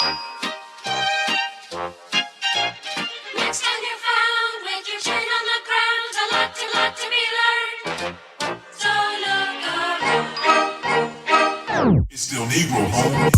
Next time you're found with your chin on the ground, a lot to be learned. So look around. It's still Negro, homie.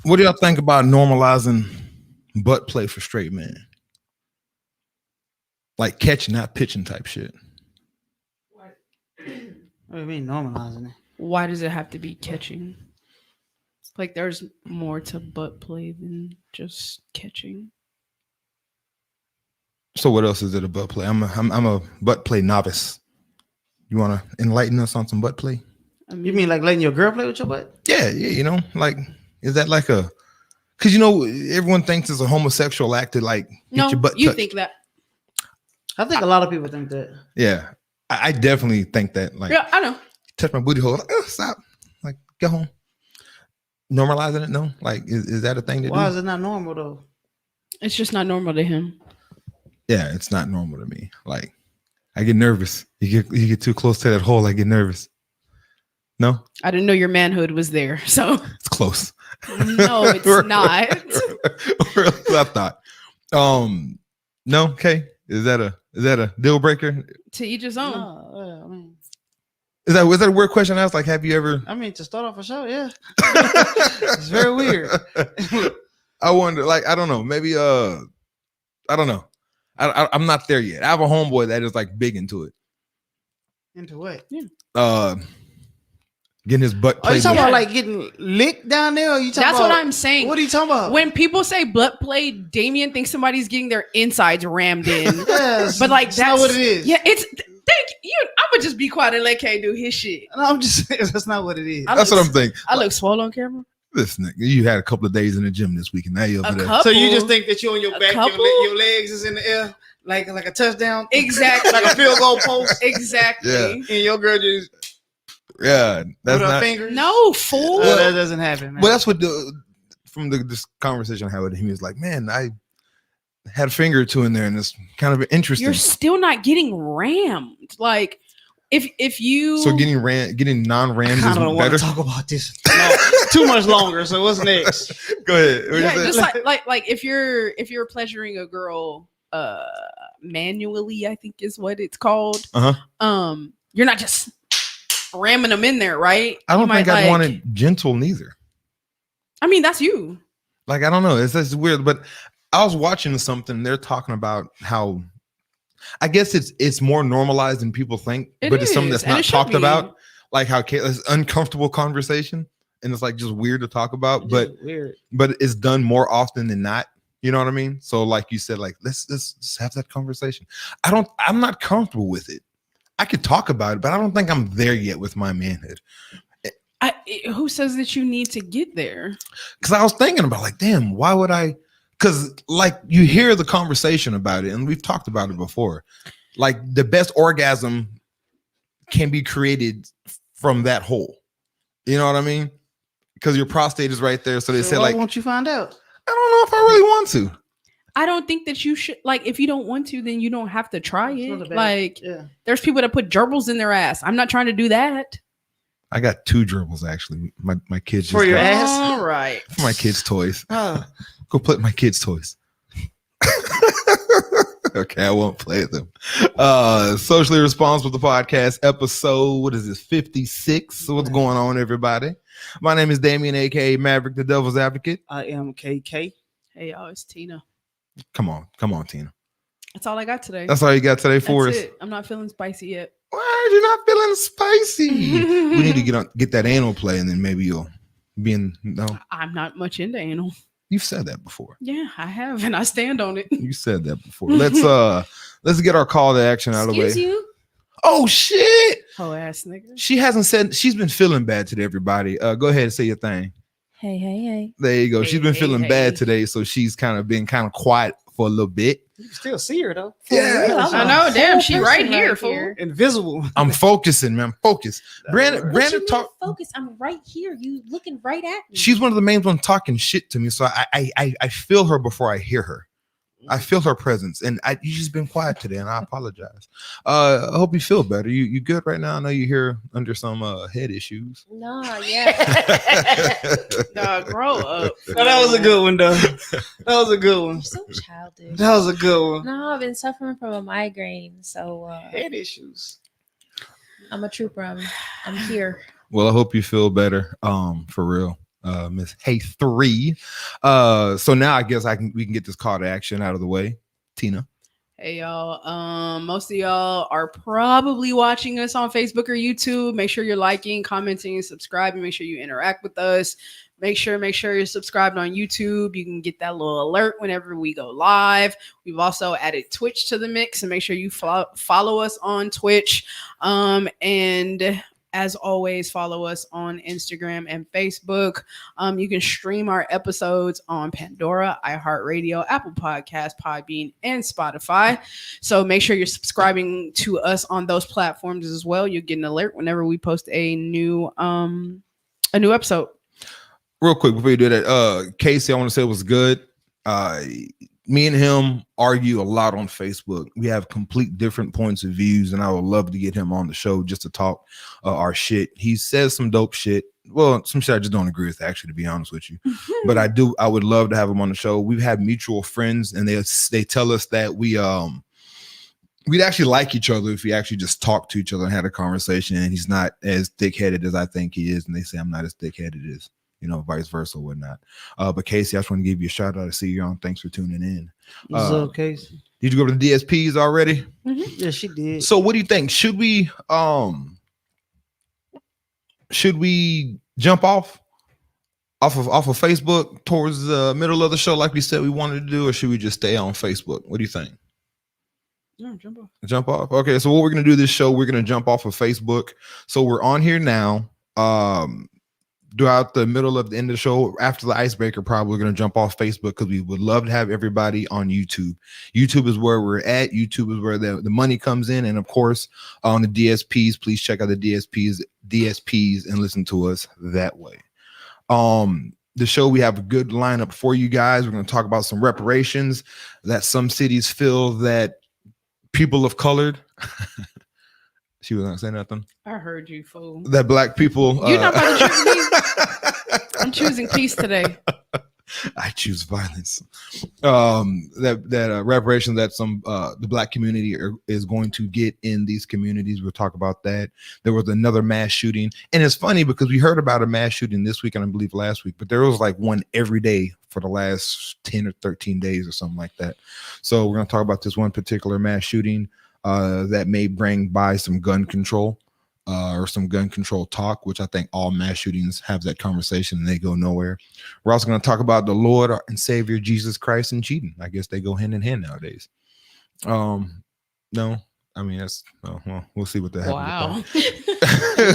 What do y'all think about normalizing butt play for straight men? Like catching, not pitching type shit. What do you mean normalizing it? Why does it have to be catching? Like there's more to butt play than just catching. So what else is it a butt play? I'm a butt play novice. You want to enlighten us on some butt play? I mean, You mean like letting your girl play with your butt? Yeah, you know, like is that like a? Because you know everyone thinks it's a homosexual act to like get no, your butt you touched. think that? I think a lot of people think that. Yeah, I definitely think that. Like, Yeah, I know. touch my booty hole. Like, oh, stop. Like, go home. Normalizing it? No. Like, is that a thing to do? Why is it not normal though? It's just not normal to him. Yeah, it's not normal to me. Like, I get nervous. You get too close to that hole, I get nervous. No, I didn't know your manhood was there, so it's close. no, it's not. Or else I thought. No. Okay. Is that a deal breaker? To each his own. No, I mean, Was that a weird question? I was like, have you ever? to start off a show, yeah. It's very weird. I wonder. Like, I don't know. Maybe. I don't know. I'm not there yet. I have a homeboy that is like big into it. Into what? Getting his butt. Are you played talking with. about like getting licked down there? Or you talking That's about, what I'm saying. What are you talking about? When people say butt play, Damien thinks somebody's getting their insides rammed in. Yes, But like that's that's not what it is. Yeah, it's thank you. I'm gonna just be quiet and let K do his shit. No, I'm just saying that's not what it is. I That's look- what I'm thinking. I look swole on camera. This nigga, you had a couple of days in the gym this week, and now you're A over there. couple. So you just think that you're on your A back, couple? your legs is in the air, like a touchdown, Exactly. like a field goal post, Exactly. Yeah. and your girl just Yeah, that's with her not. fingers. No, fool. No, that doesn't happen, man. Well, that's what from this conversation I had with him. He was like, "Man, I had a finger or two in there, and it's kind of interesting." You're still not getting rammed. Like if you So getting non-rams I is don't want better. to talk about this no, too much longer. So what's next? Go ahead. What yeah, you just say? like if you're pleasuring a girl manually, I think is what it's called. You're not just ramming them in there, right? I don't You think might, I'd like- want it gentle neither. I mean, that's you. Like, I don't know. It's just weird. But I was watching something. They're talking about how I guess it's more normalized than people think, It but it's something is, that's and not it should talked be. about. Like how it's uncomfortable conversation, and it's like just weird to talk about. But Weird. it's done more often than not. You know what I mean? So like you said, like let's just have that conversation. I'm not comfortable with it. I could talk about it, but I don't think I'm there yet with my manhood. Who says that you need to get there? Because I was thinking about like, damn, why would I? Because like you hear the conversation about it, and we've talked about it before. Like the best orgasm can be created from that hole. You know what I mean? Because your prostate is right there. So they said why like, won't you find out? I don't know if I really want to. I don't think that you should, like, if you don't want to, then you don't have to try It's not a it. bad- Like, yeah. there's people that put gerbils in their ass. I'm not trying to do that. I got 2 gerbils actually. My kids For just your got- ass? All right. for my kids' toys. Oh, Go play with my kids' toys. Okay, I won't play with them. Socially responsible the podcast episode. What is this? 56. So what's going on, everybody? My name is Damien, aka Mavriq, the Devil's Advocate. I am KK. Hey, y'all, it's Tina. Come on, Tina. That's all I got today. That's all you got today for That's us. it. I'm not feeling spicy yet. Why are you not feeling spicy? We need to get that anal play, and then maybe you'll be in. No, I'm not much into anal. you've said that before. Yeah, I have, and I stand on it. You said that before. Let's get our call to action out of the way. Excuse you? Oh shit! Hoe ass nigga. She hasn't said. She's been feeling bad today. Everybody, go ahead and say your thing. Hey. There you go. Hey, She's been hey, feeling hey. bad today, so she's kind of been kind of quiet for a little bit. You can still see her though. Yeah. real, I'm I a know, damn, whole she person right here, fool. Invisible. I'm focusing, man. Focus. Brandon What you mean talk. focus? I'm right here. You looking right at me. She's one of the main ones talking shit to me, so I feel her before I hear her. I feel her presence, and you just been quiet today, and I apologize. I hope you feel better. You good right now? I know you're here under some head issues. Nah, yeah. Dog, grow up. No, that was a good one though. That was a good one. You're so childish. That was a good one. No, I've been suffering from a migraine, so Head issues. I'm a trooper. I'm here. Well, I hope you feel better. For real. Miss Hey 3. So now I guess we can get this call to action out of the way. Tina. Hey y'all. Most of y'all are probably watching us on Facebook or YouTube. Make sure you're liking, commenting, and subscribing. Make sure you interact with us. Make sure you're subscribed on YouTube. You can get that little alert whenever we go live. We've also added Twitch to the mix, and make sure you follow us on Twitch. And as always, follow us on Instagram and Facebook. You can stream our episodes on Pandora, iHeartRadio, Apple Podcasts, Podbean, and Spotify. So make sure you're subscribing to us on those platforms as well. You'll get an alert whenever we post a new episode. Real quick before you do that, Casey, I want to say it was good. Me and him argue a lot on Facebook. We have complete different points of views, and I would love to get him on the show just to talk our shit. He says some dope shit. Well, some shit I just don't agree with, actually, to be honest with you. But I would love to have him on the show. We've had mutual friends, and they tell us that we'd actually like each other if we actually just talked to each other and had a conversation, and he's not as thick-headed as I think he is, and they say I'm not as thick-headed as, vice versa, whatnot. But Casey, I just want to give you a shout out to see you on. Thanks for tuning in. What's up, Casey? Did you go to the DSPs already? Yeah, she did. So what do you think? Should we jump off of Facebook towards the middle of the show like we said we wanted to do, or should we just stay on Facebook? What do you think? Yeah, jump off. Jump off. Okay, so what we're gonna do this show, we're gonna jump off of Facebook. So we're on here now. Throughout the middle of the end of the show, after the icebreaker, probably we're going to jump off Facebook because we would love to have everybody on YouTube. YouTube is where we're at. YouTube is where the money comes in. And of course, on the DSPs, please check out the DSPs and listen to us that way. The show, we have a good lineup for you guys. We're going to talk about some reparations that some cities feel that people of colored she was gonna say nothing. I heard you, fool. That black people. You're not about to choose me. I'm choosing peace today. I choose violence. That reparations that some the black community is going to get in these communities. We'll talk about that. There was another mass shooting, and it's funny because we heard about a mass shooting this week and I believe last week, but there was like one every day for the last 10 or 13 days or something like that. So we're going to talk about this one particular mass shooting that may bring by some gun control or some gun control talk, which I think all mass shootings have that conversation and they go nowhere. We're also going to talk about the Lord and Savior Jesus Christ and cheating. I guess they go hand in hand nowadays. No, I mean, that's, well, we'll see what that happens.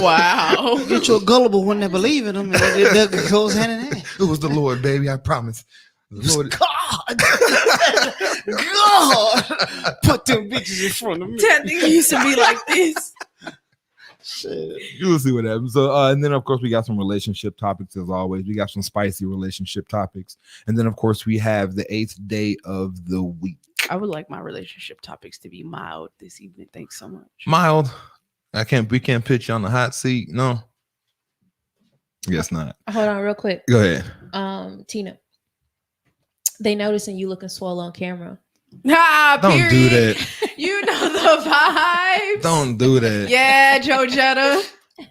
Wow. Wow. Get you a gullible when they believe in them, and that goes hand in hand. It was the Lord, baby. I promise. The Lord. God, God, put them bitches in front of me. That nigga used to be like this. Shit. You'll see what happens. So, and then of course we got some relationship topics as always. We got some spicy relationship topics, and then of course we have the 8th day of the week. I would like my relationship topics to be mild this evening. Thanks so much. Mild. We can't put you on the hot seat. No. Guess not. Hold on real quick. Go ahead. Tina. They noticing you looking swole on camera. Ah, Don't period. do that. You know the vibes. Don't do that. Yeah, Joe Jetta.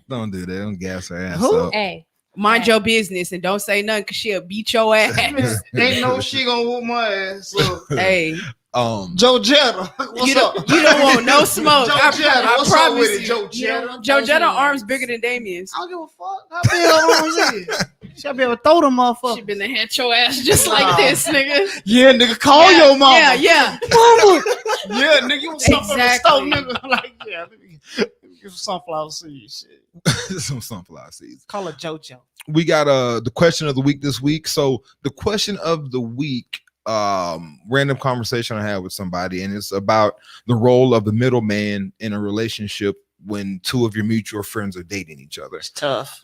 Don't do that. Don't gas her ass Who? up. Hey. Mind your business and don't say nothing because she'll beat your ass. Ain't no she gonna whoop my ass. So. Hey, Joe Jetta, what's you up? don't want no smoke. Joe I Jetta, what's up promise with it, you. Joe You don't Jetta? want Joe those Jetta hands. arms bigger than Damien's. I don't give a fuck. How big her arms is? She'll be able to throw them motherfuckers. She been to hit your ass just like this, nigga. Yeah, nigga, call your mama. Yeah, yeah. Mama. Yeah, nigga, you want something Exactly. from the stove, nigga? Like, yeah, let me get some sunflower seeds. Shit. Some sunflower seeds. Call her JoJo. We got the question of the week this week. So the question of the week, random conversation I had with somebody, and it's about the role of the middleman in a relationship when two of your mutual friends are dating each other. It's tough.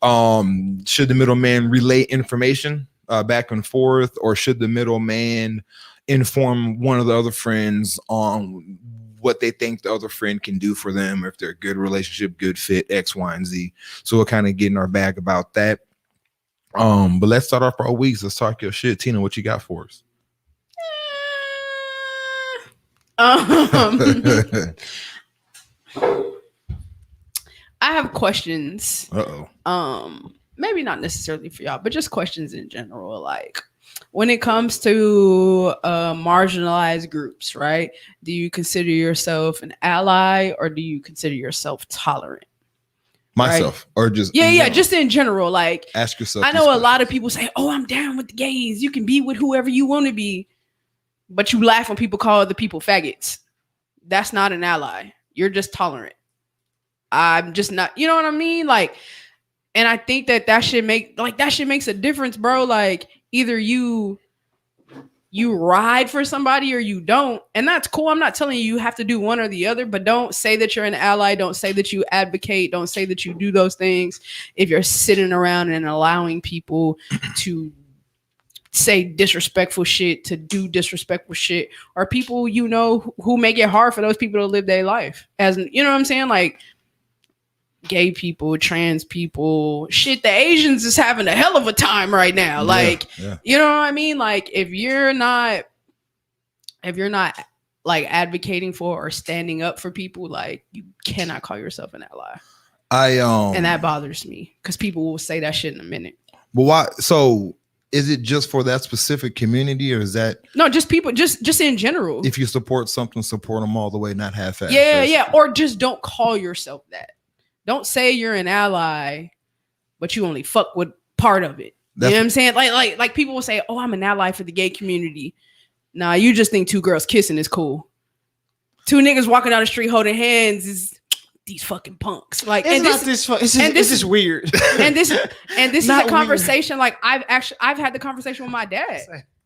Should the middleman relay information back and forth, or should the middleman inform one of the other friends on what they think the other friend can do for them, if they're a good relationship, good fit, X, Y, and Z. So we'll kind of get in our bag about that. But let's start off our weeks. Let's talk your shit. Tina, what you got for us? I have questions. Uh-oh. Maybe not necessarily for y'all, but just questions in general. Like, when it comes to marginalized groups, right? Do you consider yourself an ally, or do you consider yourself tolerant? Myself, right? Or just yeah, just in general. Like, ask yourself. I know a lot of people say, "Oh, I'm down with the gays. You can be with whoever you want to be," but you laugh when people call other people faggots. That's not an ally. You're just tolerant. I'm just not. You know what I mean? Like, and I think that should makes a difference, bro. Like, either you ride for somebody or you don't, and that's cool. I'm not telling you have to do one or the other, but don't say that you're an ally. Don't say that you advocate. Don't say that you do those things if you're sitting around and allowing people to say disrespectful shit, to do disrespectful shit, or people who make it hard for those people to live their life. As you know what I'm saying? Like, gay people, trans people, shit, the Asians is having a hell of a time right now. Like, you know what I mean? Like, if you're not like advocating for or standing up for people, like, you cannot call yourself an ally. And that bothers me, because people will say that shit in a minute. But why? So is it just for that specific community, or is that no, just people, just in general? If you support something, support them all the way, not half-assed. Yeah, or just don't call yourself that. Don't say you're an ally, but you only fuck with part of it. You know what I'm saying? Like people will say, "Oh, I'm an ally for the gay community." Nah, you just think two girls kissing is cool. Two niggas walking down the street holding hands is these fucking punks. Like, this is weird. And this is a conversation. Like, I've had the conversation with my dad.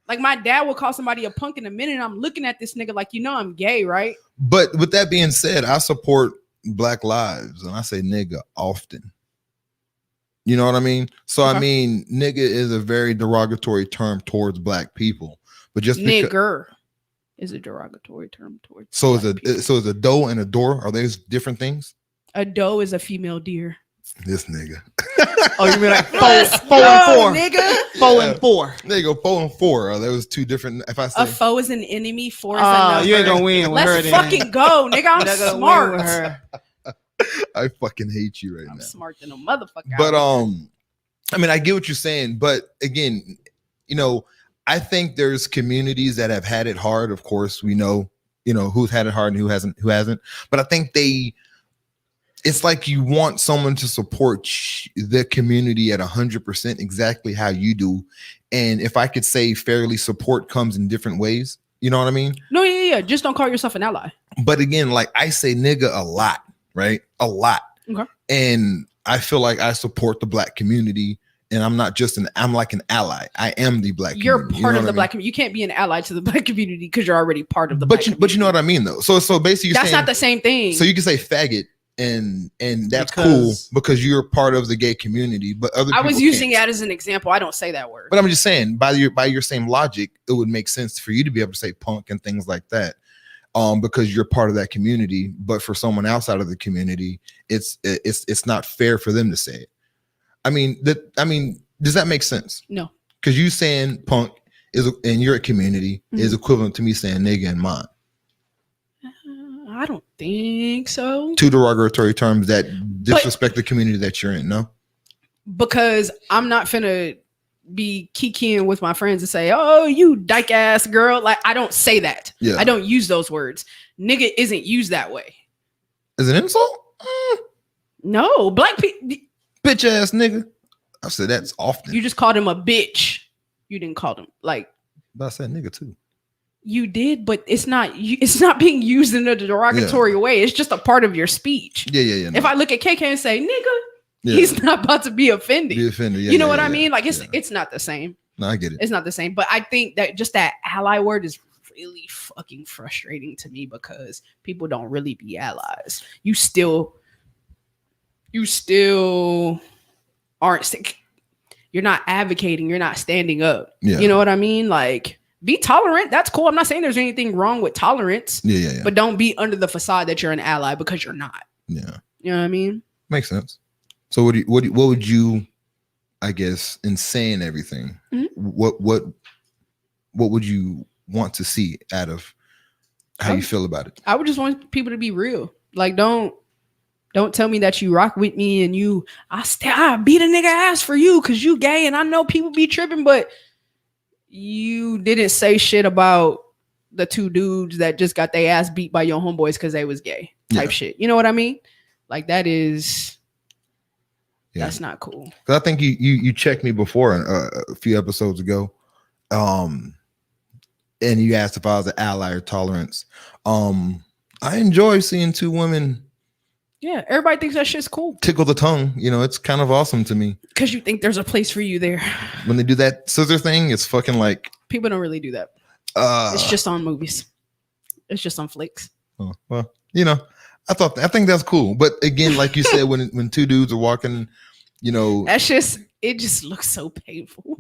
Like, my dad will call somebody a punk in a minute, and I'm looking at this nigga like, I'm gay, right? But with that being said, I support Black lives, and I say nigga often. You know what I mean? So I mean, nigga is a very derogatory term towards Black people. But just nigger is a derogatory term towards. So is a doe and a door, are those different things? A doe is a female deer. This nigga. Oh, you mean like 4 and 4, nigga? 4 and 4. There you go, 4 and 4. There was two different. If I say a foe is an enemy, 4 is a number. You ain't gonna win with her. Let's fucking go, nigga. I'm smart. With her. I fucking hate you right now. I'm smart than a motherfucker. But I mean, I get what you're saying, but again, I think there's communities that have had it hard. Of course, we know, who's had it hard and who hasn't. But I think it's like you want someone to support the community at 100% exactly how you do. And if I could say fairly, support comes in different ways. You know what I mean? No, yeah. Just don't call yourself an ally. But again, like, I say nigga a lot, right? A lot. Okay. And I feel like I support the Black community, and I'm not just I'm like an ally. I am the Black You're community. part of the Black community. You can't be an ally to the Black community because you're already part of the Black community. But you know what I mean, though. So basically, that's not the same thing. So you can say faggot, and that's cool because you're part of the gay community. But other I was people using can't. that as an example. I don't say that word. But I'm just saying, by your same logic, it would make sense for you to be able to say punk and things like that, because you're part of that community. But for someone outside of the community, it's not fair for them to say it. I mean, does that make sense? No. Because you saying punk is in your community is equivalent to me saying nigga in mine. I don't think so. Two derogatory terms that disrespect the community that you're in, no? Because I'm not finna be kikiing with my friends and say, "Oh, you dyke ass girl." Like, I don't say that. Yeah. I don't use those words. Nigga isn't used that way. Is it an insult? No, Black people. Bitch ass nigga. I said that's often. You just called him a bitch. You didn't call him like But I said nigga too. you did, but it's not being used in a derogatory way. It's just a part of your speech. Yeah. If I look at KK and say nigga, Yeah. he's not about to be offended. Be offended. Yeah, you know yeah, what yeah, I mean? Like yeah. it's not the same. No, I get it. It's not the same. But I think that just that ally word is really fucking frustrating to me because people don't really be allies. You still aren't. You're not advocating. You're not standing up. Yeah. You know what I mean? Like, be tolerant. That's cool. I'm not saying there's anything wrong with tolerance. Yeah. But don't be under the facade that you're an ally because you're not. Yeah. You know what I mean? Makes sense. So what would you, I guess, in saying everything, Mhm. what would you want to see out of how you feel about it? I would just want people to be real. Like, don't tell me that you rock with me and I beat a nigga ass for you because you gay and I know people be tripping, but you didn't say shit about the two dudes that just got their ass beat by your homeboys because they was gay type shit. You know what I mean? Like that's not cool. Because I think you checked me before a few episodes ago, and you asked if I was an ally or tolerance. I enjoy seeing two women. Yeah, everybody thinks that shit's cool Tickle the tongue, it's kind of awesome to me. because you think there's a place for you there. When they do that scissor thing, it's fucking like People don't really do that. It's just on movies. It's just on flicks. oh, well, I think that's cool. But again, like you said, when two dudes are walking, It just looks so painful.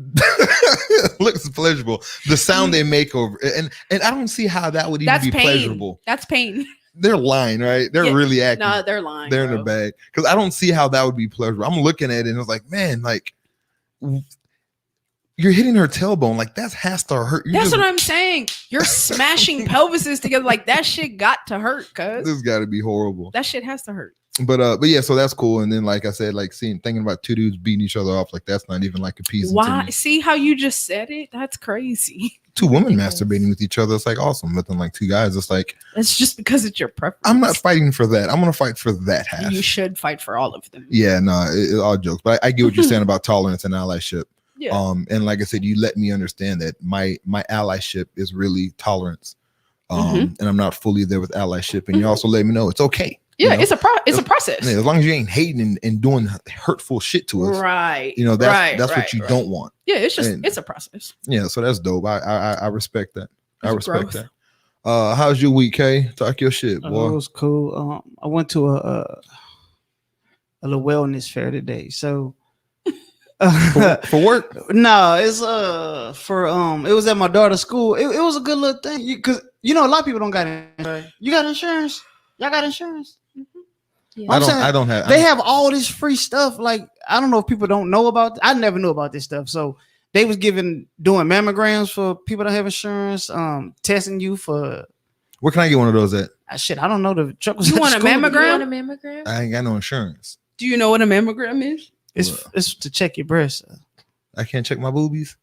looks pleasurable. The sound they make over and I don't see how that would even That's be pain. pleasurable. That's pain. They're lying, right? They're Yeah. really acting. No, they're lying. They're in bro. the bag because I don't see how that would be pleasurable. I'm looking at it and it's like, man, like you're hitting her tailbone. Like that has to hurt. That's what I'm saying. You're smashing pelvises together. Like that shit got to hurt, cuz This got to be horrible. that shit has to hurt. But yeah, so that's cool. And then, like I said, like thinking about two dudes beating each other off, like that's not even like appeasing. Why? To me. See how you just said it? That's crazy. Two women masturbating with each other, it's like awesome. But then, like two guys, it's like It's just because it's your preference. I'm not fighting for that. I'm gonna fight for that half. You should fight for all of them. Yeah, no, it's all jokes. But I get what you're saying about tolerance and allyship. Yeah. And like I said, you let me understand that my allyship is really tolerance. And I'm not fully there with allyship. And you also let me know it's okay. Yeah, it's a process. Yeah, as long as you ain't hating and doing hurtful shit to us. Right. That's what you don't want. Yeah, it's just And- it's a process. Yeah, so that's dope. I respect that. I It's respect growth. that. How's your week, Kay? Talk your shit, It boy. was cool. I went to a little wellness fair today. So For work? no, it's for it was at my daughter's school. It was a good little thing because a lot of people don't got insurance. You got insurance? Y'all got insurance? I I'm saying, don't have. They have all this free stuff. Like I don't know if people don't know about. I never knew about this stuff. So they was doing mammograms for people that have insurance. Testing you for Where can I get one of those at? shit. I don't know. The truck was. You at want the a school. mammogram? You want a mammogram? I ain't got no insurance. Do you know what a mammogram is? It's to check your breasts. I can't check my boobies.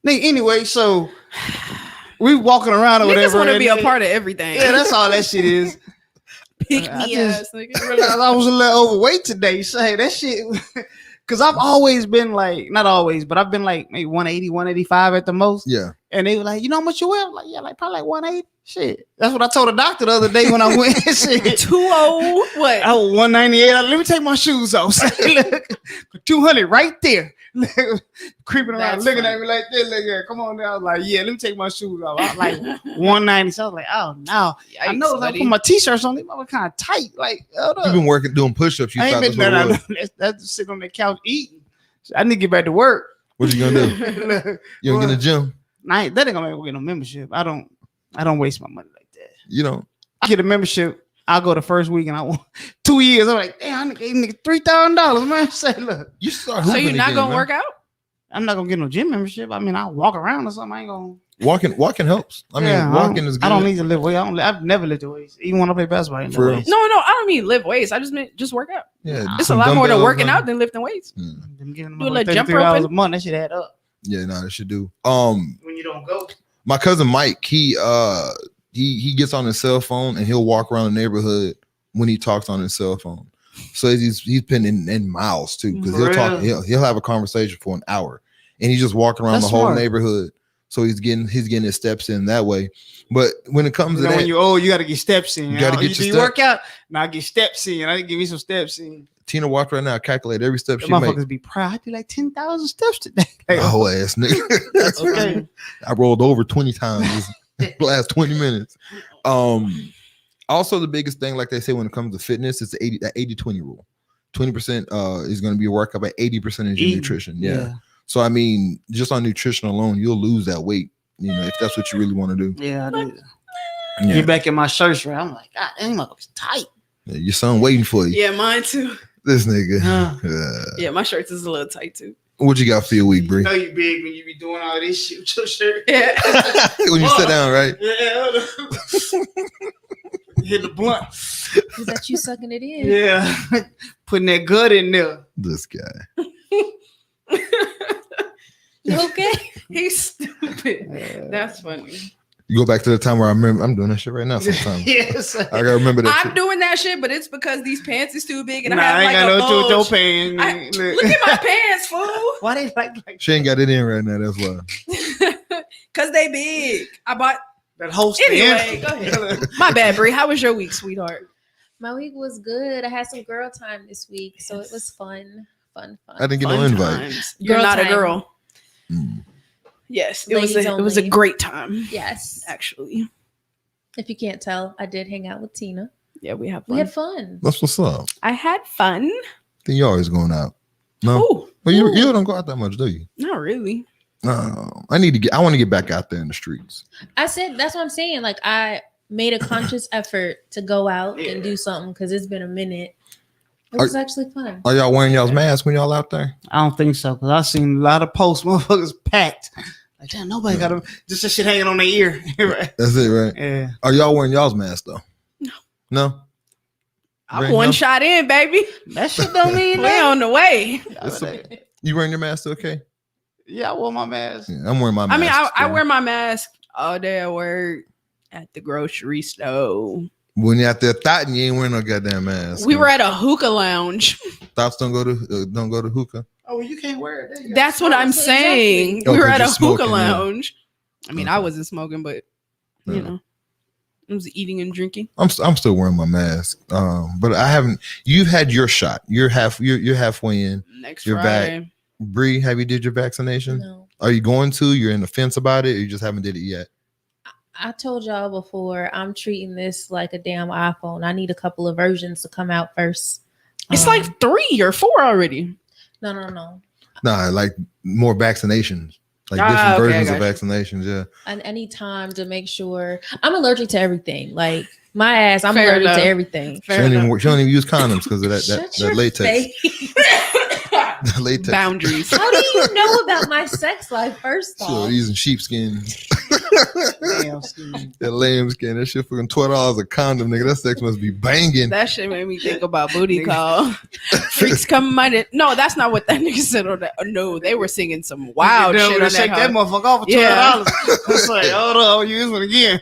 Anyway, so we walking around or Niggas whatever. want to and be a it- part of everything. Yeah, that's all that shit is. Pick I me just- ass, nigga. I was a little overweight today. So hey, that shit. Because I've always been like, not always, but I've been like maybe 180, 185 at the most. Yeah. And they were like, you know how much you weigh? I'm like, yeah, like probably like 180. Shit. That's what I told the doctor the other day when I went. Shit. 2-0 what? I was 198. Let me take my shoes off. Look, 200 right there. Creeping around, That's looking funny. at me like this. Like, yeah, come on now. I was like, yeah, let me take my shoes off. I was like 190. So I was like, oh no. I know if I buddy. put my t-shirts on, they were kind of tight. Like, hold up. You've been doing push-ups. You I thought ain't that's been what it was. that's sitting on the couch eating. I need to get back to work. What you gonna do? Look, You gonna get in the gym? that ain't gonna make me get no membership. I don't waste my money like that. You don't. I get a membership. I'll go the first week and I want 2 years. I'm like, damn, I gave nigga $3,000, man. Say, look, You start So hooping you're not again, gonna man. work out? I'm not gonna get no gym membership. I mean, I'll walk around or something. I ain't gonna. Walking helps. I mean, Yeah, walking is good. I don't need to lift weights. I've never lifted weights. Even when I play basketball, I ain't For lift real? weights. No, I don't mean lift weights. I just meant just work out. Yeah, Nah. It's a some lot more to dumbbells, working man. out than lifting weights. Mm. I'm giving Do a them little jump $33 a roping. month. That shit add up Yeah, no, it should do. when you don't go. My cousin Mike, he gets on his cell phone and he'll walk around the neighborhood when he talks on his cell phone. So he's been in miles too, because For he'll have a conversation for an hour, and he's just walking around That's the whole smart. neighborhood. So he's getting his steps in that way. But when it comes You to know, that, when you're old, you got to get steps in. You gotta get do your you work out? Now get steps in. I give me some steps in. Tina watch right now, calculate every step The she makes. motherfuckers be proud. I did like 10,000 steps today. Like, Oh ass nigga. that's okay. I rolled over 20 times this last 20 minutes. Also the biggest thing, like they say when it comes to fitness, it's the 80-20 rule. 20% is going to be a workout, but 80% is your Eating. nutrition. Yeah. So I mean, just on nutrition alone, you'll lose that weight, you know, if that's what you really want to do. Yeah, I did. Yeah. Get back in my shirts, right? I'm like, God, that motherfucker's tight. Your son waiting for you. Yeah, mine too. This nigga. Yeah, my shirts is a little tight too. What you got for your week, Bree? You know you big when you be doing all this shit with your shirt. Yeah. When you sit down, right? Yeah. Hit the blunt. Is that you sucking it in? Yeah. Putting that gut in there. This guy. You okay? He's stupid. That's funny. You go back to the time where I remember I'm doing that shit right now sometimes. Yes. I gotta remember that I'm shit. doing that shit, but it's because these pants is too big and Nah, I have I ain't like got a no bulge. your pants. Look at my pants, fool. Why they like She ain't got it in right now, that's why. Cause they big. I bought. that host? Anyway, go ahead. My bad, Brie. How was your week, sweetheart? My week was good. I had some girl time this week, so it was fun. I didn't get Fun no invite. times. You're Girl not time. a girl. Mm. Yes, it Ladies was a only. great time. Yes. Actually, If you can't tell, I did hang out with Tina. yeah, we have We fun. had fun. That's what's up. I had fun. Then you always going out. No, Ooh, well, you don't go out that much, do you? not really. No, I want to get back out there in the streets. I said that's what I'm saying. Like I made a conscious effort to go out and do something because it's been a minute. It was actually fun. Are y'all wearing y'all's masks when y'all out there? I don't think so, because I've seen a lot of posts, motherfuckers packed. Like, damn, nobody got them. Just that shit hanging on their ear. Right? That's it, right? Yeah. Are y'all wearing y'all's masks though? No. No? I'm Right one now? shot in, baby. That shit don't mean We that. on the way. You wearing your mask okay? Yeah, I wore my mask. Yeah, I'm wearing my I mask. mean, I so. wear my mask all day at work, at the grocery store. When you're out there thotting, you ain't wearing no goddamn mask. We were at a hookah lounge. Thots don't go to hookah. Oh, well, you can't wear it. There you go. That's what I'm Exactly. saying. Oh, We were 'cause at a you're smoking, hookah yeah. lounge. I mean, I Okay. wasn't smoking, but Yeah. you know, I was eating and drinking. I'm still wearing my mask. But I haven't. You've had your shot. You're halfway in. Next You're Friday. Bree, have you did your vaccination? No. Are you going to? You're in the fence about it, or you just haven't did it yet? I told y'all before, I'm treating this like a damn iPhone. I need a couple of versions to come out first. It's like 3 or 4 already. No. Nah, like more vaccinations, like Ah, different okay, versions I of got vaccinations. Yeah. I need time to make sure. I'm allergic to everything. Like my ass, I'm Fair allergic enough. to everything. Fair enough. She don't even use condoms because of that Shut your latex. face. The latex. Boundaries. How do you know about my sex life? First Sure, off, using sheepskin. Damn, Steve. That lambskin. That shit fucking $12 a condom, nigga. That sex must be banging. That shit made me think about booty call. Freaks come minded. No, that's not what that nigga said on that. No, they were singing some wild You shit would on shake that that. motherfucker off for $12. Yeah. It's like, hold on, use it again.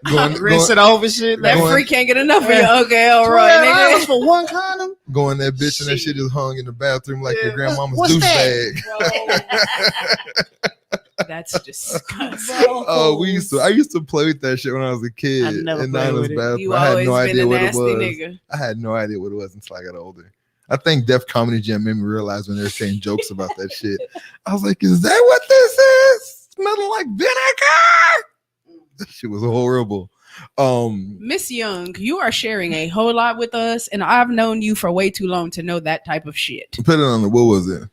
Going- Rinse it off and shit. That Going- freak can't get enough of you. Okay, all right, $12 nigga. for one condom? Going that bitch and that shit just hung in the bathroom like your Yeah. grandmama's What's douche that? bag. That's disgusting. Oh, I used to play with that shit when I was a kid. I never in played Nana's with it. bathroom. You I had always no been idea a what it nasty was. nigga. I had no idea what it was until I got older. I think Def Comedy Jam made me realize when they were saying jokes about that shit. I was like, is that what this is? Smelling like vinegar? That shit was horrible. Miss Young, you are sharing a whole lot with us, and I've known you for way too long to know that type of shit. Put it on the, what was it?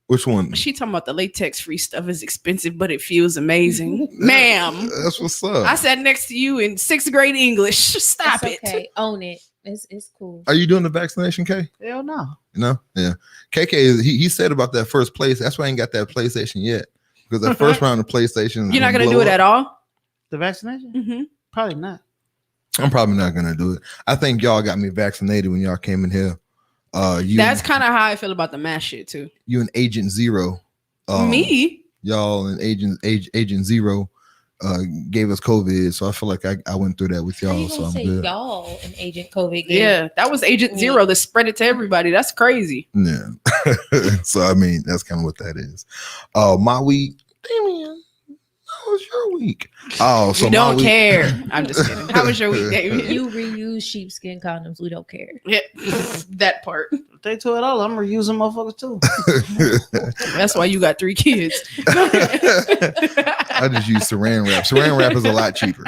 Which one? She talking about the latex free stuff is expensive, but it feels amazing. Ma'am, That's what's up. I sat next to you in 6th grade English. Stop it's it. okay. Own it. It's cool. Are you doing the vaccination, K? Hell no. No? Yeah. KK, he said about that first place. That's why I ain't got that PlayStation yet. Because that first round of PlayStation. You're not going to do it at all? The vaccination? Mm-hmm. Probably not. I'm probably not going to do it. I think y'all got me vaccinated when y'all came in here. That's kind of how I feel about the mask shit, too. You and Agent Zero. Me? Y'all and Agent Zero gave us COVID. So I feel like I went through that with How you y'all. So gonna I'm say good. y'all and Agent COVID gave? Yeah, that was Agent Zero that spread it to everybody. That's crazy. Yeah. So I mean, that's kind of what that is. My week, Damien, how was your week? Oh, so We my don't week, care. I'm just kidding. How was your week, David? You reuse sheepskin condoms. We don't care. Yeah, that part. They to it all. I'm reusing motherfuckers too. That's why you got 3 kids. I just use saran wrap. Saran wrap is a lot cheaper.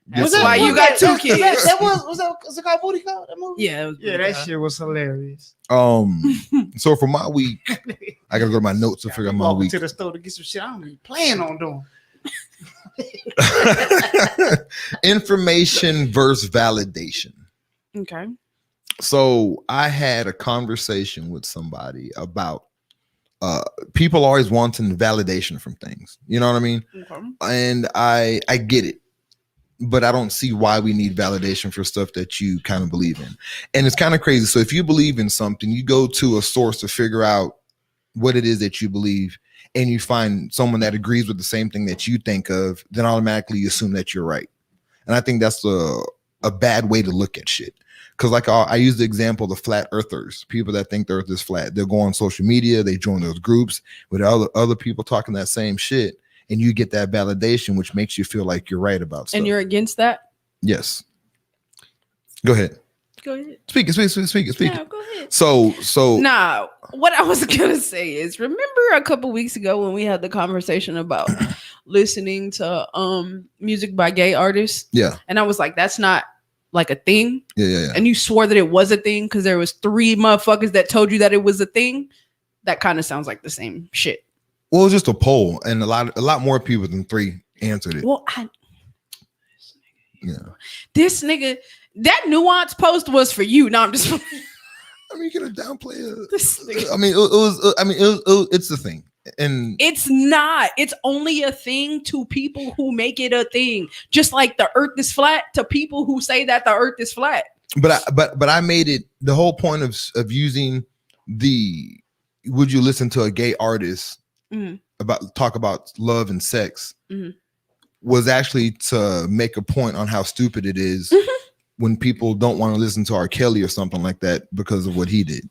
That's Get why some- you got 2 kids. That was it called Booty Call? That movie? Yeah, it was Yeah, that shit was hilarious. So for my week, I gotta go to my notes to figure out my Walking week. to the store to get some shit I don't even plan on doing. Information versus validation. Okay. So I had a conversation with somebody about people always wanting validation from things. You know what I mean? Okay. And I get it, but I don't see why we need validation for stuff that you kind of believe in. And it's kind of crazy. So if you believe in something, you go to a source to figure out what it is that you believe, and you find someone that agrees with the same thing that you think of, then automatically you assume that you're right. And I think that's a bad way to look at shit. Because like I use the example of the flat earthers, people that think the earth is flat. They'll go on social media, they join those groups with other people talking that same shit, and you get that validation, which makes you feel like you're right about stuff. And you're against that? Yes. Go ahead. Go ahead. Speak it. Yeah, go ahead. So Nah, what I was gonna say is, remember a couple weeks ago when we had the conversation about listening to music by gay artists, yeah. and I was like, that's not like a thing, Yeah. and you swore that it was a thing because there was 3 motherfuckers that told you that it was a thing. That kind of sounds like the same shit. Well, it was just a poll, and a lot more people than 3 answered it. Well, Yeah. this nigga, that nuance post was for you. No, I'm just I mean, you gotta downplay it. this nigga. I mean, it was. I mean, it's the thing, and It's not. It's only a thing to people who make it a thing. Just like the earth is flat to people who say that the earth is flat. but I made it the whole point of using the. Would you listen to a gay artist Mhm. talk about love and sex? Mhm. Was actually to make a point on how stupid it is when people don't want to listen to R. Kelly or something like that because of what he did.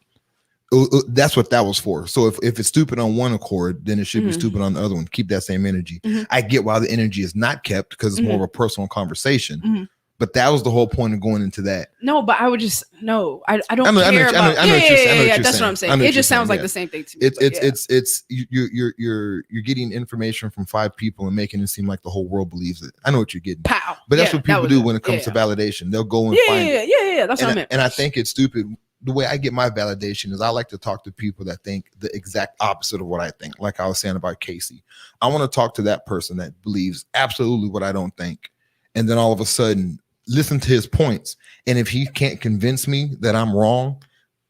That's what that was for. So if it's stupid on one accord, then it should be stupid on the other one. Keep that same energy. I get why the energy is not kept because it's more of a personal conversation. But that was the whole point of going into that. No, but I would just no. I don't I know care what about. you're Yeah. That's saying. what I'm saying. I know It what you're just sounds saying, like yeah. the same thing to me. It's you're getting information from 5 people and making it seem like the whole world believes it. I know what you're getting. Pow. But that's Yeah, what people that do was when it. it comes to Yeah. validation. They'll go and find it. Yeah. That's what I meant. And I think it's stupid. The way I get my validation is I like to talk to people that think the exact opposite of what I think. Like I was saying about Casey, I want to talk to that person that believes absolutely what I don't think, and then all of a sudden listen to his points. And if he can't convince me that I'm wrong,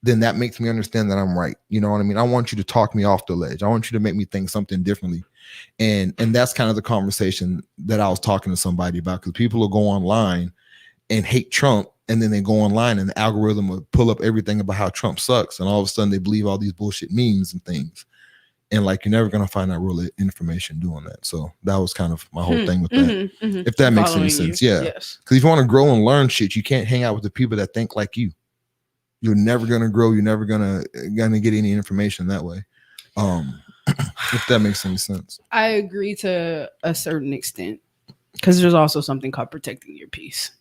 then that makes me understand that I'm right. You know what I mean? I want you to talk me off the ledge. I want you to make me think something differently. And that's kind of the conversation that I was talking to somebody about, because people will go online and hate Trump, and then they go online and the algorithm will pull up everything about how Trump sucks, and all of a sudden they believe all these bullshit memes and things. And like, you're never gonna find out real information doing that. So that was kind of my whole thing with that. If that makes any sense. Yeah. Yes. Because if you want to grow and learn shit, you can't hang out with the people that think like you. You're never gonna grow. You're never gonna get any information that way. If that makes any sense. I agree to a certain extent because there's also something called protecting your peace.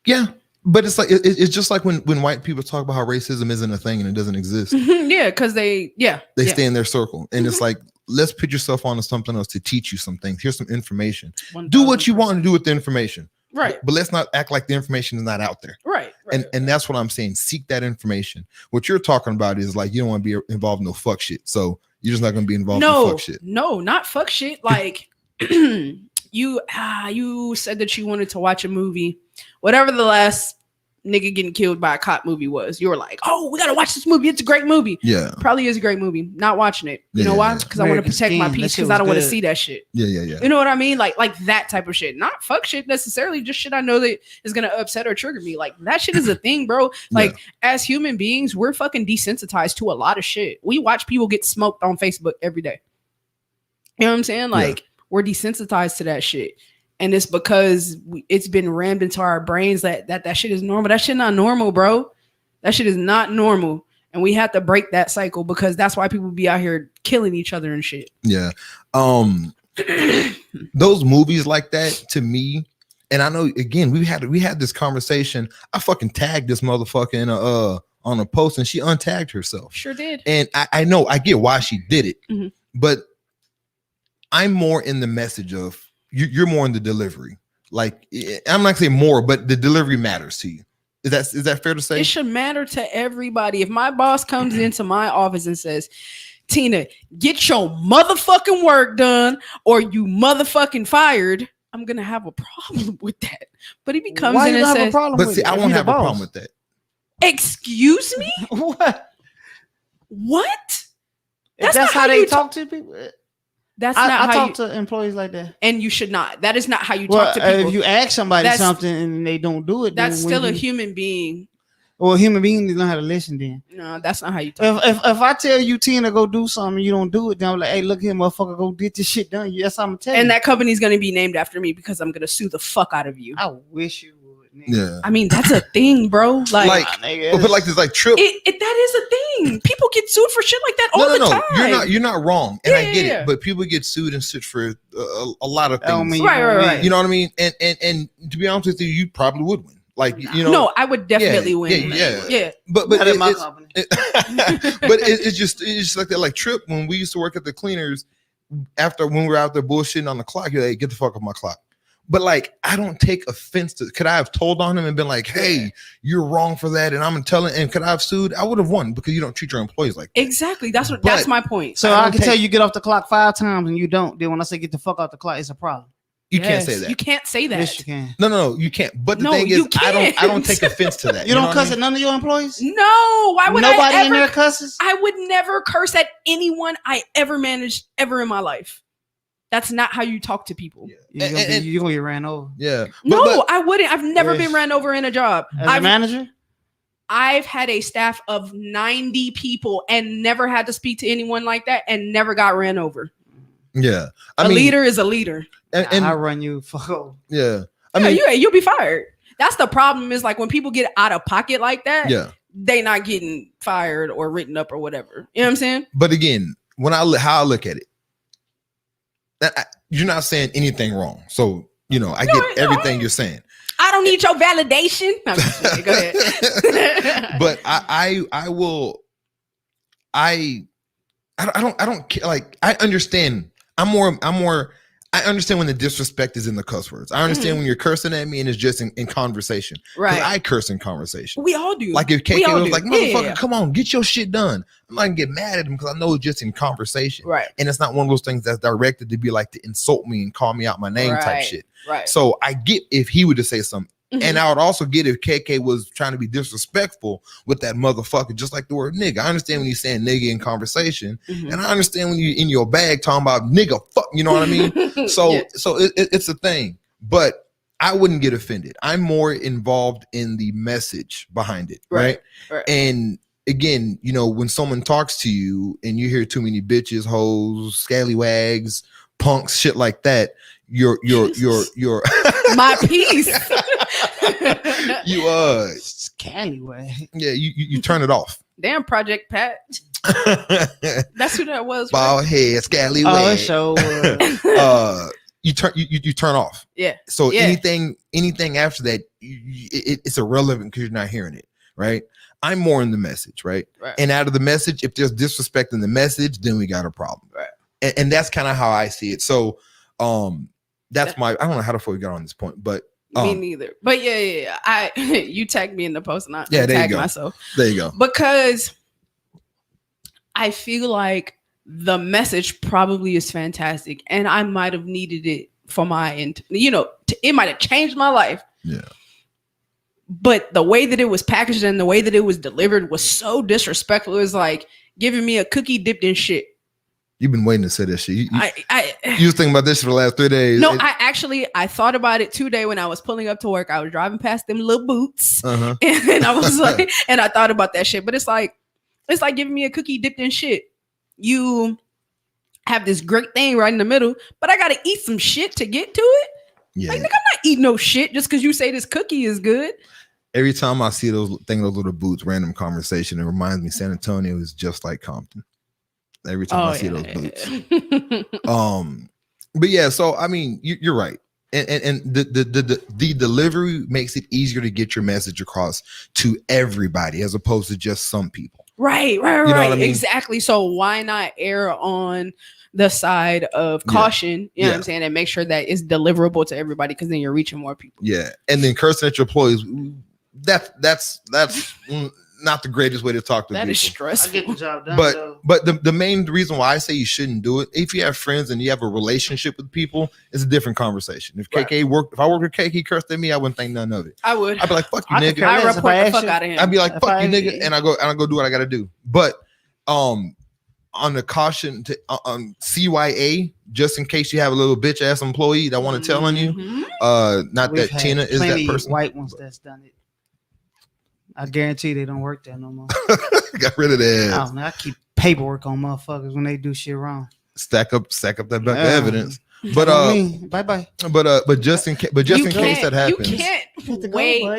Yeah, but it's like it's just like when white people talk about how racism isn't a thing and it doesn't exist. Yeah, because they Stay in their circle, and it's like, let's put yourself onto something else to teach you some things. Here's some information. Do what you want to do with the information. Right. But let's not act like the information is not out there. Right. And that's what I'm saying. Seek that information. What you're talking about is like, you don't want to be involved in no fuck shit. So you're just not going to be involved in fuck shit. No, not fuck shit. Like you said that you wanted to watch a movie, whatever the last nigga getting killed by a cop movie was. You were like, oh, we got to watch this movie. It's a great movie. Yeah. Probably is a great movie. Not watching it. You know why? Because I want to protect my peace, because I don't want to see that shit. Yeah. You know what I mean? Like that type of shit. Not fuck shit necessarily, just shit I know that is gonna upset or trigger me. Like that shit is a thing, bro. Like as human beings, we're fucking desensitized to a lot of shit. We watch people get smoked on Facebook every day. You know what I'm saying? Like we're desensitized to that shit. And it's because it's been rammed into our brains that shit is normal. That shit not normal, bro. That shit is not normal. And we have to break that cycle because that's why people be out here killing each other and shit. Yeah. Those movies like that to me, and I know again, we had this conversation. I fucking tagged this motherfucker in on a post and she untagged herself. Sure did. And I know I get why she did it, Mhm. but I'm more in the message of you're more in the delivery. Like I'm not saying more, but the delivery matters to you. Is that fair to say? It should matter to everybody. If my boss comes into my office and says, Tina, get your motherfucking work done or you motherfucking fired, I'm going to have a problem with that. But if he comes Why in you and have a says, problem But with see, it I if won't you the have a problem boss? with that. excuse me? What? What? If That's not how how they you talk to people. That's not I how talk you, to employees like that. and you should not. That is not how you Well, talk to people. if you ask somebody That's- something and they don't do it, That's then when still a you- human being. Well, human beings don't know how to listen. Then No, that's not how you talk. if I tell you Tina go do something, you don't do it. Then I'm like, hey, look here, motherfucker, go get this shit done. Yes, I'm telling And you. that company's going to be named after me because I'm going to sue the fuck out of you. I wish you would. Nigga. Yeah. I mean, that's a thing, bro. Like, Nigga, But like this, like Trip. that is a thing. People get sued for shit like that all the time. You're not wrong, and I get Yeah. it. But people get sued and sued for a lot of I don't things. mean Right. You know what I mean? And to be honest with you, you probably would win. Like you know, No, I would definitely win. Yeah. But Not in my it's, company. but it's just like that. Like Trip, when we used to work at the cleaners, after when we were out there bullshitting on the clock, you're like, get the fuck off my clock. But like, I don't take offense to. Could I have told on him and been like, hey, you're wrong for that, and I'm telling. And could I have sued? I would have won because you don't treat your employees like that. Exactly. That's But- my point. So I I don't can tell take- you get off the clock 5 times and you don't. Then when I say get the fuck off the clock, it's a problem. You can't Yes, say that. You can't say that. Yes, you can. No, you can't. But the No, thing is, you I don't can't. take offense to that. You don't know what cuss I at none of your employees. No, why would Nobody I in there ever? cusses. I would never curse at anyone I ever managed ever in my life. That's not how you talk to people. You're gonna get ran over. Yeah. No, But- I wouldn't. I've never Yes. been ran over in a job. As a manager, I've had a staff of 90 people and never had to speak to anyone like that and never got ran over. yeah. A leader is a leader. And I run you for. yeah. You'll be fired. That's the problem is like when people get out of pocket like that, Yeah. they not getting fired or written up or whatever. You know what I'm saying? But again, when how I look at it, you're not saying anything wrong. So, you know, I get everything you're saying. I don't need your validation. No, I'm just kidding. Go ahead. But I don't care. Like I understand. I understand when the disrespect is in the cuss words. I understand when you're cursing at me and it's just in conversation. 'Cause Right. I curse in conversation. We all do. Like if We KK all was do. like, Yeah, motherfucker, yeah. come on, get your shit done. I'm not gonna get mad at him because I know it's just in conversation. Right. And it's not one of those things that's directed to be like to insult me and call me out my name type Right. shit. Right. So I get if he would to say something. Mhm. And I would also get if KK was trying to be disrespectful with that motherfucker, just like the word nigga. I understand when he's saying nigga in conversation, Mhm. and I understand when you in your bag talking about nigga fuck, you know what I mean? So Yeah. it's a thing, but I wouldn't get offended. I'm more involved in the message behind it, right? Right. And again, you know, when someone talks to you and you hear too many bitches, hoes, scallywags, punks, shit like that, you're My piece. you Scallywag. yeah, you turn it off. Damn, Project Pat. That's who that was. Bald Right? head, Oh, scallywag. so You turn off. Yeah. So Yeah. anything after that, it's irrelevant because you're not hearing it, right? I'm more in the message, right? Right. And out of the message, if there's disrespect in the message, then we got a problem, Right. And that's kind of how I see it. So, that's I don't know how the fuck we got on this point, but Me neither. But yeah. You tagged me in the post and I Yeah, there you tagged go. myself. there you go. Because I feel like the message probably is fantastic and I might have needed it for my end. You know, it might have changed my life. Yeah. But the way that it was packaged and the way that it was delivered was so disrespectful. It was like giving me a cookie dipped in shit. You've been waiting to say that shit. You I was thinking about this for the last 3 days. no, I thought about it today when I was pulling up to work. I was driving past them little boots Uh-huh. and I was like, and I thought about that shit. But it's like giving me a cookie dipped in shit. You have this great thing right in the middle, but I gotta eat some shit to get to it. Yeah. Like, nigga, I'm not eating no shit just because you say this cookie is good. Every time I see those little boots, random conversation, it reminds me San Antonio is just like Compton. Every time I see those boots. But yeah, so I mean, you're right. And the delivery makes it easier to get your message across to everybody as opposed to just some people. Right. You know what I mean? Exactly. So why not err on the side of caution? You know what I'm saying? And make sure that it's deliverable to everybody, because then you're reaching more people. Yeah. And then cursing at your employees, that's not the greatest way to talk to people. That is stressful. I get the job done. But the main reason why I say you shouldn't do it, if you have friends and you have a relationship with people, it's a different conversation. If if I worked with KK, he cursed at me, I wouldn't think none of it. I would. I'd be like, fuck you, nigga. I report the fuck out of him. I'd be like, fuck you, nigga, and I go do what I gotta do. But on the caution to CYA, just in case you have a little bitch ass employee that want to tell on you, not We've that Tina is that person. White ones that's done it. I guarantee they don't work there no more. Got rid of that. Oh, man, I keep paperwork on motherfuckers when they do shit wrong. Stack up that bucket of evidence. But bye bye. But just in case that happens,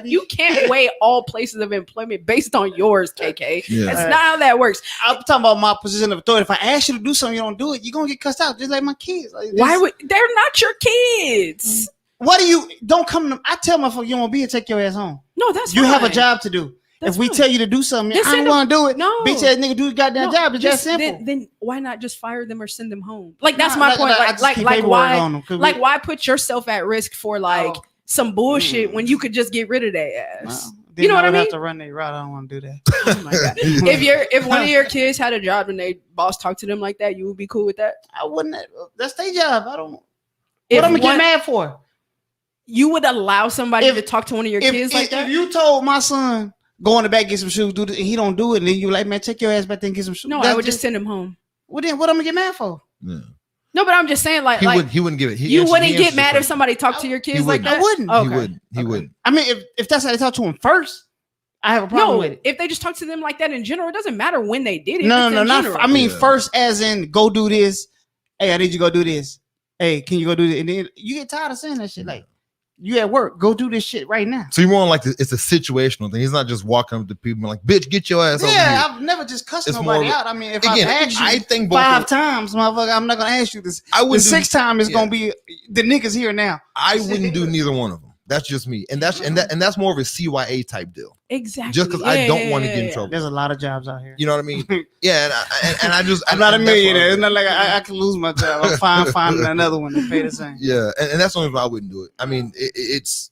You can't weigh all places of employment based on yours, KK. Yeah. That's not how that works. I'm talking about my position of authority. If I ask you to do something, you don't do it, you're gonna get cussed out, just like my kids. Like, Why would they're not your kids? What do you don't come to? I tell motherfucker you won't be here, take your ass home. No, that's you fine. have a job to do. That's if we fine. tell you to do something, Then I don't send want to do it. No. Bitch ass nigga, do the goddamn job. It's just simple. Then why not just fire them or send them home? Like, that's Nah, my like- point. like, I Like, just like, keep like paperwork why? on them, 'cause Like, we- why put yourself at risk for like some bullshit when you could just get rid of their ass? Well, You know what I would mean? have to run their route. I don't want to do that. Oh my God. If one of your kids had a job and their boss talked to them like that, you would be cool with that? I wouldn't. That's their job. I don't. If What I'm gonna one- get mad for? You would allow somebody If- to talk to one of your kids like that? If you told my son go in the back get some shoes, do this, and he don't do it, and then you like, man, take your ass back there and get some shoes. No, That's I would just send him home. Well, then what I'm gonna get mad for? yeah. No, but I'm just saying, like, He wouldn't give it. you wouldn't get mad if somebody talked to your kids like wouldn't. that. I wouldn't. Okay. He wouldn't. I mean, if that's how they talk to him first, I have a problem No, with it. if they just talk to them like that in general, it doesn't matter when they did it. No, It's no, in not. general. I mean, Yeah. first, as in, go do this. Hey, I need you to go do this. Hey, can you go do this? And then you get tired of saying that shit. Like, you at work, go do this shit right now. So you're more like it's a situational thing. He's not just walking up to people and like, bitch, get your ass over here. Yeah, I've never just cussed It's nobody more- out. I mean, if Again, I've asked you I think both 5 of- times, motherfucker, I'm not gonna ask you this. I The wouldn't do- 6th time is yeah. gonna be the niggas here now. I wouldn't do neither one of them. That's just me, and that's more of a CYA type deal. Exactly. Just because I don't want to get in Yeah. trouble. There's a lot of jobs out here. You know what I mean? Yeah, and I just I'm not a and that's why millionaire. I- It's not like I can lose my job. I'm fine finding another one to pay the same. Yeah, and that's the only reason I wouldn't do it. I mean, it's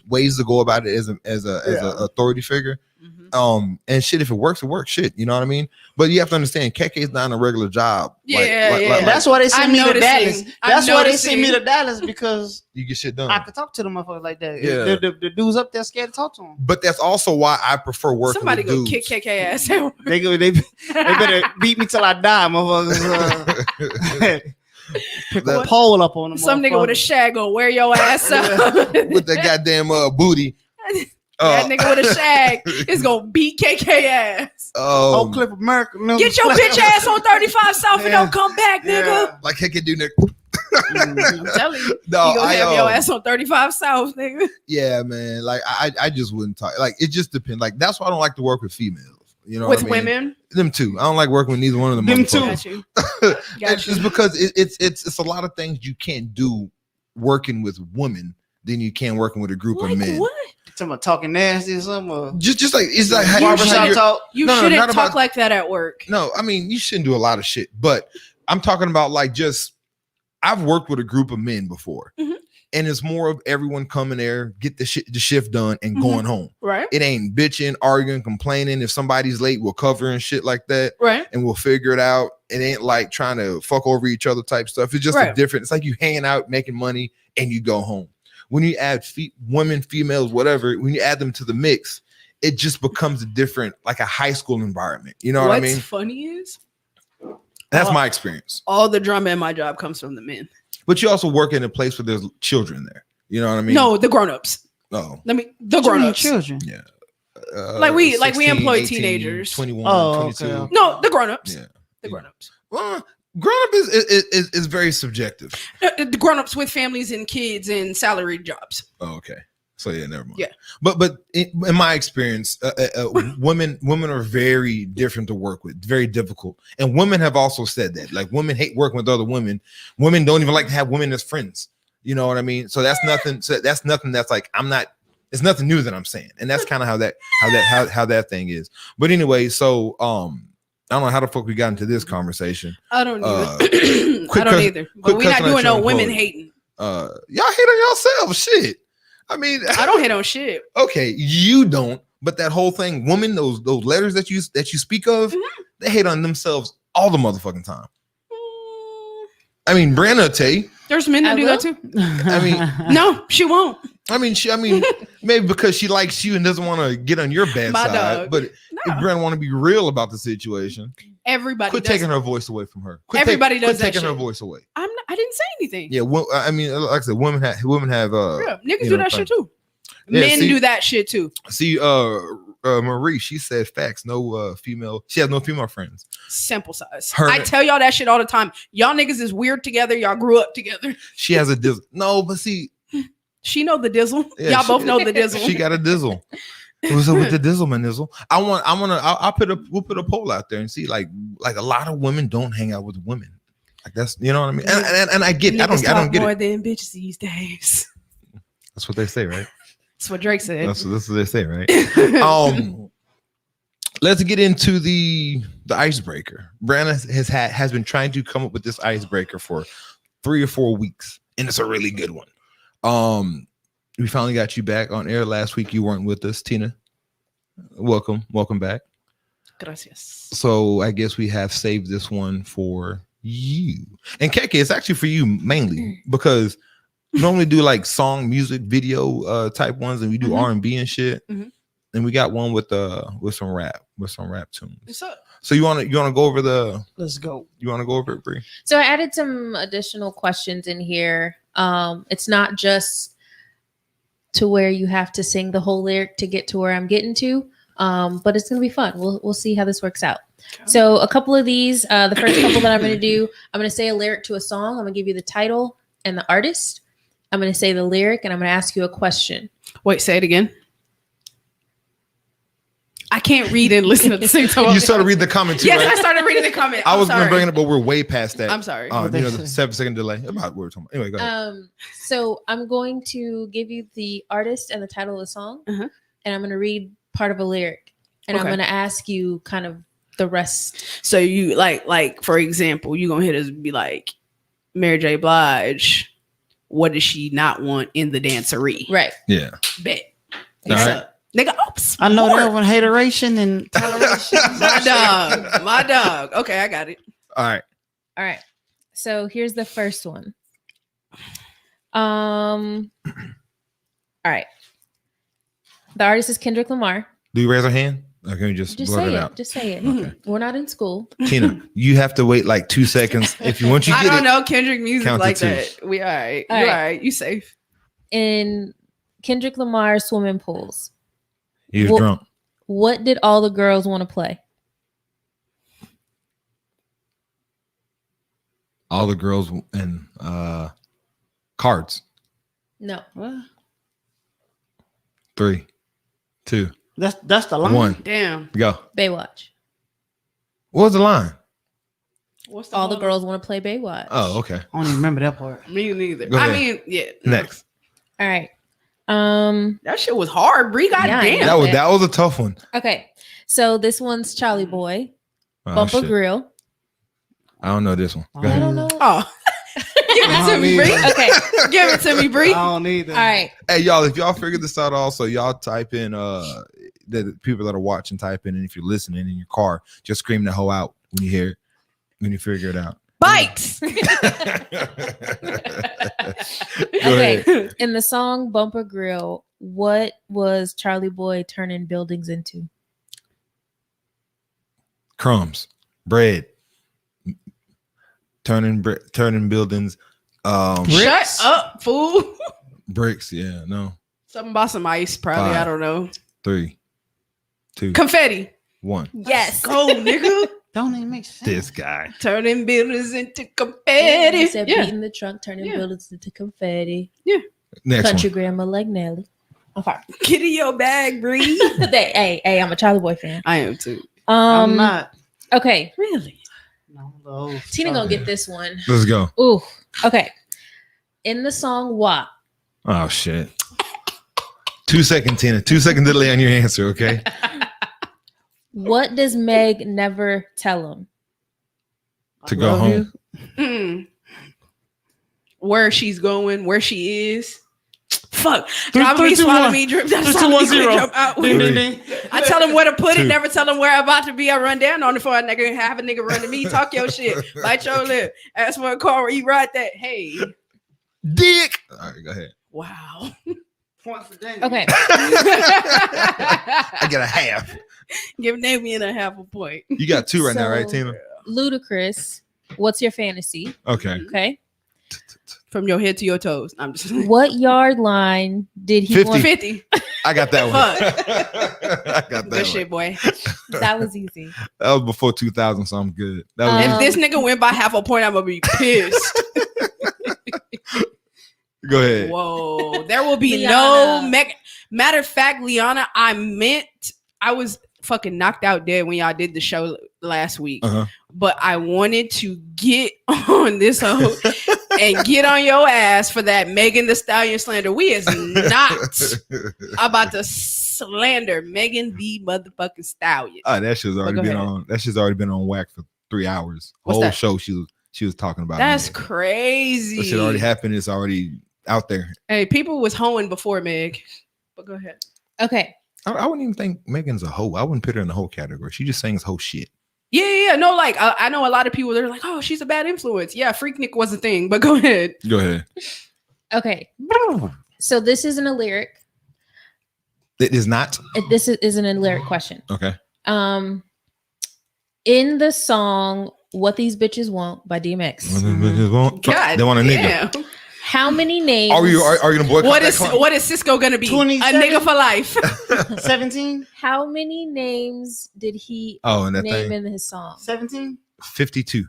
ways to go about it as a authority figure. Mhm. And shit, if it works, it works. Shit, you know what I mean? But you have to understand, KK is not a regular job. Yeah. That's why they sent I'm me to noticing. Dallas. I'm That's why they sent me noticing. to Dallas, because you get shit done. I could talk to them motherfuckers like that. Yeah. The dudes up there scared to talk to them. But that's also why I prefer working Somebody with go dudes. kick KK ass out. They better beat me till I die, motherfuckers. Pick a That- pole up on them. Some nigga with a shag gonna wear your ass out. with that goddamn booty. That nigga with a shag is gonna beat KK ass. Oak Cliff America. No. Get your bitch ass on 35 South and Yeah. don't come back, nigga. like KK do nigga. I'm telling you. No, You gonna I have your ass on 35 South, nigga. yeah, man. Like I just wouldn't talk. Like it just depends. Like that's why I don't like to work with females. You know, With what I mean? women. Them too. I don't like working with neither one of them. Them too. motherfuckers. Got you. It's just because it's a lot of things you can't do working with women than you can working with a group Like of men. what? Talking about talking nasty or something. Or Just like it's like how barbershop you're- talk. You No, no, shouldn't not talk about- like that at work. No, I mean you shouldn't do a lot of shit, but I'm talking about like just I've worked with a group of men before, Mhm. and it's more of everyone coming there, get the shift done, and Mhm. going home. Right? It ain't bitching, arguing, complaining. If somebody's late, we'll cover and shit like that, Right. and we'll figure it out. It ain't like trying to fuck over each other type stuff. It's just a Right. different. It's like you hanging out, making money, and you go home. When you add women, females, whatever, when you add them to the mix, it just becomes a different, like a high school environment. You know what I What's mean? funny is That's my experience. all the drama in my job comes from the men. But you also work in a place where there's children there. You know what I mean? No, the grown-ups. No. The grown-ups. children. Like we 16, employ 18, teenagers. 21, Oh, 22. okay. No, the grown-ups. Yeah. The grown-ups. Well, Grown up is very subjective. The grown-ups with families and kids and salaried jobs. Oh, okay. So yeah, never mind. Yeah. But in my experience, women are very different to work with, very difficult. And women have also said that. Like women hate working with other women. Women don't even like to have women as friends. You know what I mean? So that's nothing. So that's nothing. That's like I'm not. It's nothing new that I'm saying, and that's kind of how that thing is. But anyway, so I don't know how the fuck we got into this conversation. I don't either. I don't either. But we're not doing no women hating. Y'all hate on yourselves. Shit. I mean, I don't hate on shit. Okay, you don't, but that whole thing, women, those letters that you speak of, they hate on themselves all the motherfucking time. I mean, Brandon will tell you. There's men that do that too. I mean, no, she won't. I mean, maybe because she likes you and doesn't want to get on your bad My side. dog. But if Brandon want to be real about the situation, Everybody quit does taking it. her voice away from her. Everybody does that taking her shit. voice away. I didn't say anything. Yeah, well, I mean, like I said, women have Yeah, niggas you do know, that shit too. Yeah, Men see- do that shit too. See, Marie, she said facts. No female. She has no female friends. Sample size. Her- I tell y'all that shit all the time. Y'all niggas is weird together. Y'all grew up together. She has a dizzle. No, but see, She know the dizzle. Yeah, Y'all she- both know the dizzle. she got a dizzle. What's up with the dizzle, man? Dizzle. We'll put a poll out there and see like a lot of women don't hang out with women. Like that's you know what I mean. And I get it. I don't get more it. than bitches these days. That's what they say, right? That's what Drake said. That's what they say, right? Let's get into the icebreaker. Brandon has been trying to come up with this icebreaker for 3 or 4 weeks, and it's a really good one. We finally got you back on air. Last week you weren't with us, Tina. Welcome back. Gracias. So I guess we have saved this one for you. And Keke, it's actually for you mainly because we normally do like song, music, video type ones, and we do R&B and shit. And we got one with some rap tunes. What's up? So you wanna go over the? Let's go. You wanna go over it, Bree? So I added some additional questions in here. It's not just to where you have to sing the whole lyric to get to where I'm getting to, but it's gonna be fun. We'll see how this works out. Okay. So a couple of these, the first couple that I'm gonna do, I'm gonna say a lyric to a song. I'm gonna give you the title and the artist. I'm gonna say the lyric, and I'm gonna ask you a question. Wait, say it again. I can't read and listen at the same time. You started reading the comment too, Yes, right? I started reading the comment. I was going gonna bring it up, but we're way past that. I'm sorry. You know, the 7-second delay. About what we're talking about. Anyway, go ahead. So I'm going to give you the artist and the title of the song, and I'm gonna read part of a lyric, and I'm Okay. gonna ask you kind of the rest. So you like for example, you gonna hit us and be like, Mary J. Blige, what does she not want in the dancery? Right. Yeah. Bet. All What's right. up? Nigga, oops. I know that one, hateration and toleration. My dog. Okay, I got it. All right. All right. So here's the first one. All right. The artist is Kendrick Lamar. Do you raise a hand? Or can you just Just blurt say it it. out? Just say it. Okay. We're not in school. Tina, you have to wait like 2 seconds. If you want you I get don't it. know Kendrick music count to like 2. that. We all right. All You right. all right. You safe. In Kendrick Lamar's swimming pools, He was Well- drunk. what did all the girls want to play? All the girls and cards. No. What? 3, 2, That's the line. 1. Damn. Go. Baywatch. What was the line? What's the All the whole- girls want to play Baywatch. Oh, okay. I don't even remember that part. Me neither. Go I ahead. mean, yeah. Next. All right. That shit was hard, Bree. God Yeah, I damn. know. That was a tough one. Okay. So this one's Charlie Boy, Oh, Bumper shit. Grill. I don't know this one. Go I I ahead. don't know. Oh. Give it to me, Bree. Okay. Give it to me, I Bree. don't need that. All right. Hey, y'all, if y'all figure this out also, y'all type in the people that are watching, type in, and if you're listening in your car, just scream the hoe out when you hear it, when you figure it out. Bikes. Go Okay. ahead. In the song Bumper Grill, what was Charlie Boy turning buildings into? Crumbs, bread, turning buildings, Shut up, fool. bricks. Yeah, no. Something about some ice, probably. 5. I don't know. 3, 2, Confetti. 1. Yes. Go, nigga. Don't even make sense. This guy. Turning buildings into He confetti. said Yeah. beating the trunk, turning Yeah. bullets into confetti. Next Country one. grandma like Nelly. Okay. Get in your bag, Bree. hey, I'm a Charlie Boy fan. I am too. I'm not. Okay. Really? No, Tina gonna get this one. Let's go. Ooh. Okay. In the song WAP, Oh shit. 2 seconds, Tina. 2 second delay on your answer, okay? what does Meg never tell him? To go home. Mm. Where she's going, where she is. Fuck. Three, Drop three, me, two, swallow one. me, drip. 3, 2, 1, 0. Jump out. Ding, ding, Three. ding. I tell him where to put it, Two. never tell him where I'm about to be. I run down on it for a nigga, have a nigga run to me, talk your shit, bite your lip, ask for a car where you ride that. Hey. Dick. All right, go ahead. Wow. Point for Daniel. Okay. I get a half. Give Damien a half a point. You got 2 right now, right, So- Tina? Ludacris, what's your fantasy? Okay. Okay. From your head to your toes. I'm just What yard line did he 50. want? 50. I got that one. I got that Good one. shit, boy. That was easy. That was before 2000, so I'm good. That was If Um, this nigga went by half a point, I'm gonna be pissed. Go ahead. Whoa. There will be Liana. no matter of fact, Liana, I was fucking knocked out dead when y'all did the show last week. Uh-huh. But I wanted to get on this hoe and get on your ass for that Megan Thee Stallion slander. We is not about to slander Megan the motherfucking Stallion. Oh, that shit's already go been ahead. on. That shit's already been on whack for 3 hours. What's Whole that? show she was talking about. That's Meg. crazy. That shit already happened. It's already out there. Hey, people was hoeing before Meg. But go ahead. Okay. I wouldn't even think Megan's a hoe. I wouldn't put her in the hoe category. She just sings hoe shit. Yeah. No, like I know a lot of people. They're like, "Oh, she's a bad influence." Yeah, Freaknik was a thing. But go ahead. Go ahead. Okay. So this isn't a lyric. It is not. This isn't a lyric question. Okay. In the song "What These Bitches Want" by DMX, God, They want a nigga. damn. how many names? Are you gonna boycott What that is club? what is Cisco gonna be? 27? A nigga for life. 17? How many names did he Oh, and that name thing. in his song? 17? 52.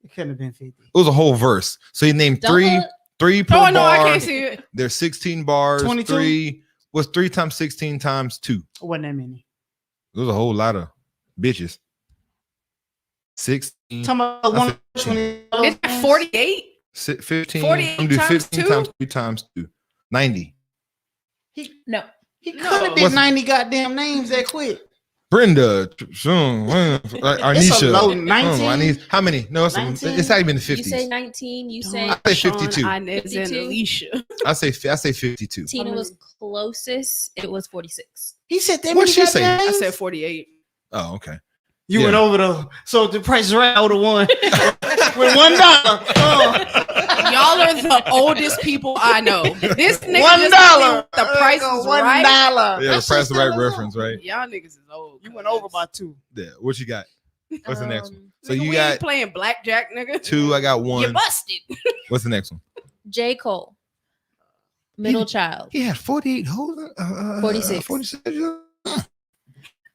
It couldn't have been 50. It was a whole verse. So he named Don't three look. per Oh no, I bar. can't see it. There's 16 bars. 22? 3 was 3 times 16 times 2. It wasn't that many. There's a whole lot of bitches. 16. Talking about I one said 20. It's at 48. 15. 48 I'm do times 15 2? times 3 times 2. 90. No. He No. could have been What's- 90 goddamn names that quick. Brenda. It's a Arnisha. low 19. How many? No, it's 19? it's not even the You 50s. say 19. You say I say 52. Sean, Inez, and 52? Alicia. I say 52. Tina was closest. It was 46. He said that What'd many she say? goddamn I names? said 48. Oh, okay. You Yeah. went over though. So the price is right. I would have won with $1. Y'all are the oldest people I know. This nigga $1. just told me the price is right. $1. Yeah, the price the right reference, right? Y'all niggas is old. You went over by 2. Yeah. What you got? What's the next one? So Nigga, you we got ain't playing blackjack, nigga. 2. I got You 1. busted. What's the next one? J. Cole. Middle child. He had 48 holes. 46. 46.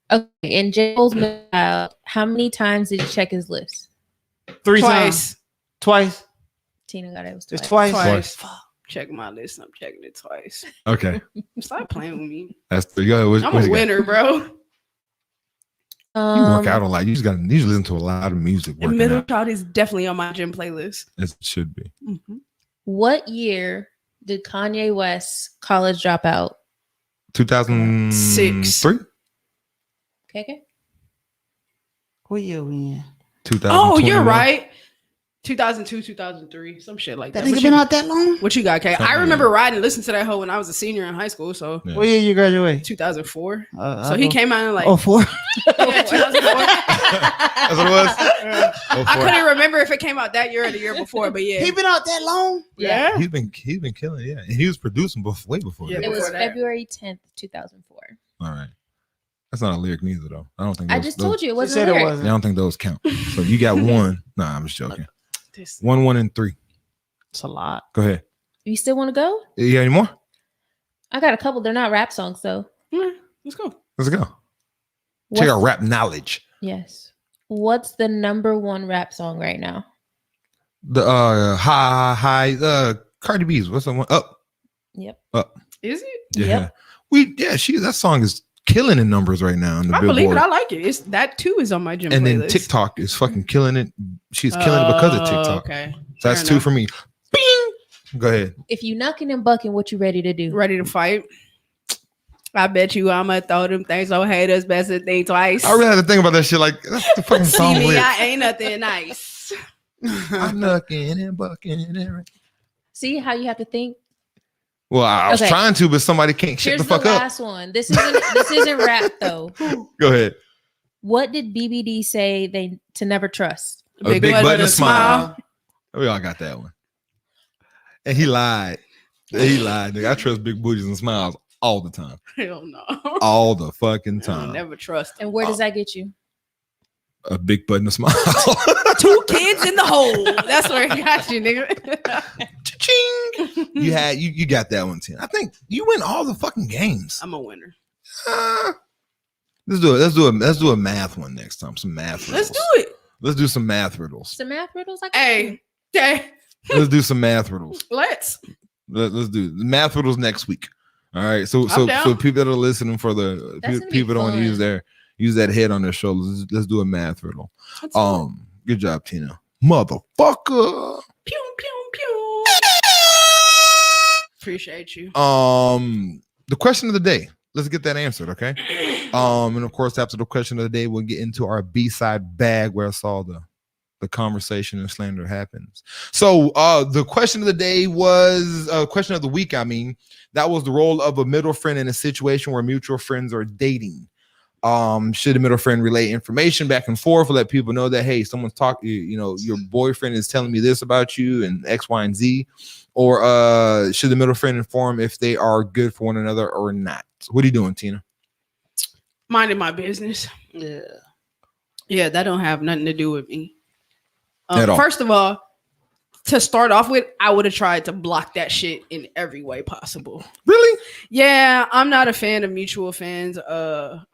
Okay. In J. Cole's middle child, how many times did he check his list? 3 times. Twice. Tina got it. It was It's twice. twice. Fuck. Check my list. I'm checking it twice. Okay. Stop playing with me. That's 3. Go ahead. I'm What a you got? winner, bro. You work out a lot. You just listen to a lot of music. The Working middle out. child is definitely on my gym playlist. As it should be. What year did Kanye West college drop out? 2003. Okay. What year we in? Oh, you're 2021. right. 2002, 2003, some shit like that. That nigga been out that long? What you got, Kay? I Something remember riding and listening to that hoe when I was a senior in high school. So Yeah. What year you graduate? 2004. I So he go- came out in like Oh, 4. yeah, 2004. That's what it was. Oh, I four. couldn't remember if it came out that year or the year before, but yeah. He been out that long? Yeah. He's been killing. Yeah, and he was producing way before. Yeah, that. It was Before that. February 10th, 2004. All right. That's not a lyric neither, though. I don't think. I those- just those- told you it She wasn't said a it lyric. I wasn't. don't think those count. So you got 1. Nah, I'm just joking. This- 1, 1, and 3. It's a lot. Go ahead. You still want to go? You got any more? I got a couple. They're not rap songs, though. Yeah, let's go. Let's go. What's- Check out rap knowledge. Yes. What's the number one rap song right now? The Cardi B's. What's the one? Up. Yep. Is it? Yeah. Yep. That song is killing in numbers right now in the I Billboard. believe it. I like it. It's that too is on my gym And playlist. then TikTok is fucking killing it. She's killing it because of TikTok. Okay. So that's Fair 2 enough. for me. Bing! Go ahead. If you knucking and bucking, what you ready to do? Ready to fight? I bet you I'ma throw them things on haters best to think twice. I really had to think about that shit. Like, that's the fucking See song. me, lyric. I ain't nothing nice. I'm looking and bucking and See how you have to think? well, I was Okay. trying to, but somebody can't shut Here's the fuck the up. last one. This isn't rap though. Go ahead. What did BBD say they to never trust? A big button, a smile. We all got that one. And he lied. He lied. Nigga. I trust big booties and smiles all the time. Hell no. All the fucking I'll time. never trust. And where does that get you? A big button, a smile. 2 kids in the hole. That's where it got you, nigga. Cha-ching. You got that one, Tim. I think you win all the fucking games. I'm a winner. Let's do a math one next time. Some math riddles. Let's do it. Let's do some math riddles. Some math riddles? I Hey, okay. Let's do some math riddles. Let's Let's do the math riddles next week. All right. So down. for people that are listening, for the That's gonna be people that want to fun. use that head on their shoulders, let's do a math riddle. Let's do it. Good job, Tina. Motherfucker. Pew, pew, pew. Appreciate you. The question of the day. Let's get that answered, okay? And of course, after the question of the day, we'll get into our B-side bag where it's all the conversation and slander happens. So the question of the day was question of the week. I mean, that was the role of a middle friend in a situation where mutual friends are dating. Should a middle friend relay information back and forth, let people know that, hey, someone's talking, your boyfriend is telling me this about you and X, Y, and Z, or should the middle friend inform if they are good for one another or not? What are you doing, Tina? Minding my business. Yeah, that don't have nothing to do with me. At all. First of all, to start off with, I would have tried to block that shit in every way possible. Really? Yeah, I'm not a fan of mutual friends dating,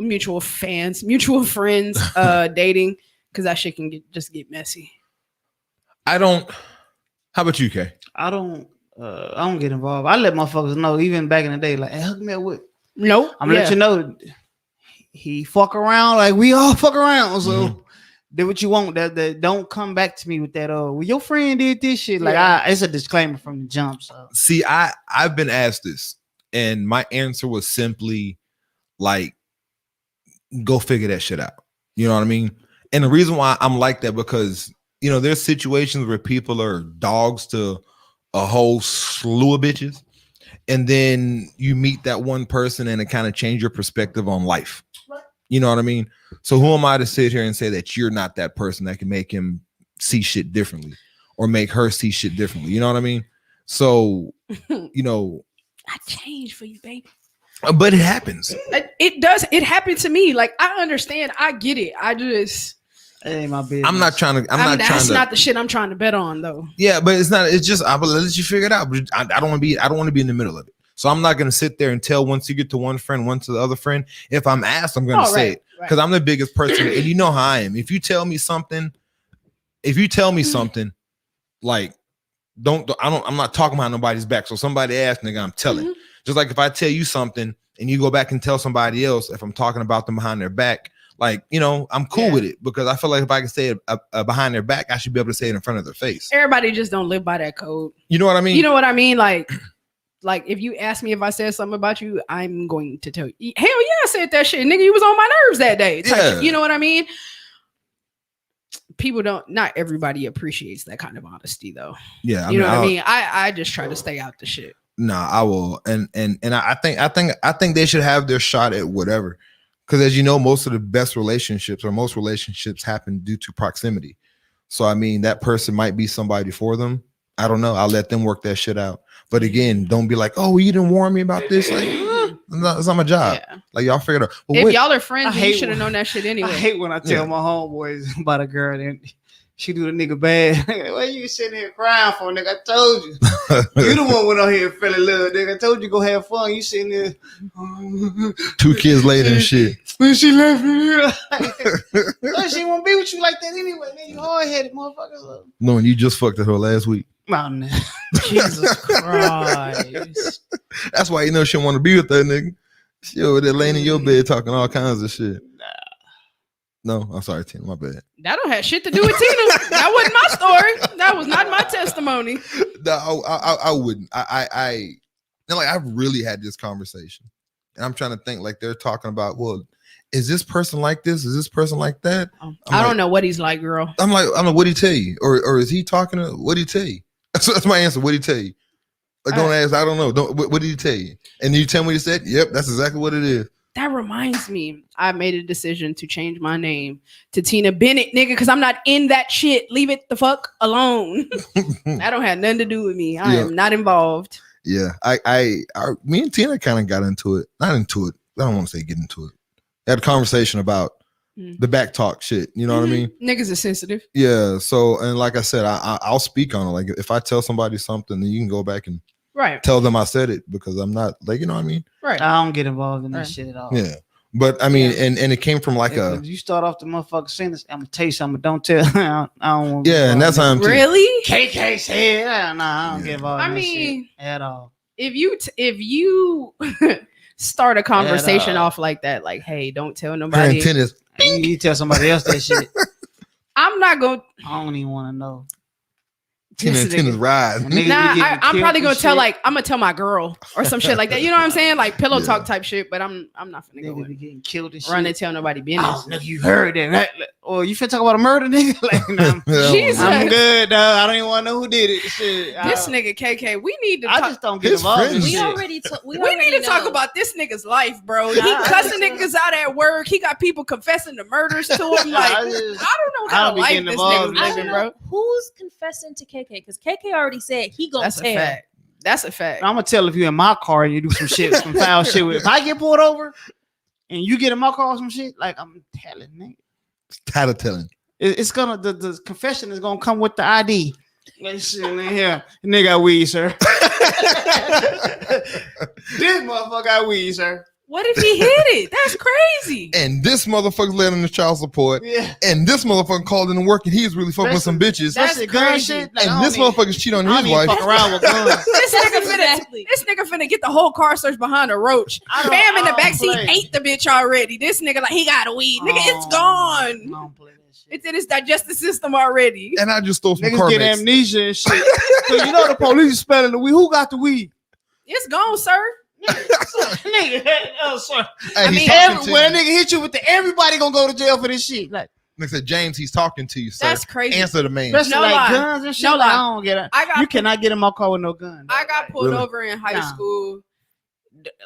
because that shit can just get messy. I don't. How about you, Kay? I don't get involved. I let motherfuckers know, even back in the day, like, hey, hook me up with. Nope. I'm gonna let you know he fuck around like we all fuck around. So do what you want. That don't come back to me with that. Well, your friend did this shit. Like it's a disclaimer from the jump. So See, I've been asked this, and my answer was simply like, go figure that shit out. You know what I mean? And the reason why I'm like that, because there's situations where people are dogs to a whole slew of bitches. And then you meet that one person and it kind of change your perspective on life. You know what I mean? So who am I to sit here and say that you're not that person that can make him see shit differently or make her see shit differently? You know what I mean? So, I changed for you, baby. but it happens. It does. It happened to me. Like, I understand. I get it. I just. it ain't my business. I'm not trying to. That's not the shit I'm trying to bet on, though. Yeah, but it's not. It's just I will let you figure it out. But I don't want to be in the middle of it. So I'm not going to sit there and tell one secret to one friend, one to the other friend. If I'm asked, I'm going to say it because I'm the biggest person, and you know how I am. If you tell me something, like I'm not talking behind nobody's back. So somebody asked, nigga, I'm telling. Just like if I tell you something and you go back and tell somebody else, if I'm talking about them behind their back, like, I'm cool with it because I feel like if I can say it behind their back, I should be able to say it in front of their face. Everybody just don't live by that code. You know what I mean? You know what I mean? Like if you ask me if I said something about you, I'm going to tell you. Hell yeah, I said that shit. Nigga, you was on my nerves that day. Yeah. You know what I mean? People not everybody appreciates that kind of honesty though. Yeah. You know what I mean? I just try to stay out the shit. Nah, I will. And I think they should have their shot at whatever. Because as you know, most of the best relationships or most relationships happen due to proximity. So, I mean, that person might be somebody for them. I don't know. I'll let them work that shit out. But again, don't be like, oh, well, you didn't warn me about this. Like, it's not my job. Yeah. Like, y'all figured out. But If wait, y'all are friends, I you hate should have known that shit anyway. I hate when I tell my homeboys about a girl and She do the nigga bad. What you sitting here crying for, nigga? I told you. You the one went on here and fell in love, nigga. I told you go have fun. You sitting there. 2 kids later and shit. When she left me, like, she won't be with you like that anyway. Nigga, you hard headed, motherfucker. Knowing you just fucked with her last week. Oh, no. Jesus Christ. That's why you know she don't want to be with that nigga. She over there laying in your bed talking all kinds of shit. No, I'm sorry, Tina. My bad. That don't have shit to do with Tina. That wasn't my story. That was not my testimony. No, I wouldn't. I've really had this conversation, and I'm trying to think like they're talking about. Well, is this person like this? Is this person like that? I don't know what he's like, girl. I'm like, I don't know. What did he tell you, or is he talking to? What did he tell you? That's my answer. What did he tell you? Like, don't ask. I don't know. What did he tell you? And you tell me what he said. Yep, that's exactly what it is. That reminds me, I made a decision to change my name to Tina Bennett, nigga, because I'm not in that shit. Leave it the fuck alone. That don't have nothing to do with me. I am not involved. Yeah, me and Tina kind of got into it. Not into it. I don't want to say get into it. Had a conversation about the back talk shit. You know what I mean? Niggas are sensitive. Yeah. So, and like I said, I'll speak on it. Like if I tell somebody something, then you can go back and tell them I said it because I'm not like, you know what I mean? Right. I don't get involved in that shit at all. Yeah. But I mean, and it came from like you start off the motherfucking sentence, I'm gonna tell you something, but don't tell. I don't want. Yeah, and that's how I'm really KK said. Nah, I don't get involved. I in mean, that shit at all. If you start a conversation off like that, like, hey, don't tell nobody. Tennis. You tell somebody else that shit. I'm not going. I don't even want to know. Tennis ride. I'm probably gonna tell I'm gonna tell my girl or some shit like that. You know what I'm saying? Like pillow talk type shit. But I'm not finna go be getting killed and shit. Run and tell nobody business. Oh, nigga, you heard that? Or you finna talk about a murder, nigga? Like, nah, Jesus. I'm good, dog. I don't even want to know who did it. Shit. This nigga KK, we need to. I just don't get involved. In We shit. we need to talk about this nigga's life, bro. He cussing niggas out at work. He got people confessing the murders to him. Like I don't know how to like this nigga's living, bro. Who's confessing to KK? Because KK already said he gonna That's tell. a fact. That's a fact. I'm gonna tell if you in my car and you do some shit, some foul shit with. If I get pulled over and you get in my car or some shit, like I'm telling, nigga. Tired of telling. It's gonna the confession is gonna come with the ID. Let's see in here. Nigga got weed, sir. This motherfucker got weed, sir. What if he hit it? That's crazy. And this motherfucker's letting the child support. Yeah. And this motherfucker called in to work and he's really fucking with some bitches. That's crazy. Shit. Like, and this motherfucker's cheating on his wife. Fuck around with guns. This nigga finna get the whole car search behind a roach. Bam in the backseat ate the bitch already. This nigga like he got a weed. Nigga, it's gone. I don't play that shit. It's in his digestive system already. And I just stole some Niggas car get mix. amnesia and shit. So you know the police is spelling the weed. Who got the weed? It's gone, sir. Nigga, oh, sorry. Hey, I mean, When a nigga hit you with everybody gonna go to jail for this shit. Like, Nick said, James, he's talking to you, sir. That's crazy. Answer the man. especially No like lie. guns and shit. No like, lie. I don't get it. You cannot get in my car with no gun. I got pulled Really? over in high school,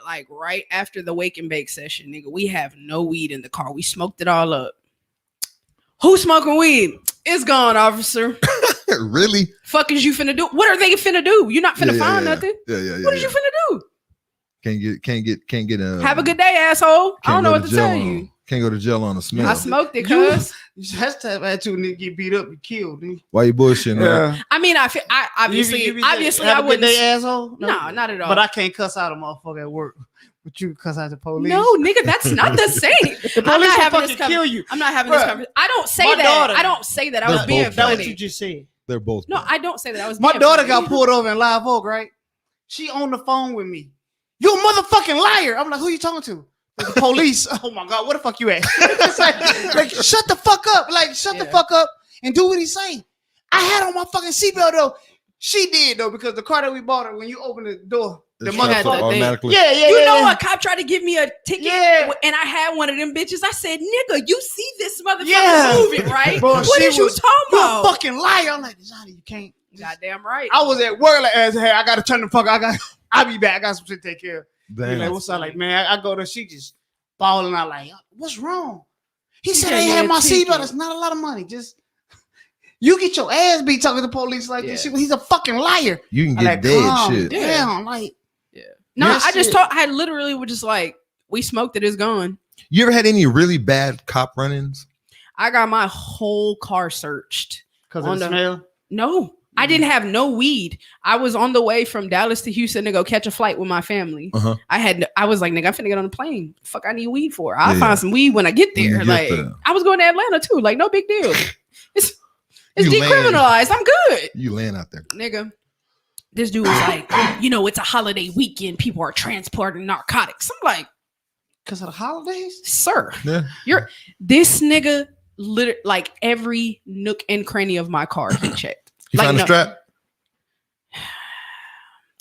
like right after the wake and bake session. Nigga, we have no weed in the car. We smoked it all up. Who's smoking weed? It's gone, officer. Really? Fuck is you finna do? What are they finna do? You're not finna find nothing. Yeah. What is you finna do? Can't get Have a good day, asshole. I don't know what to tell you. Can't go to jail on a smell. I smoked it, cuz. That's the attitude, nigga get beat up and killed. Nigga. Why you bullshitting? Yeah. I mean, I obviously have I a good wouldn't. day, asshole. No, not at all. But I can't cuss out a motherfucker at work. But you can cuss out the police. No, nigga, that's not the same. The police will fucking kill you. I'm not having this conversation. I don't say that. Daughter, I don't say that. I was They're being both That's funny. what you just said. They're both. No, I don't say that. I was. My being daughter funny. got pulled over in Live Oak, right? She on the phone with me. You a motherfucking liar. I'm like, who you talking to? Like, the police. Oh my God, where the fuck you at? It's like, shut the fuck up. Like, shut the fuck up and do what he say. I had on my fucking seatbelt though. She did though, because the car that we bought her, when you open the door, the motherfucker automatically. Yeah. You know, a cop tried to give me a ticket, Yeah. and I had one of them bitches. I said, "Nigga, you see this motherfucker moving, right? Bro, what is you talking You a about? fucking liar." I'm like, Johnny, you can't. Goddamn right. I was at work like, hey, I gotta turn the fuck. I'll be back. I got some shit to take care of. Damn. Like, what's up? Like, man, I go to, she just bawling out like, what's wrong? He said, I gave ain't me had a my ticket. seatbelt. It's not a lot of money. Just, you get your ass beat talking to the police like this shit. He's a fucking liar. You can I'm get like, dead calm shit. down. Like, No, Yes, I just shit. told. I literally was just like, we smoked it. It's gone. You ever had any really bad cop run-ins? I got my whole car searched Because of On the the- smell. No, I didn't have no weed. I was on the way from Dallas to Houston to go catch a flight with my family. Uh-huh. I was like, nigga, I'm finna get on a plane. Fuck, I need weed for. I'll Yeah. find some weed when I get When you there. get Like, there. I was going to Atlanta too. Like, no big deal. It's You land. decriminalized. I'm good, You land out there. nigga. This dude was like, it's a holiday weekend. People are transporting narcotics. I'm like, Because of the holidays? sir, Yeah. this nigga, like every nook and cranny of my car, he checked. You Like, found a no. strap?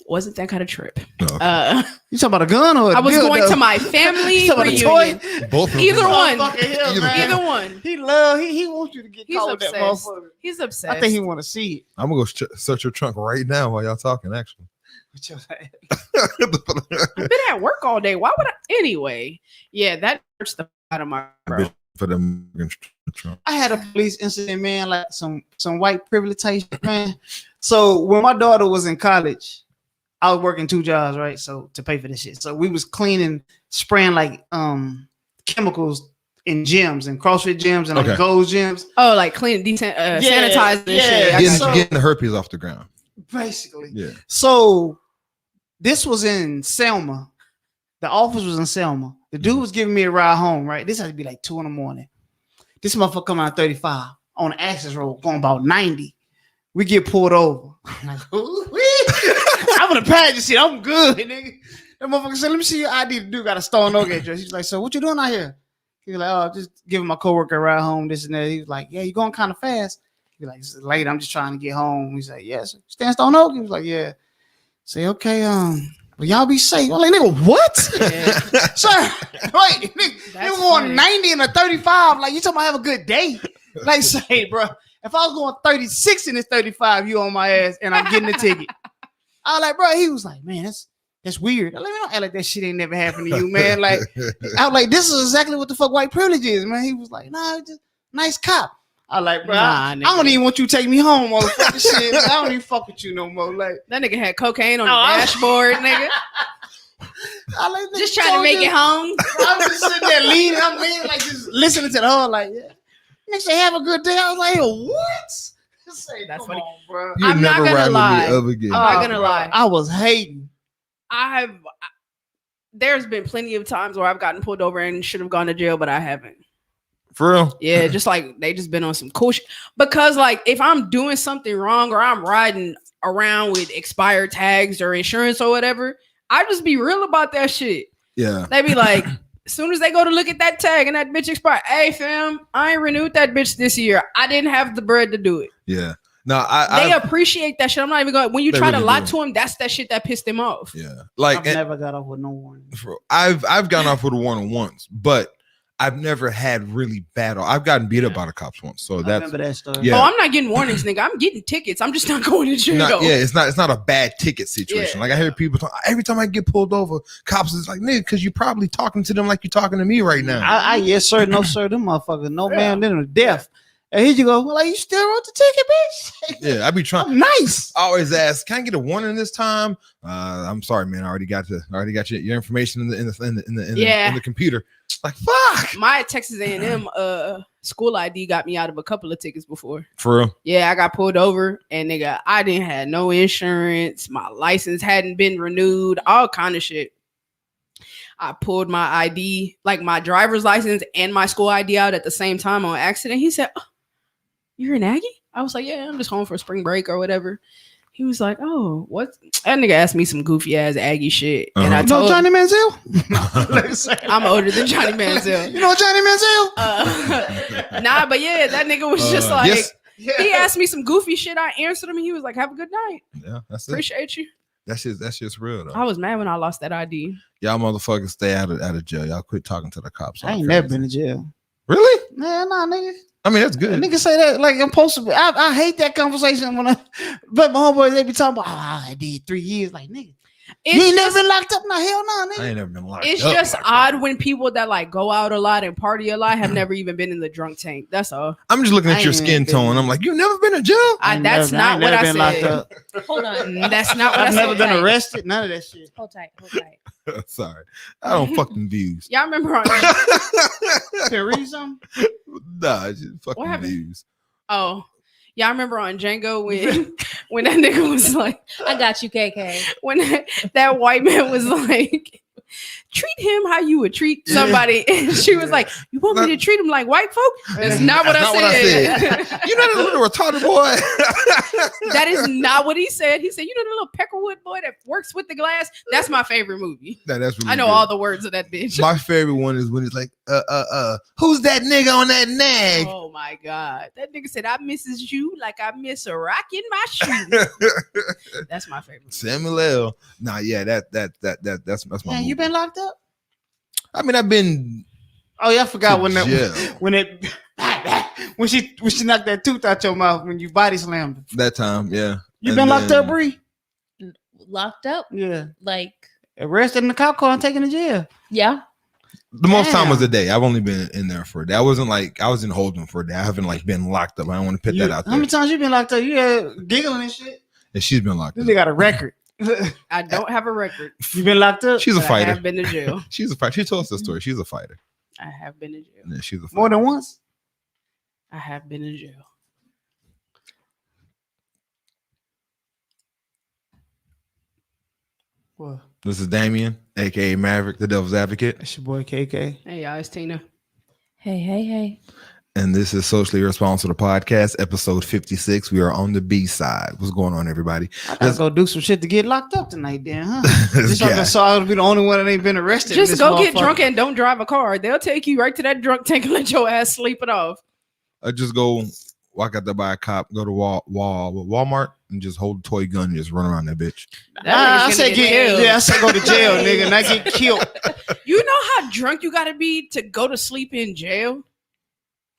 Wasn't that kind of trip. No. Okay. You talking about a gun or a I was dildo? going to my family You talking about a reunion. toy? Both of them. Either is- one. Fucking hell, Either man. Either one. He wants you to get He's caught with that obsessed. motherfucker. He's obsessed. I think he want to see it. I'm gonna go search your trunk right now while y'all talking. Actually, With your ass. I've been at work all day. Why would I? Anyway, yeah, that hurts the out of my bro. for them trunk. I had a police incident, man, like some white privilege, man. So when my daughter was in college, I was working 2 jobs, right? So to pay for this shit. So we was cleaning, spraying like chemicals in gyms and CrossFit gyms and like Okay. gold gyms. Oh, like clean, decent, sanitize and yeah. shit. I Getting, got you. getting the herpes off the ground. Basically. Yeah. So this was in Selma. The office was in Selma. The dude was giving me a ride home, right? This had to be like 2 a.m. This motherfucker coming out 35 on the access road, going about 90. We get pulled over. I'm like, ooh-wee. I'm gonna pad you shit. I'm good, nigga. That motherfucker said, let me see your ID. The dude got a stolen no address. He's like, so what you doing out here? He was like, oh, just giving my coworker a ride home, this and that. He was like, yeah, you going kind of fast. He was like, it's late. I'm just trying to get home. He's like, yes. Yeah. Stan Stone Oak? He was like, yeah. Say, okay, well, y'all be safe. I'm like, nigga, what? Yeah. Sir, wait, nigga, That's you going funny. 90 and a 35. Like, you talking about have a good day. Like, say, bro, if I was going 36 in this 35, you on my ass and I'm getting a ticket. I was like, bro, he was like, man, that's weird. I like, don't act like that shit ain't never happened to you, man. Like, I was like, this is exactly what the fuck white privilege is, man. He was like, nah, just nice cop. I was like, bro, Nah, I nigga. don't even want you to take me home, motherfucker. Shit, I don't even fuck with you no more. Like, That nigga had cocaine on the Oh, I- dashboard, nigga. I like, Just trying to make it home. I'm just sitting there leaning, I'm leaning, like just listening to the whole, like, yeah. Nigga say, have a good day. I was like, what? Just say, That's come funny. on, bro. You I'm not never gonna ride lie. with me ever again. I'm not gonna lie. I was hating. There's been plenty of times where I've gotten pulled over and should have gone to jail, but I haven't. For real? Yeah, just like they just been on some cool shit. Because like if I'm doing something wrong or I'm riding around with expired tags or insurance or whatever, I just be real about that shit. Yeah. They be like, as soon as they go to look at that tag and that bitch expired, hey fam, I ain't renewed that bitch this year. I didn't have the bread to do it. Yeah. No, They I appreciate that shit. I'm not even going. When you They try to really lie do. to them, that's that shit that pissed them off. yeah. Like I've never got off with no warning. I've gone off with a warning once, but I've never had really bad. I've gotten beat up by the cops once, so I that's remember that story. Yeah. Oh, I'm not getting warnings, nigga. I'm getting tickets. I'm just not going to jail. not, yeah. It's not a bad ticket situation. Yeah. Like I hear people talk, every time I get pulled over, cops is like, nigga, because you're probably talking to them like you're talking to me right now. I yes sir, no sir, them motherfuckers, no man, then death. And here you go. Well, like you still wrote the ticket, bitch. Yeah, I be trying. I'm nice. I always ask, can I get a warning this time? I'm sorry, man. I already got your information in the computer. Like fuck. My Texas A&M school ID got me out of a couple of tickets before. For real. Yeah, I got pulled over and nigga, I didn't have no insurance. My license hadn't been renewed. All kind of shit. I pulled my ID, like my driver's license and my school ID out at the same time on accident. He said, oh, you're an Aggie? I was like, yeah, I'm just home for spring break or whatever. He was like, oh, what? That nigga asked me some goofy ass Aggie shit. And I Uh-huh. told Johnny him, Manziel? I'm older than Johnny Manziel. You know Johnny Manziel? Nah, but yeah, that nigga was just like, yes. he asked me some goofy shit. I answered him and he was like, have a good night. Yeah, that's it. Appreciate you. That's just real though. I was mad when I lost that ID. Y'all motherfuckers stay out of jail. Y'all quit talking to the cops. I ain't never been to jail. Really? Man, nah, nigga. I mean, that's good. Nigga say that like I'm supposed to be. I hate that conversation when but my homeboys, they be talking about, I did 3 years. Like, nigga, you ain't never been locked up? No, hell no, nigga. I ain't never been locked It's up just like odd that. when people that like go out a lot and party a lot have never even been in the drunk tank. That's all. I'm just looking I at your ain't skin been- tone. I'm like, you never been to jail? That's not what I said. Hold on. That's not what I I've said. never been arrested. None of that shit. Hold tight. Hold tight. Sorry, I don't fucking views. Y'all remember on Can I read something? Nah, it's just What fucking happened? views. Oh, Y'all remember on Django when that nigga was like, I got you, KK. when that white man was like, treat him how you would treat somebody, and she was like, "You want me to treat him like white folk?" That's not what I said. You know that little retarded boy. That is not what he said. He said, "You know the little Peckerwood boy that works with the glass." That's my favorite movie. Nah, that's really I know good. all the words of that bitch. My favorite one is when it's like, who's that nigga on that nag? Oh my god, that nigga said, "I misses you like I miss a rock in my shoe." That's my favorite. Samuel L. Nah, yeah, that's my Man, movie. you been locked up? I mean, I've been Oh yeah, I forgot to when that jail. when she knocked that tooth out your mouth when you body slammed her. that time, yeah. You And been locked then- up, Bree? Locked up? Yeah. Like, Arrested in the cop car and taken to jail. yeah. The most time was Damn. a day. I've only been in there for a day. I wasn't like I was in holding for a day. I haven't like been locked up. I don't want to put that out How there. many times you been locked up? You giggling and shit. And she's been locked This up. nigga got a record. I don't have a record. You been locked up? She's a but I fighter. have been to jail. She's a fighter. She told us the story. She's a fighter. I have been to jail. Yeah, she's a fighter. More than once? I have been to jail. What? This is Damien, aka Mavriq, the Devil's Advocate, That's your boy KK. Hey y'all, it's Tina. Hey, hey, hey. and this is Socially Irresponsible Podcast, episode 56. We are on the B side. What's going on, everybody? I gotta go do some shit to get locked up tonight, then, huh? Just guy. so I would be the only one that ain't been arrested. in Just this go get motherfucker. drunk and don't drive a car. They'll take you right to that drunk tank and let your ass sleep it off. I just go walk out there by a cop, go to Walmart, and just hold a toy gun and just run around that bitch. That I nigga's said gonna get killed. I said go to jail, nigga, not get killed. You know how drunk you gotta be to go to sleep in jail?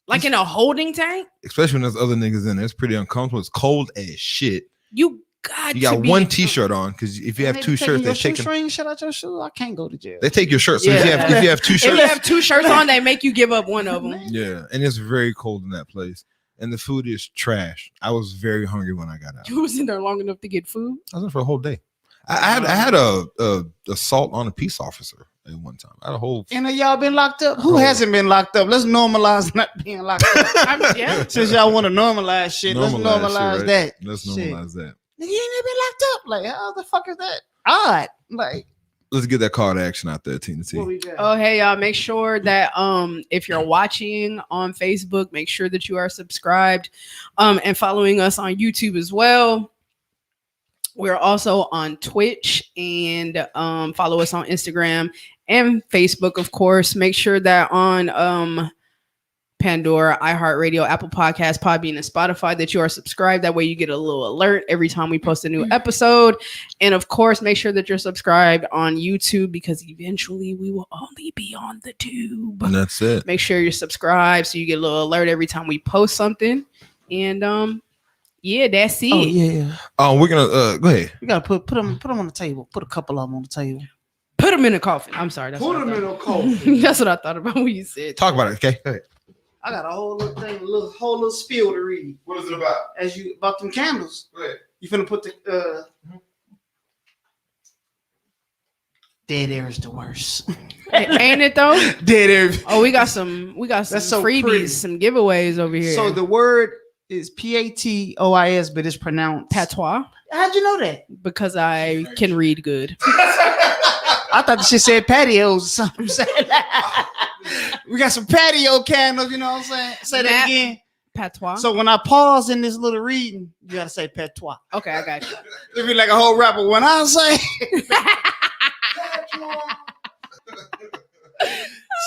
Like in a holding tank? Especially when there's other niggas in there. It's pretty uncomfortable. It's cold as shit. You got You got to be one t-shirt on because if you have two shirts, they they're taking. shoestring shit out your shoe. I can't go to jail. They take your shirt. So Yeah. if you have two If you shirts, have two shirts on, they make you give up one of them. yeah, and it's very cold in that place, and the food is trash. I was very hungry when I got out. You was in there long enough to get food. I was in for a whole day. I had a assault on a peace officer at one time. I had a whole. Any of y'all been locked up? Who Oh. hasn't been locked up? Let's normalize not being locked up. Yeah. Since y'all want to normalize shit, let's normalize shit, right? that. Let's Shit. normalize that. Nigga, you ain't been locked up. Like, how the fuck is that? Odd. Like, Let's get that call to action out there, Tina T. what we got? Oh, hey, y'all, make sure that if you're watching on Facebook, make sure that you are subscribed and following us on YouTube as well. We're also on Twitch and follow us on Instagram and Facebook, of course. Make sure that on Pandora, iHeartRadio, Apple Podcasts, Podbean, and Spotify that you are subscribed. That way you get a little alert every time we post a new episode. And of course, make sure that you're subscribed on YouTube because eventually we will only be on the tube. And that's it. Make sure you're subscribed so you get a little alert every time we post something. And yeah, that's it. Oh, yeah. Oh, we're gonna go ahead. You gotta put them on the table. Put a couple of them on the table. Put them in a coffin. I'm sorry. That's what I thought. a coffin. That's what I thought about when you said. Talk about it. Okay, go ahead. I got a whole little thing, whole little spiel to read. What is it about? As you about them candles. Go ahead. You finna put the dead air is the worst. Ain't it though? Dead air. Oh, we got some That's so freebies, pretty. some giveaways over here. So the word is PATOIS, but it's pronounced patois, How'd you know that? because I can read good. I thought the shit said patios or something. I'm saying. We got some patio candles, you know what I'm saying? Say that Matt- again. Patois. So when I pause in this little reading, you gotta say patois. Okay, I got you. It'd be like a whole rapper. When I say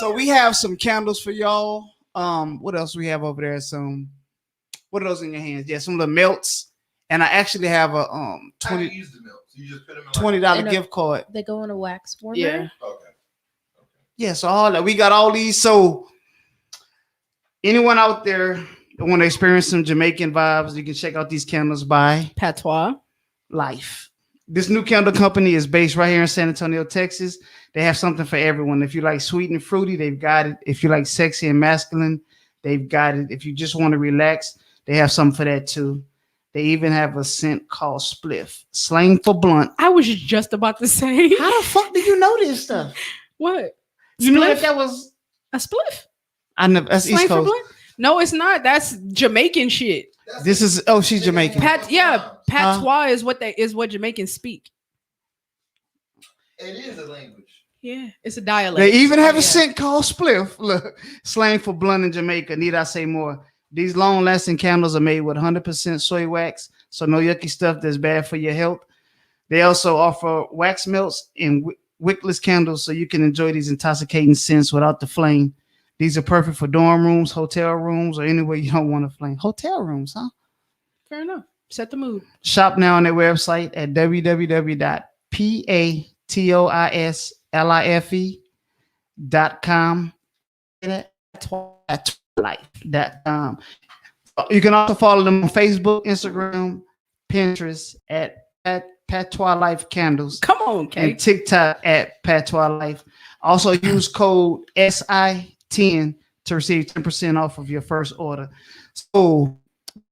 so we have some candles for y'all. What else we have over there? What are those in your hands? Yeah, some little melts. And I actually have a $20 In a- gift card. They go in a wax warmer. Yeah. Okay. Yeah, so all that we got all these. So anyone out there that want to experience some Jamaican vibes, you can check out these candles by Patois. Life. This new candle company is based right here in San Antonio, Texas. They have something for everyone. If you like sweet and fruity, they've got it. If you like sexy and masculine, they've got it. If you just want to relax, they have something for that too. They even have a scent called Spliff, slang for blunt. I was just about to say. How the fuck do you know this stuff? What? You know Spliff? that was A spliff? I never. That's Slang East for Coast. blunt? No, it's not. That's Jamaican shit. This is she's Jamaican. Patois is what Jamaicans speak. It is a language. Yeah, it's a dialect. They even have a Yeah. scent called spliff. Look, slang for blunt in Jamaica. Need I say more? These long-lasting candles are made with 100% soy wax, so no yucky stuff that's bad for your health. They also offer wax melts and wickless candles, so you can enjoy these intoxicating scents without the flame. These are perfect for dorm rooms, hotel rooms, or anywhere you don't want to flame. Hotel rooms, huh? Fair enough. Set the mood. Shop now on their website at www.patoislife.com. Life.com. You can also follow them on Facebook, Instagram, Pinterest at Patois Life Candles, Come on, and Kate. TikTok at Patois Life. Also use code SI10 to receive 10% off of your first order. So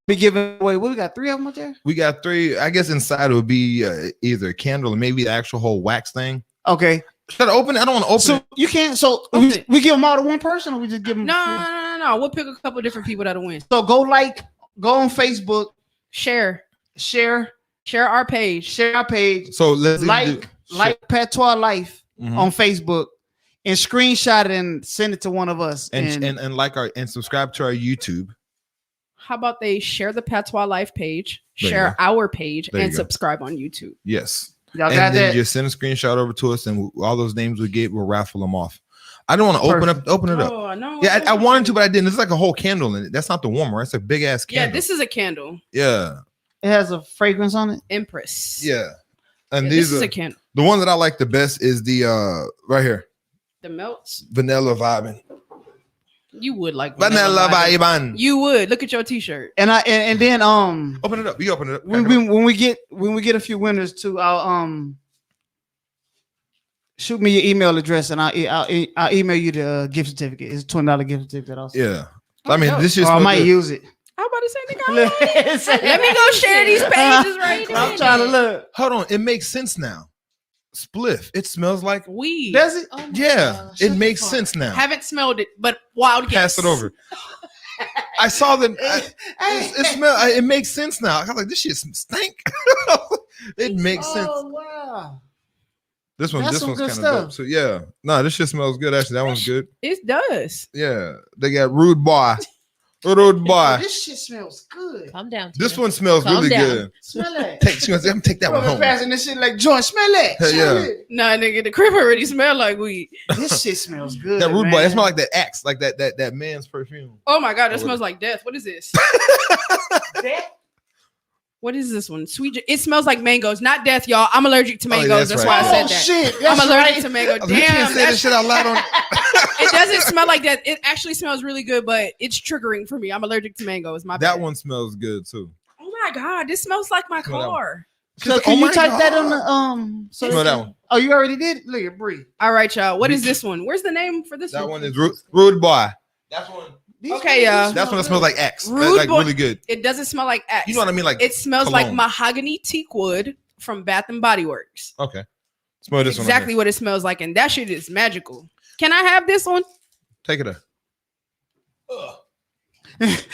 be giving away. What we got? 3 of them out there? We got 3. I guess inside it would be either a candle or maybe the actual whole wax thing. Okay. Should I open it? I don't want to open So it. you can't. So Okay. we give them all to one person, or we just give them? No. We'll pick a couple different people that'll win. So go on Facebook, Share share our page. our page, So let's like Patois Life Mhm. on Facebook, and screenshot it and send it to one of us. and like and subscribe to our YouTube. How about they share the Patois Life page, There you share go. our page, There you and go. subscribe on YouTube. Yes. y'all And got then that? just send a screenshot over to us, and all those names we get, we'll raffle them off. I don't want to open it up. Oh, I know. Yeah, I wanted to, but I didn't. It's like a whole candle in it. That's not the warmer. That's a big ass Yeah, candle. this is a candle. Yeah. It has a fragrance on it. Empress. Yeah. And Yeah, these this is are a candle. the one that I like the best is the right here. The melts. Vanilla vibing. You would like Vanilla vibing. vibing. You would. Look at your t-shirt. And then Open it up. You open it up. when we get a few winners too, I'll shoot me your email address and I'll email you the gift certificate. It's a $20 gift certificate also. Yeah. I mean, dope. this Or just I might use it. How about to say, nigga? Let me go share these pages right now. I'm trying to look. Hold on. It makes sense now. Spliff. It smells like Weed. Does it? Oh my yeah. gosh. It makes sense now. Haven't smelled it, but wild guess. Pass it over. I saw that. It makes sense now. I was like, this shit stink. It makes sense. Oh wow. This That's one's some kind good of stuff. dope. So yeah, no, this shit smells good. Actually, that one's good. It does. Yeah, they got rude boy, rude boy. This shit smells good. Calm down. This Tina. one smells Calm really down. good. Smell it. I'm take that one home. Passing this shit like joint. Smell it. Hell Smell yeah. it. Nah, nigga, the crib already smell like weed. This shit smells good. That rude man. boy. It smells like that axe, like that man's perfume. Oh my god, that Oh, smells like death. What is this? That- What is this one? It smells like mangoes, not death, y'all. I'm allergic to Oh, yeah, mangoes. that's that's right. why I Oh said that. shit. I'm That's allergic right. to mango. You can't Damn, say this shit out loud on. it doesn't smell like that. It actually smells really good, but it's triggering for me. I'm allergic to mangoes. My That bad. one smells good too. Oh my god, this smells like my Smell that one. car. So Oh can you my type that God. on the so Smell that one. Oh, you already did it? Look at Bree. All right, y'all. What is this one? Where's the name for this That one? one is rude boy. That's one. Okay, y'all. That's one that smells like axe. Rude Like boy. really good. It doesn't smell like axe. You know what I mean? Like It smells like cologne. mahogany teak wood from Bath and Body Works. okay. Smell this one. right Exactly what it smells like, and that shit is magical. Can I have this one? here. Take it.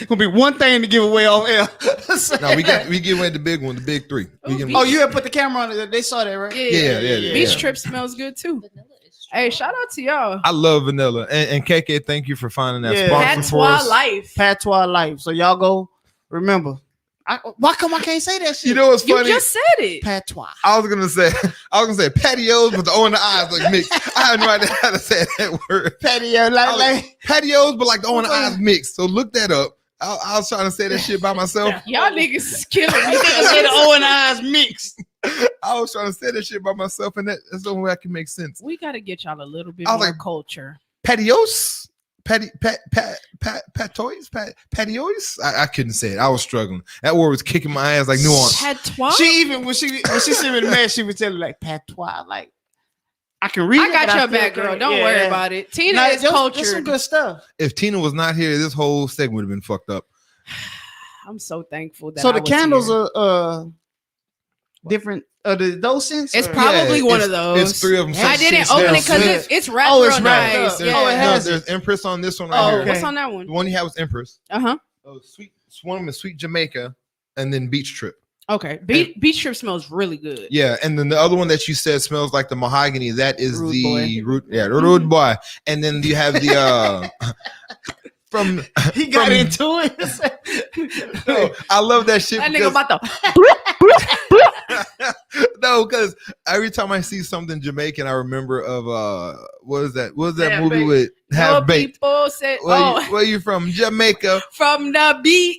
Gonna be one thing to give away off air. No, we give away the big one, the big 3. We give Oh, you had put the camera on it. They saw that, right? Yeah. Beach Trip smells good too. Vanilla is Hey, strong. shout out to y'all. I love vanilla. And KK, thank you for finding that Yeah. sponsor for Patois us. Life. Patois Life. So y'all go. Remember, why come I can't say that shit? You know what's You funny? just said it. Patois. I was gonna say patios, but the O and the I's like mixed. I had no idea how to say that word. Patio, I like, was like, patios, but like the O and the I's mixed. So look that up. I was trying to say that shit by myself. Y'all niggas killing me. I said the O and I's mixed. I was trying to say that shit by myself, and that's the only way I can make sense. We gotta get y'all a little bit I was more like- culture. Patios, patios. I couldn't say it. I was struggling. That word was kicking my ass like nuance. Patois. She even when she sent me the message, she would tell me like Patois. Like I can read. I it, got but your feel back, girl. great. Don't Yeah. worry about it. Tina Nah, is that's some cultured. good stuff. If Tina was not here, this whole segment would have been fucked up. I'm so thankful that So I the was candles here. are different. Those scents. It's or- probably one it's- of those. It's 3 of them. I didn't Some open it shit's because there. it's wrapped Oh, it's real wrapped nice. up. There's, Yeah. Oh, it has there's Empress on this one right Oh, here. what's on that The one? one you have was Empress. Uh huh. Sweet Swim and Sweet Jamaica, and then Beach Trip. Okay, beach trip smells really good. Yeah, and then the other one that you said smells like the mahogany. That is Rude the boy. root. Yeah, rude boy. And then you have the from He got from- into it. No, I love that shit. That nigga because- about to. No, because every time I see something Jamaican, I remember of what is that? What was that Have movie Baked. with Have No Baked? people say, Where you from? Jamaica, from the beach,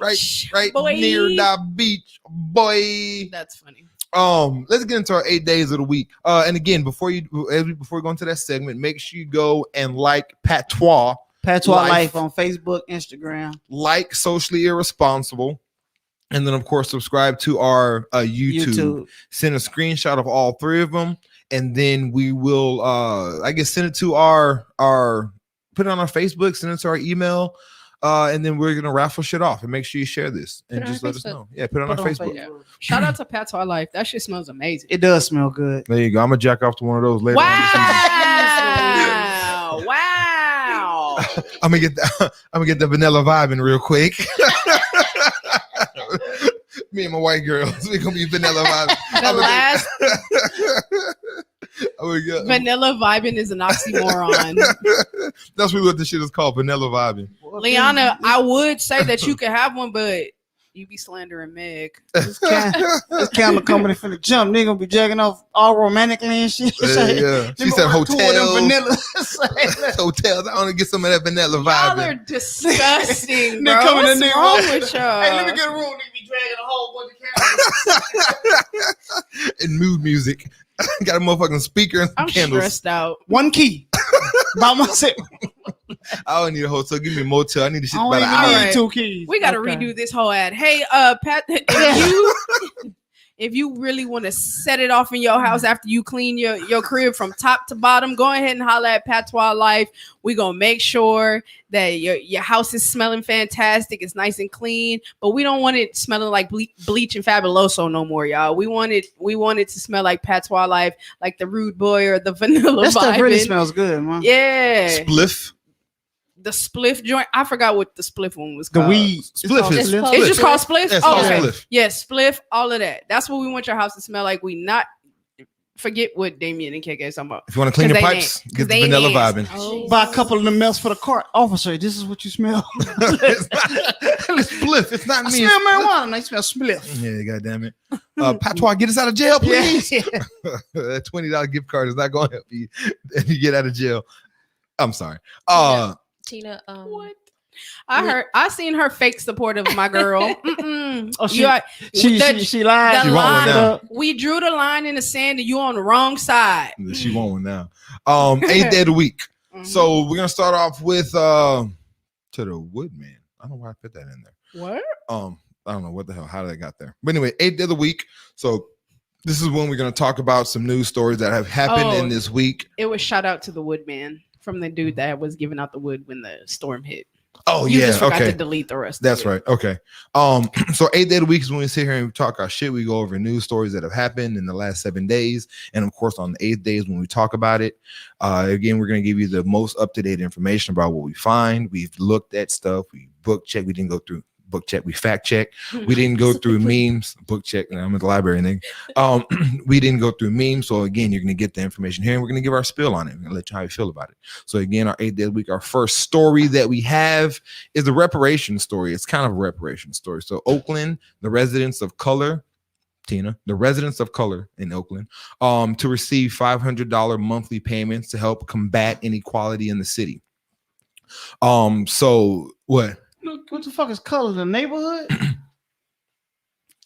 right boy. near the beach, boy. That's funny. Let's get into our 8 days of the week. And again, before we go into that segment, make sure you go and like Patois, Life on Facebook, Instagram. like Socially Irresponsible, and then of course subscribe to our YouTube. Send a screenshot of all three of them, and then we will send it to our put it on our Facebook, send it to our email, and then we're gonna raffle shit off. And make sure you share this and Put it on just our let us Facebook. know. Yeah, put it on our Facebook. Yeah. Shout out to Patois Life. That shit smells amazing. It does smell good. There you go. I'm gonna jack off to one of those later. Wow! Wow! I'm gonna get the vanilla vibing real quick. Me and my white girls, we're gonna be vanilla vibing. The last Oh, vanilla vibing is an oxymoron. That's really what this shit is called, vanilla vibing. Liana, I would say that you could have one, but you be slandering Meg. This camera coming in from the jump. Nigga gonna be jacking off all romantically and shit. Yeah. She said hotels. Vanilla. Hotels. I want to get some of that vanilla Y'all are vibing. disgusting, bro. Nigga coming What's in there, wrong bro. with y'all? Hey, let me get a room. Nigga be dragging a whole bunch of cameras. And mood music. Got a motherfucking speaker and some I'm candles. stressed out. One key. By myself. I don't need a hotel. Give me a motel. I need to shit I about don't an even hour. need Alright. 2 keys. We got to Okay. redo this whole ad. Hey, Pat, if you really want to set it off in your house after you clean your crib from top to bottom, go ahead and holler at Patois Life. We're going to make sure that your house is smelling fantastic. It's nice and clean, but we don't want it smelling like bleach and Fabuloso no more, y'all. We want it to smell like Patois Life, like the Rude Boy or the Vanilla That stuff really Vibin'. smells good, man. Yeah. Spliff. The spliff joint. I forgot what the spliff one was The called. weed. Spliff is It's called- It's just called spliff? Yeah, it's Oh, called okay. spliff. Yes, spliff, all of that. That's what we want your house to smell like. We not forget what Damien and KK is talking about. If you want to clean 'Cause your they pipes, ain't- get 'cause the they vanilla ain't- vibing. Oh. Buy a couple of them melts for the cart. Officer, this is what you smell. It's spliff. It's not I me. smell marijuana and I smell spliff. Yeah, goddamn it. Patois, get us out of jail, please. Yeah. That $20 gift card is not going to help you if you get out of jail. I'm sorry. Tina, What? I seen her fake support of my girl. Mm-mm. Oh, she- You are- She the- lied. the She won't line, now. we drew the line in the sand and you on the wrong side. She won't one now. 8th day of the week. Mhm. So we're gonna start off with To the Woodman. I don't know why I put that in there. What? I don't know what the hell, how that got there. But anyway, 8th day of the week. So this is when we're gonna talk about some news stories that have happened in this week. It was shout out to the woodman from the dude that was giving out the wood when the storm hit. Oh You yeah, just forgot okay. to delete the rest. That's of it. right. Okay. So 8th day of the week is when we sit here and we talk our shit. We go over news stories that have happened in the last 7 days. And of course, on the 8th day is when we talk about it. Again, we're going to give you the most up-to-date information about what we find. We've looked at stuff. We book check. We didn't go through book check. We fact check. We didn't go through memes. Book check. I'm at the library, nigga. We didn't go through memes. So again, you're going to get the information here and we're going to give our spill on it. We're going to let you know how you feel about it. So again, our 8th day of the week, our first story that we have is the reparation story. It's kind of a reparation story. So Oakland, the residents of color, Tina, the residents of color in Oakland, to receive $500 monthly payments to help combat inequality in the city. So what? What the fuck is color? The neighborhood?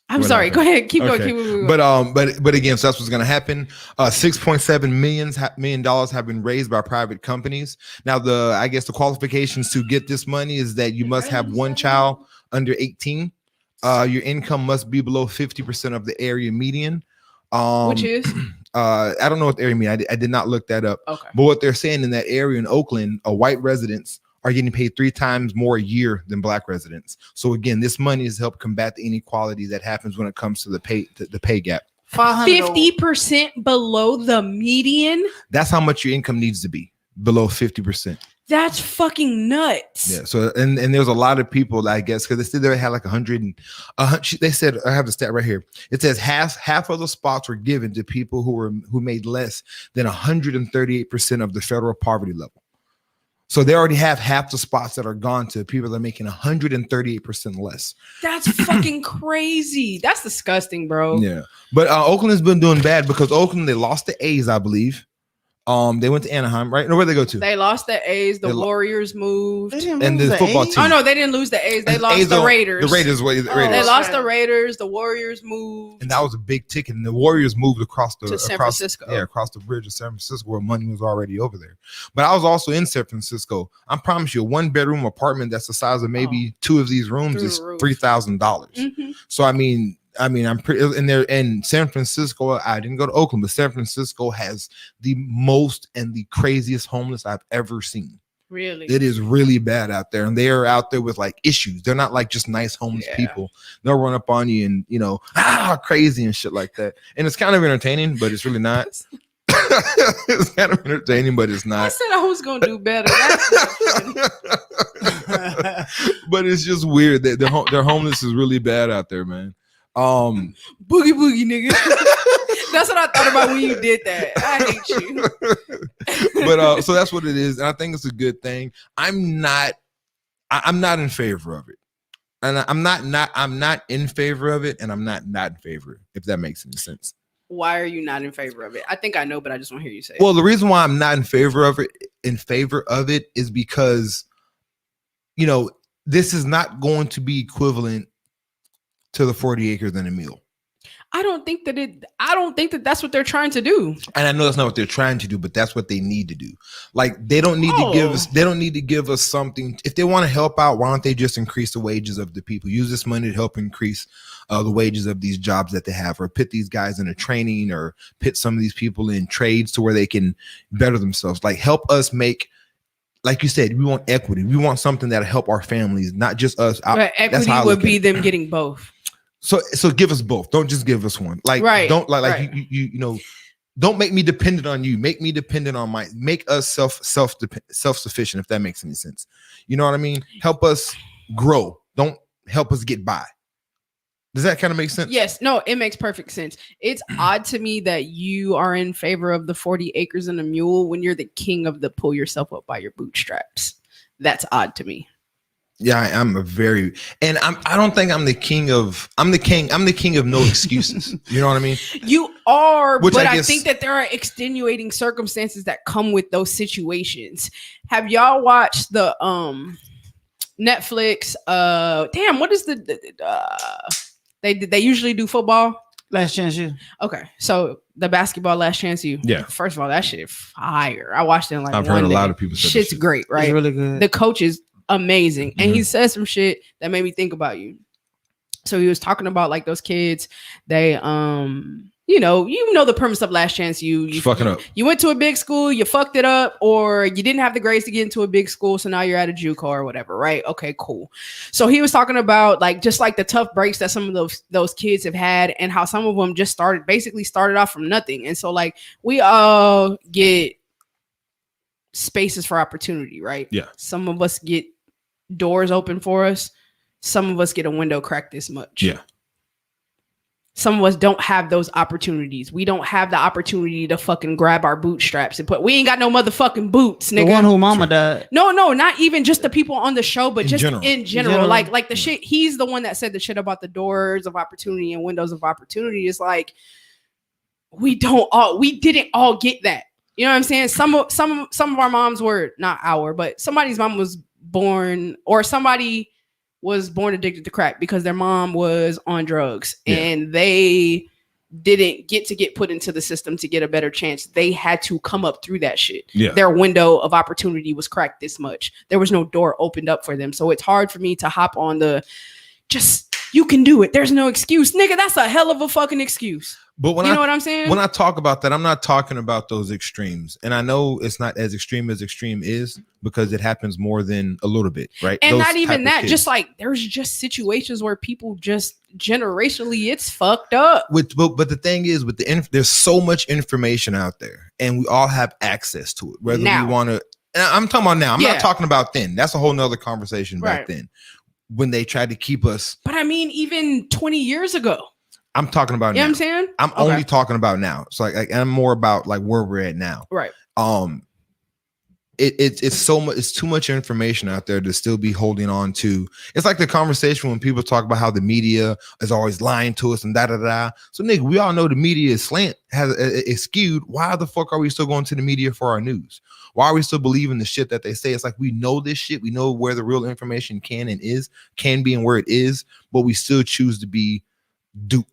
I'm Whatever. sorry. Go ahead. Keep going. Okay. Keep moving. But again, so that's what's going to happen. $6.7 million have been raised by private companies. Now, I guess the qualifications to get this money is that you must have one child under 18. Your income must be below 50% of the area median. Which is I don't know what the area median. I did not look that up. okay. But what they're saying in that area in Oakland, white residents are getting paid 3 times more a year than black residents. So again, this money is to help combat the inequality that happens when it comes to the pay gap. 50% below the median. That's how much your income needs to be, below 50%. That's fucking nuts. Yeah. So and there's a lot of people, I guess, because they said they had like 100. They said, I have the stat right here. It says half of the spots were given to people who made less than 138% of the federal poverty level. So they already have half the spots that are gone to people that are making 138% less. That's fucking crazy. That's disgusting, bro. Yeah. But Oakland has been doing bad because Oakland, they lost the A's, I believe. They went to Anaheim, right? No, where'd they go to? They lost the A's. The Warriors moved. And the football team. Oh no, they didn't lose the A's. They lost A's the Raiders. The Raiders. They lost the Raiders. The Warriors moved. And that was a big ticket. And the Warriors moved across San Francisco. Yeah, across the bridge of San Francisco where money was already over there. But I was also in San Francisco. I promise you, a 1-bedroom apartment that's the size of maybe 2 of these rooms is $3,000. Mm-hmm. So I'm pretty in there in San Francisco. I didn't go to Oakland, but San Francisco has the most and the craziest homeless I've ever seen. Really? It is really bad out there. And they are out there with like issues. They're not like just nice homeless people. They'll run up on you and, crazy and shit like that. And it's kind of entertaining, but it's really not. It's kind of entertaining, but it's not. I said I was going to do better. But it's just weird that their homeless is really bad out there, man. Boogie nigga. That's what I thought about when you did that. I hate you. But so that's what it is, and I think it's a good thing. I'm not in favor of it, and I'm not in favor of it, and I'm not in favor, if that makes any sense. Why are you not in favor of it? I think I know, but I just want to hear you say it. Well, the reason why I'm not in favor of it is because this is not going to be equivalent to the 40 acres and a mule. I don't think that that's what they're trying to do. And I know that's not what they're trying to do, but that's what they need to do. Like they don't need to give us something. If they want to help out, why don't they just increase the wages of the people? Use this money to help increase the wages of these jobs that they have, or put these guys in a training, or put some of these people in trades to where they can better themselves. Like help us make, like you said, we want equity. We want something that'll help our families, not just us. But equity would be them getting both. So give us both. Don't just give us one. Like don't don't make me dependent on you. Make me dependent on make us self-sufficient, if that makes any sense. You know what I mean? Help us grow. Don't help us get by. Does that kind of make sense? Yes. No, it makes perfect sense. It's odd to me that you are in favor of the 40 acres and a mule when you're the king of the pull yourself up by your bootstraps. That's odd to me. Yeah, I don't think I'm the king of no excuses. You know what I mean? You are, but I think that there are extenuating circumstances that come with those situations. Have y'all watched the Netflix what is they usually do football? Last Chance U. Okay, so the basketball Last Chance U. Yeah. First of all, that shit is fire. I watched it in I've heard a lot of people say shit's great, right? It's really good. The coach is amazing, and he said some shit that made me think about you. So he was talking about like those kids, they you know the premise of Last Chance U. You fucking up. You went to a big school, you fucked it up, or you didn't have the grades to get into a big school, so now you're at a JUCO or whatever, right? Okay, cool. So he was talking about like just like the tough breaks that some of those kids have had, and how some of them just started off from nothing. And so like we all get spaces for opportunity, right? Yeah. Some of us get doors open for us. Some of us get a window cracked this much. Yeah. Some of us don't have those opportunities. We don't have the opportunity to fucking grab our bootstraps and we ain't got no motherfucking boots, nigga. The one who mama died. No, not even just the people on the show, but just in general. Like the shit, he's the one that said the shit about the doors of opportunity and windows of opportunity. Is like, we didn't all get that. You know what I'm saying? Some of our moms were not but somebody's mom was born, or somebody was born addicted to crack because their mom was on drugs, and they didn't get put into the system to get a better chance. They had to come up through that shit. Yeah. Their window of opportunity was cracked this much. There was no door opened up for them. So it's hard for me to hop on you can do it. There's no excuse. Nigga, that's a hell of a fucking excuse. But you know what I'm saying? When I talk about that, I'm not talking about those extremes. And I know it's not as extreme is, because it happens more than a little bit, right? And those not even that, just like there's just situations where people just generationally it's fucked up. But the thing is, there's so much information out there, and we all have access to it. Whether we want to And I'm talking about now. I'm Yeah. not talking about then. That's a whole nother conversation back Right. then when they tried to keep us. But I mean, even 20 years ago. I'm talking about You know now. what I'm saying? I'm Okay. only talking about now. So like I'm more about like where we're at now. Right. It's so much. It's too much information out there to still be holding on to. It's like the conversation when people talk about how the media is always lying to us and da da da. So nigga, we all know the media is is skewed. Why the fuck are we still going to the media for our news? Why are we still believing the shit that they say? It's like we know this shit. We know where the real information can be and where it is, but we still choose to be duped.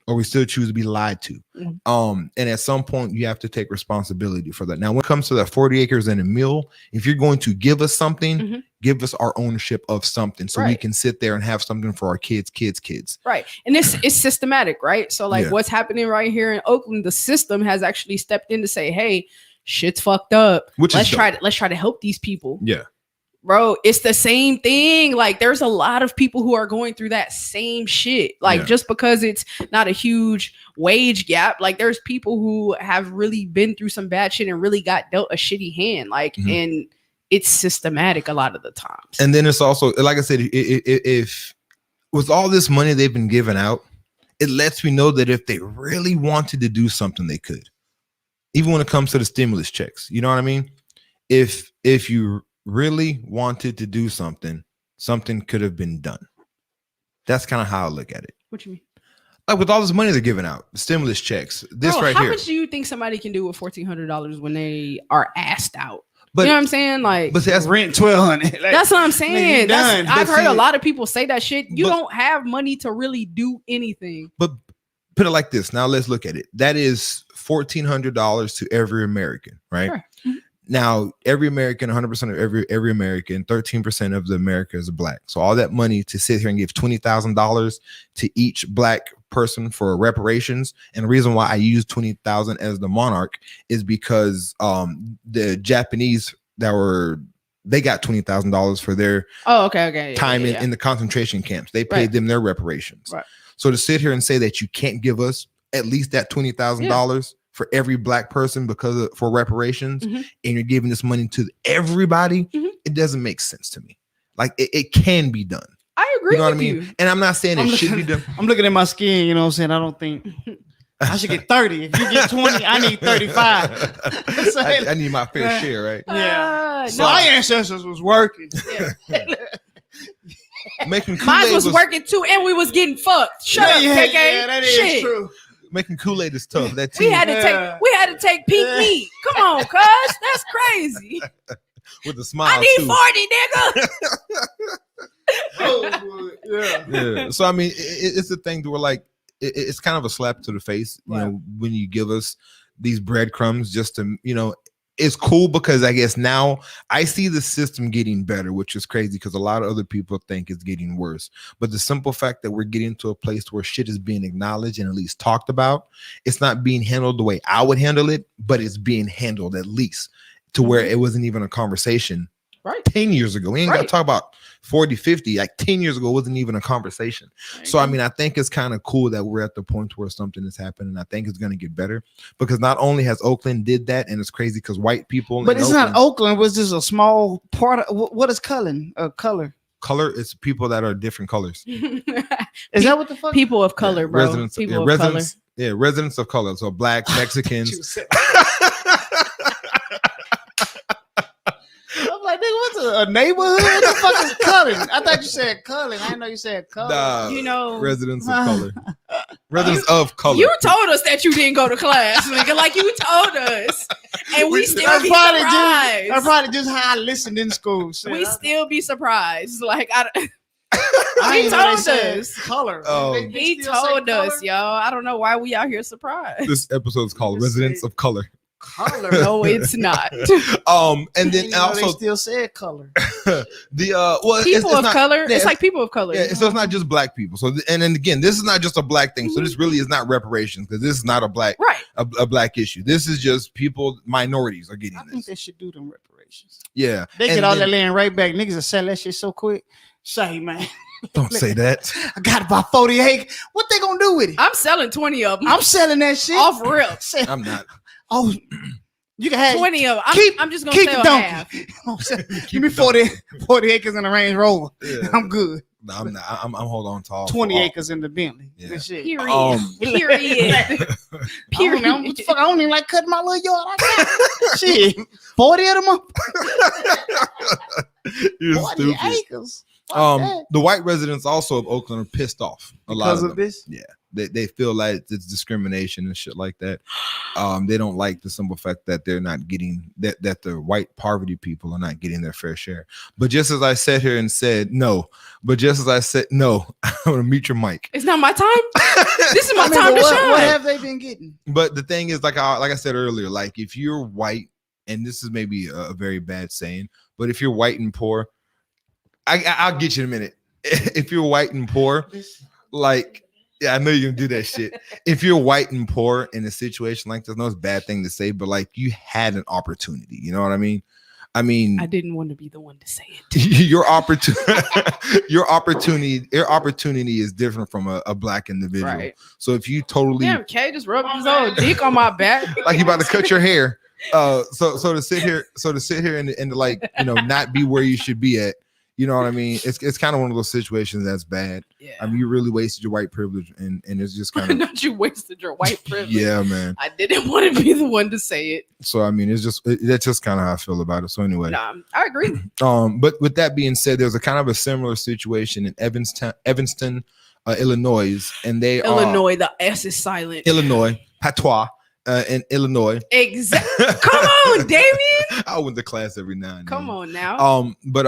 Or we still choose to be lied to. And at some point you have to take responsibility for that. Now, when it comes to that 40 acres and a mill, if you're going to give us something, give us our ownership of something so we can sit there and have something for our kids. Right. And it's systematic, right? So like what's happening right here in Oakland, the system has actually stepped in to say, hey, shit's fucked up. Let's try to help these people. Yeah. Bro, it's the same thing. Like there's a lot of people who are going through that same shit. Like just because it's not a huge wage gap, like there's people who have really been through some bad shit and really got dealt a shitty hand. Like, and it's systematic a lot of the times. And then it's also, like I said, if with all this money they've been giving out, it lets me know that if they really wanted to do something, they could. Even when it comes to the stimulus checks, you know what I mean? If you really wanted to do something could have been done. That's kind of how I look at it. What you mean? Like with all this money they're giving out, the stimulus checks, this Bro, right how here. much do you think somebody can do with $1,400 when they are asked out? But you know what I'm saying? Like, but that's rent 1,200. Like, that's what I'm saying. done. I've heard a it. lot of people say that shit. You But- don't have money to really do anything. But put it like this. Now let's look at it. That is $1,400 to every American, right? Sure. Now, every American, 100% of every American, 13% of the America is black. So all that money to sit here and give $20,000 to each black person for reparations. And the reason why I use 20,000 as the monarch is because the Japanese they got $20,000 for their time in the concentration camps. They paid them their reparations. Right. So to sit here and say that you can't give us at least that $20,000 for every black person for reparations, and you're giving this money to everybody, it doesn't make sense to me. Like it can be done. I agree. You know what I with mean? you. And I'm not saying it should be done. I'm looking at my skin, you know what I'm saying? I don't think I should get 30. If you get 20, I need 35. I need my fair share, right? Yeah. So no. our ancestors was working. Making Mine Kool-Aid was working too, and we was getting fucked. Shut up, KK. Yeah, that is Shit. true. Making Kool-Aid is tough. That We tea had to take pink meat. Come on, cuz that's crazy. with a smile. I need too. 40, nigga. Oh, yeah. Yeah. So I mean, it's a thing to where like it's kind of a slap to the face, you know, when you give us these breadcrumbs just to, you know, it's cool because I guess now I see the system getting better, which is crazy because a lot of other people think it's getting worse. But the simple fact that we're getting to a place where shit is being acknowledged and at least talked about, it's not being handled the way I would handle it, but it's being handled at least to where it wasn't even a conversation. Right. 10 years ago. We ain't got to talk about 40, 50. Like 10 years ago, it wasn't even a conversation. So, I mean, I think it's kind of cool that we're at the point where something is happening. I think it's going to get better because not only has Oakland did that, and it's crazy because white people. But it's not Oakland. Was just a small part of what is color? Color. Color is people that are different colors. Is that what the fuck? People of color, bro. Residents, People of color. Yeah, residents of color. So black, Mexicans. I'm like, nigga, what's a neighborhood? What the fuck is Cullen? I thought you said Cullen. I didn't know you said Cullen. Nah, You know, residents of color. Residents of color. you told us that you didn't go to class, nigga. Like you told us, and we still That's be probably surprised. that's probably just how I listened in school. Shit. We still be surprised. Like I he ain't know they told said us. color. Oh. They He still say told us, color? y'all. I don't know why we out here surprised. This episode is called Just Residents say- of Color. Color. No, it's not. And then They also still said color. the well, People it's of not, color. yeah, It's like people of color. Yeah, so it's not just black people. So and then again, this is not just a black thing. So this really is not reparations because this is not a black Right. a black issue. This is just people, minorities are getting I think this. they should do them reparations. Yeah, They And get all then- that land right back. Niggas will sell that shit so quick. Say, man, Don't say that. I got about 40 acres. What they gonna do with it? I'm selling 20 of them. I'm selling that shit. off rip. Say- I'm not. Oh, You can have 20 of them. I'm just gonna keep sell the donkey. half. You know what I'm saying? Give me 40 acres in the Range Rover. Yeah. I'm good. No, I'm not. I'm holding on to all 20 all- acres in the Bentley. Yeah. Good shit. Period. I Period. don't, what the fuck, I don't even like cutting my little yard. Shit, 40 of them up. You're 40 stupid. acres. Fuck that. The white residents also of Oakland are pissed off. Because of them. this? Yeah. They feel like it's discrimination and shit like that. They don't like the simple fact that they're not getting that the white poverty people are not getting their fair share. But just as I sat here and said no, I'm gonna mute your mic. It's not my time. This is my I mean, time but to what shine. have they been getting? But the thing is, like I said earlier, like if you're white, and this is maybe a very bad saying, but if you're white and poor, I'll get you in a minute. If you're white and poor, like, yeah, I know you're gonna do that shit. If you're white and poor in a situation like this, no, it's a bad thing to say, but like you had an opportunity. You know what I mean? I didn't want to be the one to say it. your opportunity is different from a black individual. Right. So if you totally Damn, Kay just rubbed his old dick on my back. like you about to cut your hair, so to sit here and to like, you know, not be where you should be at. You know what I mean? It's kind of one of those situations that's bad. Yeah. I mean, you really wasted your white privilege, and it's just kind of Not you wasted your white privilege. yeah, man. I didn't want to be the one to say it. So I mean, that's just kind of how I feel about it. So anyway, Nah, I agree. but with that being said, there's a kind of a similar situation in Evanston, Illinois, and they Illinois, the S is silent. Illinois, patois, in Illinois. Exactly. Come on, Damien. I went to class every now and then. Come on now. But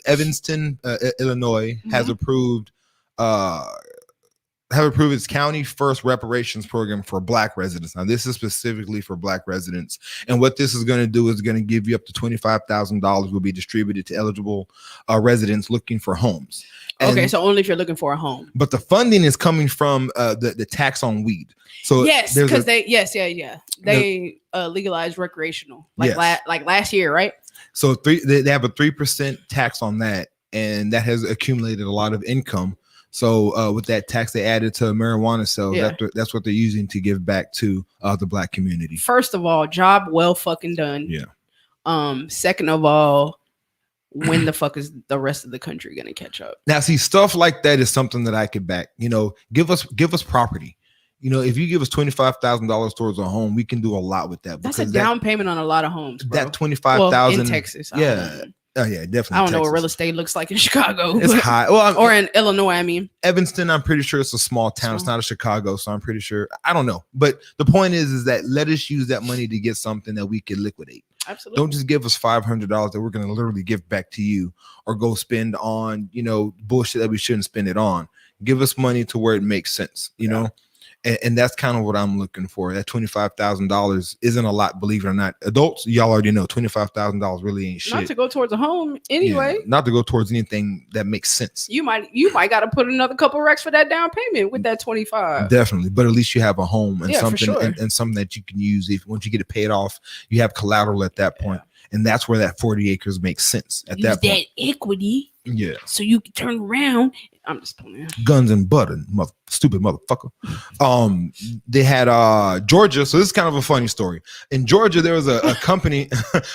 Evanston, Illinois has approved its county first reparations program for black residents. Now this is specifically for black residents, and what this is going to do is going to give you up to $25,000 will be distributed to eligible residents looking for homes. Okay, so only if you're looking for a home. But the funding is coming from the tax on weed. So Yes, there's because a- they legalized recreational Yes. like last year, right? So they have a 3% tax on that, and that has accumulated a lot of income. So with that tax, they added to marijuana sales. Yeah. That's what they're using to give back to the black community. First of all, job well fucking done. Yeah. Second of all, when the fuck is the rest of the country gonna catch up? Now, see, stuff like that is something that I could back. You know, give us property. You know, if you give us $25,000 towards a home, we can do a lot with that. That's a down payment on a lot of homes, bro. That 25,000 in Texas. Yeah. Oh yeah, definitely. I don't know what Texas. real estate looks like in Chicago. It's high. Well, or in Illinois, I mean. Evanston, I'm pretty sure it's a small town. It's not a Chicago, so I'm pretty sure. I don't know. But the point is that let us use that money to get something that we can liquidate. Absolutely. Don't just give us $500 that we're going to literally give back to you or go spend on, you know, bullshit that we shouldn't spend it on. Give us money to where it makes sense, you know? And that's kind of what I'm looking for. That $25,000 isn't a lot, believe it or not. Adults, y'all already know $25,000 really ain't shit. Not to go towards a home anyway. Yeah, not to go towards anything that makes sense. You might got to put another couple racks for that down payment with that 25. Definitely, but at least you have a home and Yeah, for something sure. and something that you can use. If once you get it paid off, you have collateral at that point, and that's where that 40 acres makes sense at Use that point. equity Yeah, so you can turn around. I'm just playing. guns and butter, stupid motherfucker. They had Georgia, so this is kind of a funny story. In Georgia, there was a company.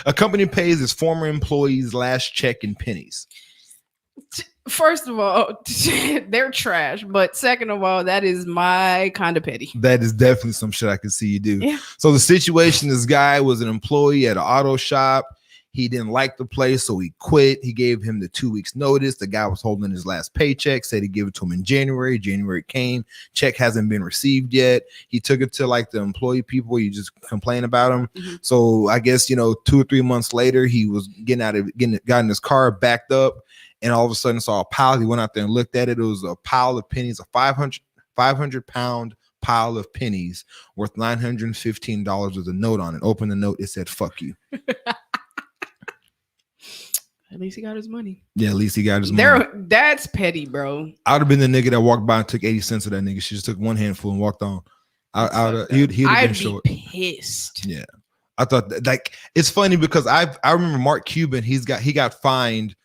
A company pays its former employees last check in pennies. First of all, they're trash. But second of all, that is my kind of petty. That is definitely some shit I can see you do. Yeah. So the situation, this guy was an employee at an auto shop. He didn't like the place, so he quit. He gave him the 2 weeks notice. The guy was holding his last paycheck, said he'd give it to him in January. January came. Check hasn't been received yet. He took it to like the employee people. You just complain about him. Mm-hmm. So I guess, 2 or 3 months later, he was got in his car, backed up, and all of a sudden saw a pile. He went out there and looked at it. It was a pile of pennies, a 500-pound pile of pennies worth $915 with a note on it. Open the note. It said, "Fuck you." At least he got his money. Yeah, at least he got his money. That's petty, bro. I would have been the nigga that walked by and took 80 cents of that nigga. She just took one handful and walked on. He'd have I'd been be short. pissed. Yeah, I thought like it's funny because I remember Mark Cuban. He got fined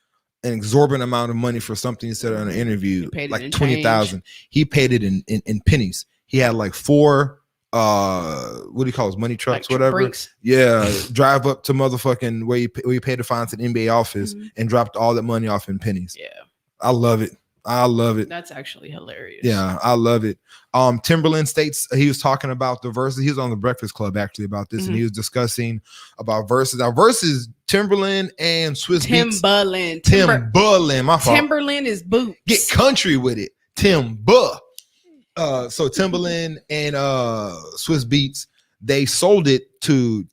an exorbitant amount of money for something he said on an interview, paid it like in 20,000. He paid it in pennies. He had like four what do you call those money trucks, Like whatever. Brinks. Yeah, drive up to motherfucking where you pay the fines at NBA office Mhm. and dropped all that money off in pennies. Yeah, I love it. I love it. that's actually hilarious. Yeah, I love it. Timberland states he was talking about the verses. He was on the Breakfast Club actually about this, and he was discussing about verses. Now, verses Timberland and Swiss Beats. Timberland, my fault. Timberland is boots. Get country with it, Timber. So Timberland and Swiss Beats, they sold it to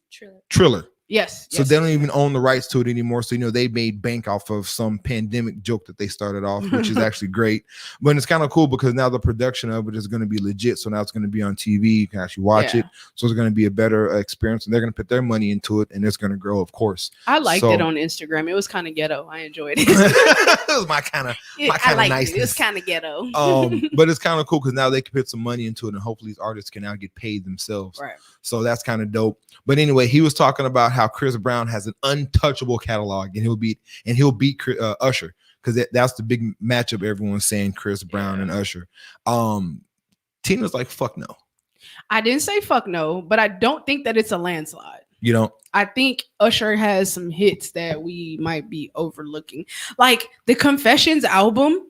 Triller. Yes. So they don't even own the rights to it anymore. So, they made bank off of some pandemic joke that they started off, which is actually great. But it's kind of cool because now the production of it is going to be legit. So now it's going to be on TV. You can actually watch it. So it's going to be a better experience. And they're going to put their money into it. And it's going to grow, of course. I liked it on Instagram. It was kind of ghetto. I enjoyed it. It was my kind of niceness. It was kind of ghetto. But it's kind of cool because now they can put some money into it. And hopefully these artists can now get paid themselves. Right. So that's kind of dope. But anyway, he was talking about how Chris Brown has an untouchable catalog, and he'll beat Usher because that's the big matchup. Everyone's saying Chris Brown and Usher. Tina's like, fuck no. I didn't say fuck no, but I don't think that it's a landslide. You don't? I think Usher has some hits that we might be overlooking, like the Confessions album.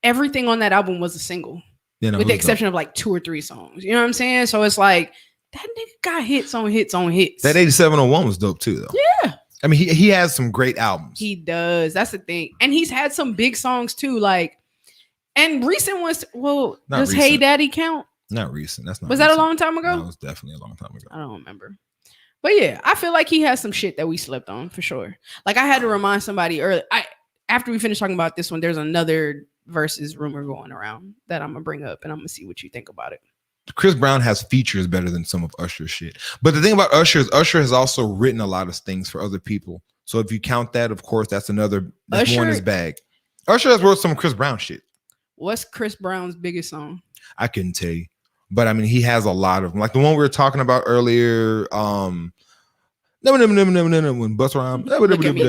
Everything on that album was a single, with the exception of like 2 or 3 songs. You know what I'm saying? So it's like, that nigga got hits on hits on hits. That 8701 was dope too, though. Yeah. I mean, he has some great albums. He does. That's the thing. And he's had some big songs too. Like, and recent ones. Well, does Hey Daddy count? Not recent. That's not. Was that a long time ago? That was definitely a long time ago. I don't remember. But yeah, I feel like he has some shit that we slept on for sure. Like I had to remind somebody earlier. After we finish talking about this one, there's another versus rumor going around that I'm gonna bring up, and I'm gonna see what you think about it. Chris Brown has features better than some of Usher's shit. But the thing about Usher is Usher has also written a lot of things for other people. So if you count that, of course, that's more in his bag. Usher has wrote some Chris Brown shit. What's Chris Brown's biggest song? I couldn't tell you. But I mean, he has a lot of them. Like the one we were talking about earlier. When Bust Rhymes. Look at me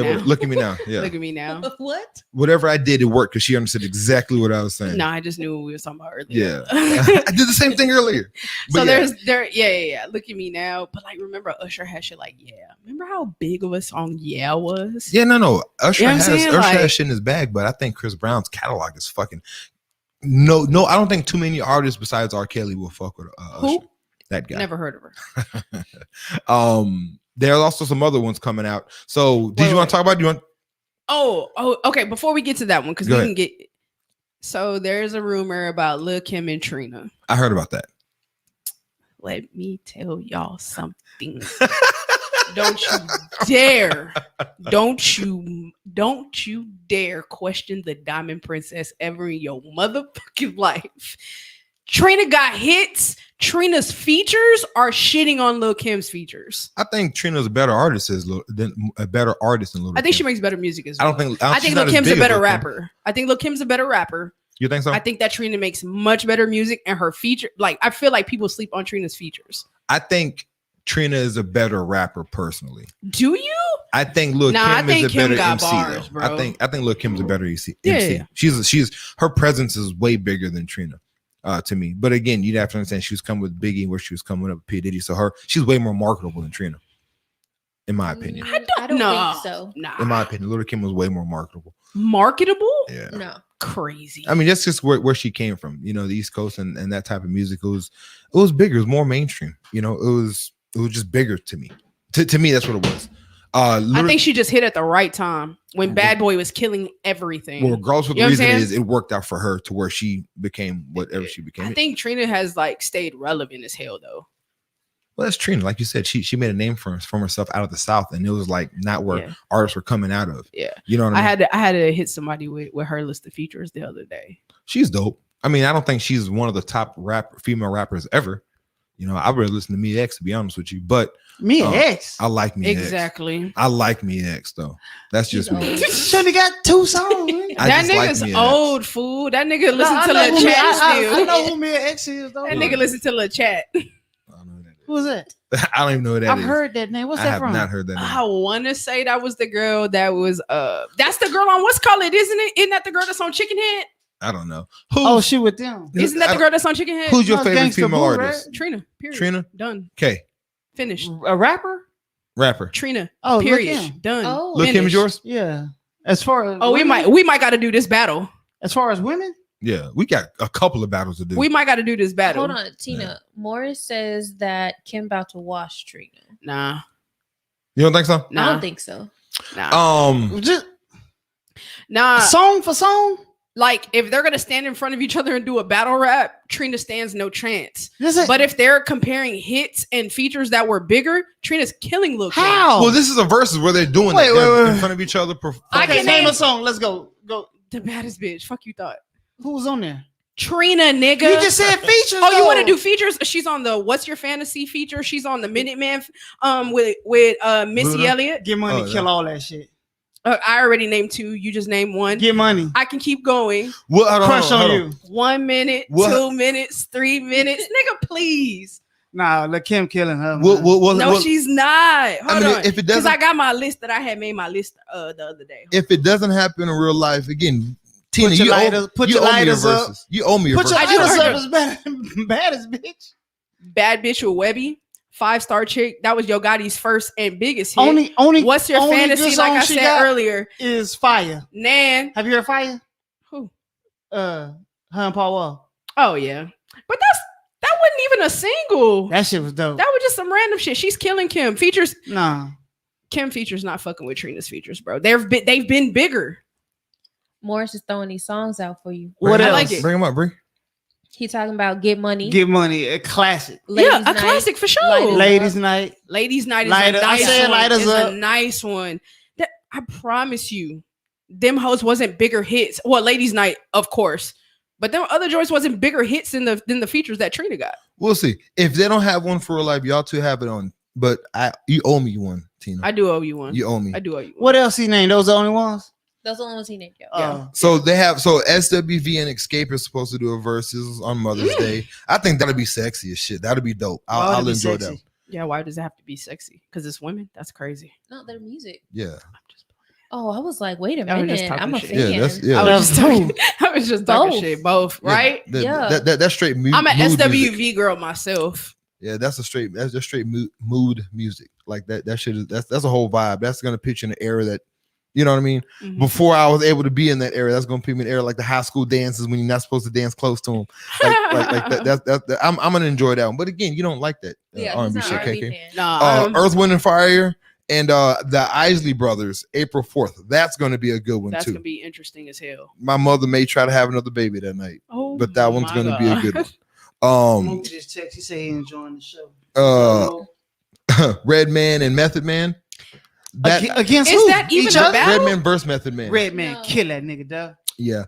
now. Yeah. Look at me now. What? Whatever I did, it worked because she understood exactly what I was saying. No, I just knew what we were talking about earlier. Yeah. I did the same thing earlier. But so yeah. Look at me now. But like, remember Usher had shit like, yeah. Remember how big of a song Yeah was? Yeah, no. Usher has shit in his bag, but I think Chris Brown's catalog is fucking no. I don't think too many artists besides R. Kelly will fuck with Who? Usher. That guy. Never heard of her. There's also some other ones coming out. So did you want to talk about? Do you want? Oh, okay. Before we get to that one, because we can get. So there's a rumor about Lil' Kim and Trina. I heard about that. Let me tell y'all something. Don't you dare question the Diamond Princess ever in your motherfucking life. Trina got hits. Trina's features are shitting on Lil' Kim's features. I think Trina's a better artist than Lil' I think she makes better music as well. I think Lil' Kim's a better rapper. I think Lil' Kim's a better rapper. You think so? I think that Trina makes much better music, and her feature, like I feel like people sleep on Trina's features. I think Trina is a better rapper personally. Do you? I think Lil' Kim is a better MC bars, though. I think Lil' Kim's a better MC. Yeah. She's her presence is way bigger than Trina. To me, but again, you'd have to understand she was coming with Biggie where she was coming up with P. Diddy, so she's way more marketable than Trina, in my opinion. I don't think so. Nah. In my opinion, Lil' Kim was way more marketable. Marketable? Yeah. No. Crazy. I mean, that's just where she came from. The East Coast and that type of music. It was bigger. It was more mainstream. It was just bigger to me. To me, that's what it was. I think she just hit at the right time when Bad Boy was killing everything. Well, regardless of the reason is, it worked out for her to where she became whatever she became. I think Trina has stayed relevant as hell though. Well, that's Trina. Like you said, she made a name for herself out of the South, and it was not where artists were coming out of. Yeah, you know what I mean? I had to hit somebody with her list of features the other day. She's dope. I mean, I don't think she's one of the top female rappers ever. I would listen to Mia X, to be honest with you, but Mia X. I like Mia exactly. X. I like Mia X though. That's just me. Should got 2 songs. That nigga's old, fool. That nigga listen to Lil Chat still. I know who Mia X is though. That nigga listen to Lil Chat. Who was that? I don't even know who that is. I've heard that name. What's that from? I have not heard that name. I want to say that was the girl that was that's the girl on what's called it, isn't it? Isn't that the girl that's on Chicken Head? I don't know. Oh, she with them. Isn't that the girl that's on Chicken Head? Who's your No, favorite Gangsta female Boo, artist? right? Trina. Period. Trina. Done. Okay. Finished. A rapper? Rapper. Trina. Oh, Lil' Period. Kim. Done. Oh. Lil' Kim is Finished. yours? Yeah. As far as Oh, we women? might got to do this battle. As far as women, Yeah, we got a couple of battles to do. We might got to do this battle. Hold on, Tina. Morris says that Kim about to wash Trina. Nah. You don't think so? Nah. I don't think so. Nah. just Nah. song for song. Like if they're gonna stand in front of each other and do a battle rap, Trina stands no chance. Listen, But if they're comparing hits and features that were bigger, Trina's killing Lil' Kim. how? Well, this is a versus where they're doing Wait, it. They're wait, wait. in front of each other. I Okay, can name name- a song. Let's go. Go. The baddest bitch. Fuck you thought. Who was on there? Trina, nigga. You just said features. Oh, you want to though. do features? She's on the What's Your Fantasy feature. She's on the Minuteman with Missy Luda? Elliott. Get money, Oh, yeah. kill all that shit. I already named 2. You just named 1. Get money. I can keep going. What? Hold Crush hold on you. 1 minute, What? 2 minutes, 3 minutes. Nigga, please. Nah, Lil' Kim killing her. What? man. No, she's not. Hold mean, on. if it Because doesn't, I got my list that I had made my list the other day. if it doesn't happen in real life, again, Tina, Put your you lighters- owe, put you your owe me your lighters up. verses. You owe me your Put your verses. I do lighters heard up as baddest bitch. Bad Bitch with Webby, 5-star chick. That was Yo Gotti's first and biggest hit. Only. What's Your only Fantasy? good Like song I she said got earlier. is Fire. Nan. Have you heard Fire? Who? Her and Paul Wall. Oh, yeah. But that wasn't even a single. That shit was dope. That was just some random shit. She's killing Kim. Features. Nah. Kim features not fucking with Trina's features, bro. They've been bigger. Morris is throwing these songs out for you. What I else? like it. Bring them up, bring. He talking about Get Money. Get money, a classic. Ladies' Yeah, a Night, classic for sure. Ladies' Ladies' night. Ladies' Night is Lighter- a I nice said one. lighters It's up. a nice one. That I promise you, them hoes wasn't bigger hits. Well, Ladies' Night, of course, but them other joints wasn't bigger hits than the features that Trina got. We'll see. If they don't have one for real life, y'all two have it on. But you owe me one, Tina. I do owe you one. You owe me. I do owe you one. What else he named? Those the only ones? Those are the ones he named. Yo. Yeah. So they have SWV and Escape are supposed to do a versus on Mother's Day. I think that'll be sexy as shit. That'll be dope. Why would I'll it be enjoy sexy? that. Yeah, why does it have to be sexy? Because it's women? That's crazy. No, their music. Yeah. I'm just Oh, I was like, wait a I was just minute. talking I'm a shit. fan. Yeah, that's yeah. I was just Both. talking, I was just talking Both. shit. Both, right? Yeah. That's straight mood. I'm an mood SWV music. girl myself. Yeah, that's just straight mood music. Like that shit is that's a whole vibe. That's gonna pitch in an era that, you know what I mean? Mhm. Before I was able to be in that era, that's gonna put me in an era like the high school dances when you're not supposed to dance close to them. Like that. I'm gonna enjoy that one. But again, you don't like that Yeah, R&B he's shit, not R&B KK. fan. Nah, Earth, Wind, and Fire, and the Isley Brothers, April 4th. That's gonna be a good one that's too. gonna be interesting as hell. My mother may try to have another baby that night, Oh, but that one's my gonna be a good God. one. Mook just text. He said he enjoying the show. Red Man and Method Man. That Against Is who? that even Each a other? battle? Red Man versus Method Man. Red Man, No. kill that nigga, dog. Yeah.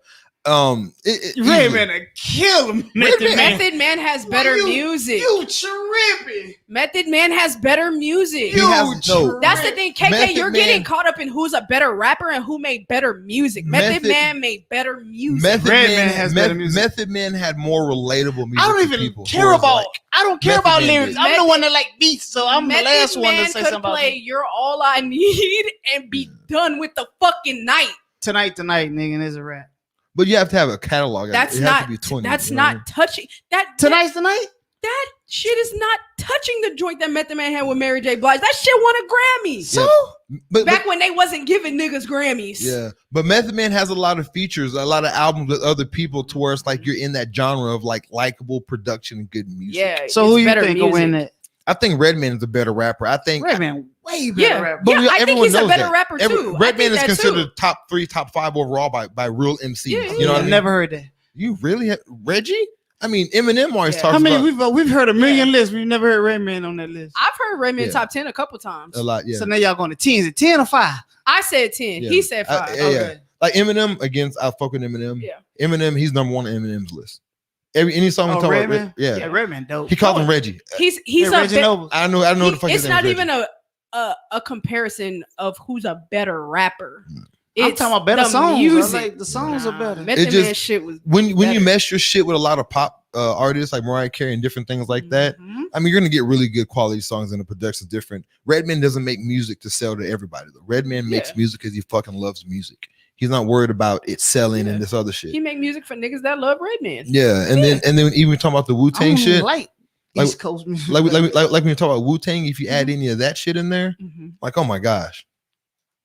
Red easily. Man, kill him. Method Man. Method Man has better you- music. You tripping? Method Man has better music. He has no. That's the thing, KK. Method you're Man- getting caught up in who's a better rapper and who made better music. Method Method- Man made better music. Method Red Man, Man has better music. Method Man had more relatable music. I don't to even people, care whereas, about. like, I don't care Method about Man lyrics. did. I'm the one that like beats, so I'm Method the last one Man to say could something about play that. "You're All I Need" and be done with the fucking night. Tonight, nigga, and it's a rap. But you have to have a catalog. That's it has not. to be 20. That's you know what I not touching. Tonight's the night. That shit is not touching the joint that Method Man had with Mary J. Blige. That shit won a Grammy. So mean? But Back when they wasn't giving niggas Grammys. yeah, but Method Man has a lot of features, a lot of albums with other people, to where it's like you're in that genre of like likable production and good music. Yeah. so it's who you better think will win music. that? I think Redman is a better rapper. I think Red Man, way better Yeah, rapper. But yeah, I think everyone he's a knows better that. rapper too. I Redman think is that considered too. top 3, top 5 overall by real MCs. Yeah, you know what I I've mean? never heard that. You really Reggie? I mean, Eminem always Yeah. talks How many about we've heard a million lists. We've never heard Red Man on that list. I've heard Redman Yeah. top 10 a couple times. a lot. Yeah, So now y'all going to 10. Is it 10 or 5? I said 10. Yeah. He said 5. Yeah, yeah. Like Eminem against I fuck with Eminem. Yeah. Eminem, he's number 1 on Eminem's list. Any song we Oh, talk about, Redman? yeah. Yeah, Red Man dope. He calls him Reggie. He's Yeah, a Reggie bit, Noble. I know what the fuck his it's name not is, even Reggie. a comparison of who's a better rapper. I'm It's talking about better the songs. music. I like the songs are better. Method It just- Man shit was when you better. mesh your shit with a lot of pop artists like Mariah Carey and different things like that. Mhm. I mean, you're gonna get really good quality songs and the production's different. Redman doesn't make music to sell to everybody though. Redman makes Yeah. music because he fucking loves music. He's not worried about it selling Yeah. and this other shit. He make music for niggas that love Redman. Yeah, and then even talking about the Wu I Tang don't even shit, like Like- East Coast music. like when you talk about Wu Tang, if you add any of that shit in there, like oh my gosh,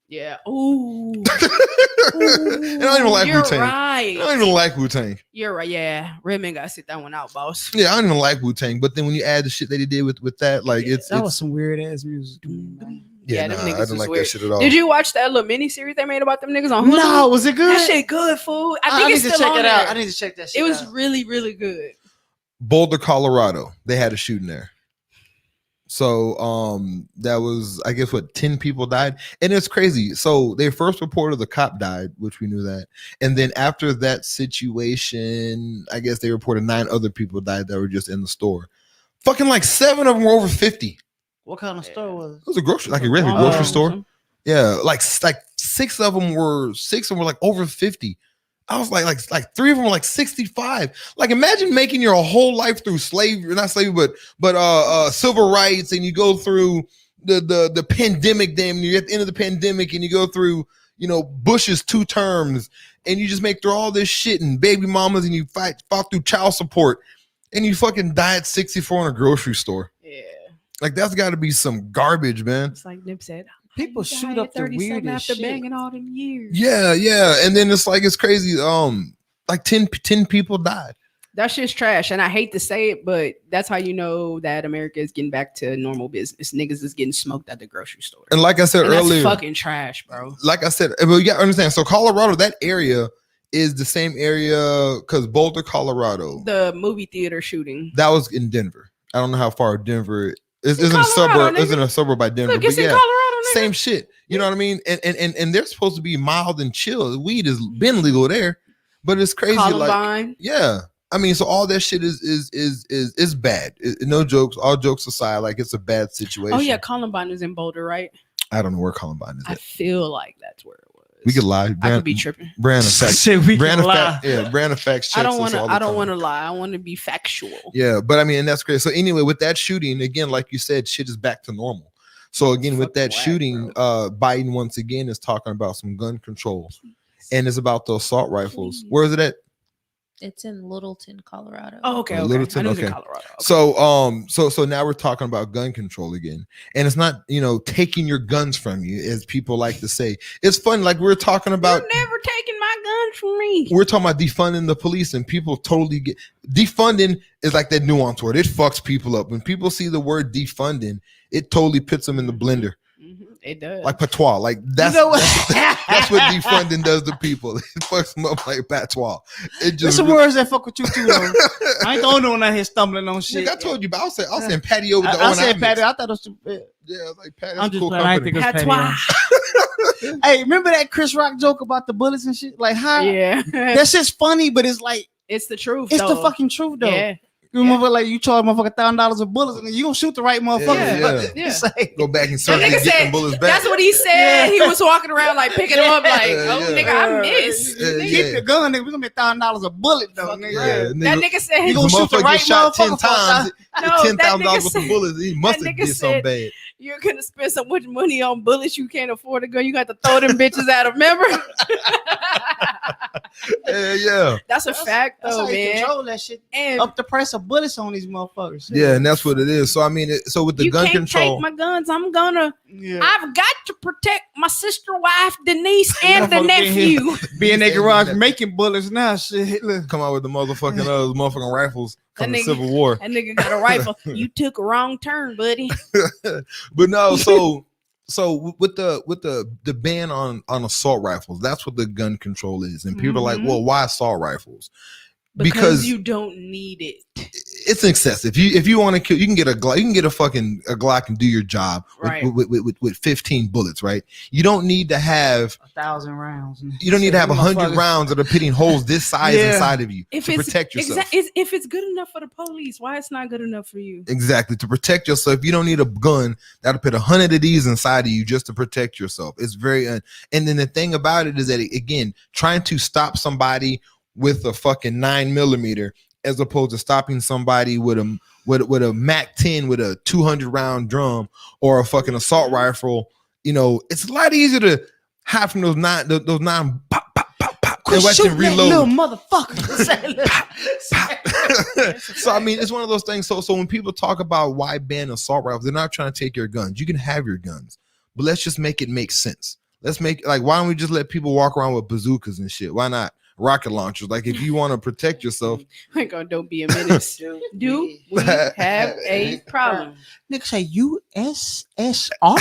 Yeah. Ooh. I don't even like You're Wu Tang. right. I don't even like Wu Tang. You're right. Yeah. Redman gotta sit that one out, boss. Yeah, I don't even like Wu Tang. But then when you add the shit that he did with that, like Yeah, it's That was some weird ass music. Yeah, nah, them I niggas didn't was like weird. that shit at all. Did you watch that little mini series they made about them niggas on Hulu? No, was it good? That shit good, fool. I think need it's to still check on it there. out. I need to check that shit It was out. really, really good. Boulder, Colorado, they had a shooting there. So that was, I guess, what, 10 people died, and it's crazy. So they first reported the cop died, which we knew that, and then after that situation, I guess they reported 9 other people died that were just in the store. Fucking like 7 of them were over 50. What kind of store was it? It was a grocery, like a regular grocery Oh. store. Yeah, like 6 of them were like over 50. I was like 3 of them were like 65. Like imagine making your whole life through slavery, not slavery, but civil rights, and you go through the pandemic. Damn, you're at the end of the pandemic, and you go through Bush's 2 terms, and you just make through all this shit and baby mamas, and you fought through child support, and you fucking die at 64 in a grocery store. Yeah. Like that's got to be some garbage, man. It's like Nip said. People "How you shoot die up at the 37 weirdest after shit. banging all them years." Yeah, and then it's crazy. Like 10 people died. That shit's trash, and I hate to say it, but that's how you know that America is getting back to normal business. Niggas is getting smoked at the grocery store, And like I said and earlier, that's fucking trash, bro. like I said, but you got to understand. So Colorado, that area is the same area because Boulder, Colorado, The movie theater shooting. that was in Denver. I don't know how far Denver is. It's in a Colorado, suburb. nigga. It's in a suburb by Denver. Look, But it's in yeah, Colorado, nigga. same shit. You know what I mean? And they're supposed to be mild and chill. Weed has been legal there, but it's crazy. Like Columbine. yeah. I mean, so all that shit is bad. No jokes. All jokes aside, like it's a bad situation. Oh yeah, Columbine is in Boulder, right? I don't know where Columbine is I at. feel like that's where it was. We could lie. I could be tripping. Brand of facts. Shit, we Brand can of lie. fact. Yeah, brand of facts. I don't checks want us to. all the I don't time. want to lie. I want to be factual. Yeah, but I mean, and that's great. So anyway, with that shooting, again, like you said, shit is back to normal. So again, with that Fucking whack, shooting, Biden once again is talking about some gun control, and it's about the assault rifles. Where is it at? It's in Littleton, Colorado. Oh, okay. Oh, Okay. Littleton, I knew it was in okay. Colorado. Okay. So now we're talking about gun control again, and it's not taking your guns from you, as people like to say. It's fun, like we're talking about. You're never taking my guns from me. We're talking about defunding the police, and people totally get defunding is like that nuance word. It fucks people up when people see the word defunding. It totally puts them in the blender, It does. like patois. Like that's that's what defunding does to people. It fucks them up like patois. It There's just some words that fuck with you too, though. I ain't the only one out here stumbling on shit. Nigga, I told you, but I'll say patty over the I O&I said mix. patty. I thought it was. Yeah, like patty. I'm That's just cool playing. I ain't company. think it was patty. Hey, remember that Chris Rock joke about the bullets and shit? Like, how? yeah. That shit's funny, but it's like It's the truth. it's though. the fucking truth, though. Yeah. You remember, like you charge motherfucker $1,000 of bullets, and you gonna shoot the right motherfucker. Yeah. Yeah. It's like, Go back and That certainly nigga get said them bullets back. that's what he said. Yeah. He was walking around like picking them up, like, Yeah, oh yeah. nigga, I missed. Yeah, keep yeah. your gun, nigga. We gonna be $1,000 a bullet, though, Fuck nigga. Yeah, That nigga said You he gonna If a shoot the motherfucker right get shot 10 motherfucker times, No, $10,000 that nigga worth of said- bullets. He must that have nigga did something said- bad. you're gonna spend so much money on bullets you can't afford a gun. You got to throw them bitches out of remember. Yeah. That's a fact That's though, how you man. control that shit. And Up the price of bullets on these motherfuckers. Yeah, and that's what it is. So I mean, so with the you gun can't control, take my guns. I'm gonna. Yeah. I've got to protect my sister, wife, Denise, and the Motherfucker being here. nephew. Be in that Yeah, garage yeah. making bullets now. Shit. Look. come out with the motherfucking rifles from That the nigga- Civil War. That nigga got a rifle. You took a wrong turn, buddy. But no, so with the ban on assault rifles, that's what the gun control is. And people are like, Mhm. well, why assault rifles? Because you don't need it. It's excessive. If you want to kill, you can get a Glock, you can get a Glock and do your job Right. with 15 bullets, right? You don't need to have 1,000 rounds. you don't need to have 100 Motherfuckers. rounds that are pitting holes this size Yeah. inside of you If to it's protect yourself. if it's good enough for the police, why it's not good enough for you? Exactly, to protect yourself. You don't need a gun that'll put 100 of these inside of you just to protect yourself. It's very and then the thing about it is that again, trying to stop somebody with a fucking 9mm as opposed to stopping somebody with a Mac 10 with a 200 round drum or a fucking assault rifle, it's a lot easier to hide from those nine pop pop pop pop. Quit And watch shooting them that reload. little motherfucker. So I mean, it's one of those things. So when people talk about why ban assault rifles, they're not trying to take your guns. You can have your guns, but let's just make it make sense. Let's make like, why don't we just let people walk around with bazookas and shit? Why not rocket launchers? Like, if you want to protect yourself, Like, oh, don't be a menace. Do we have a problem? Nigga say USSR.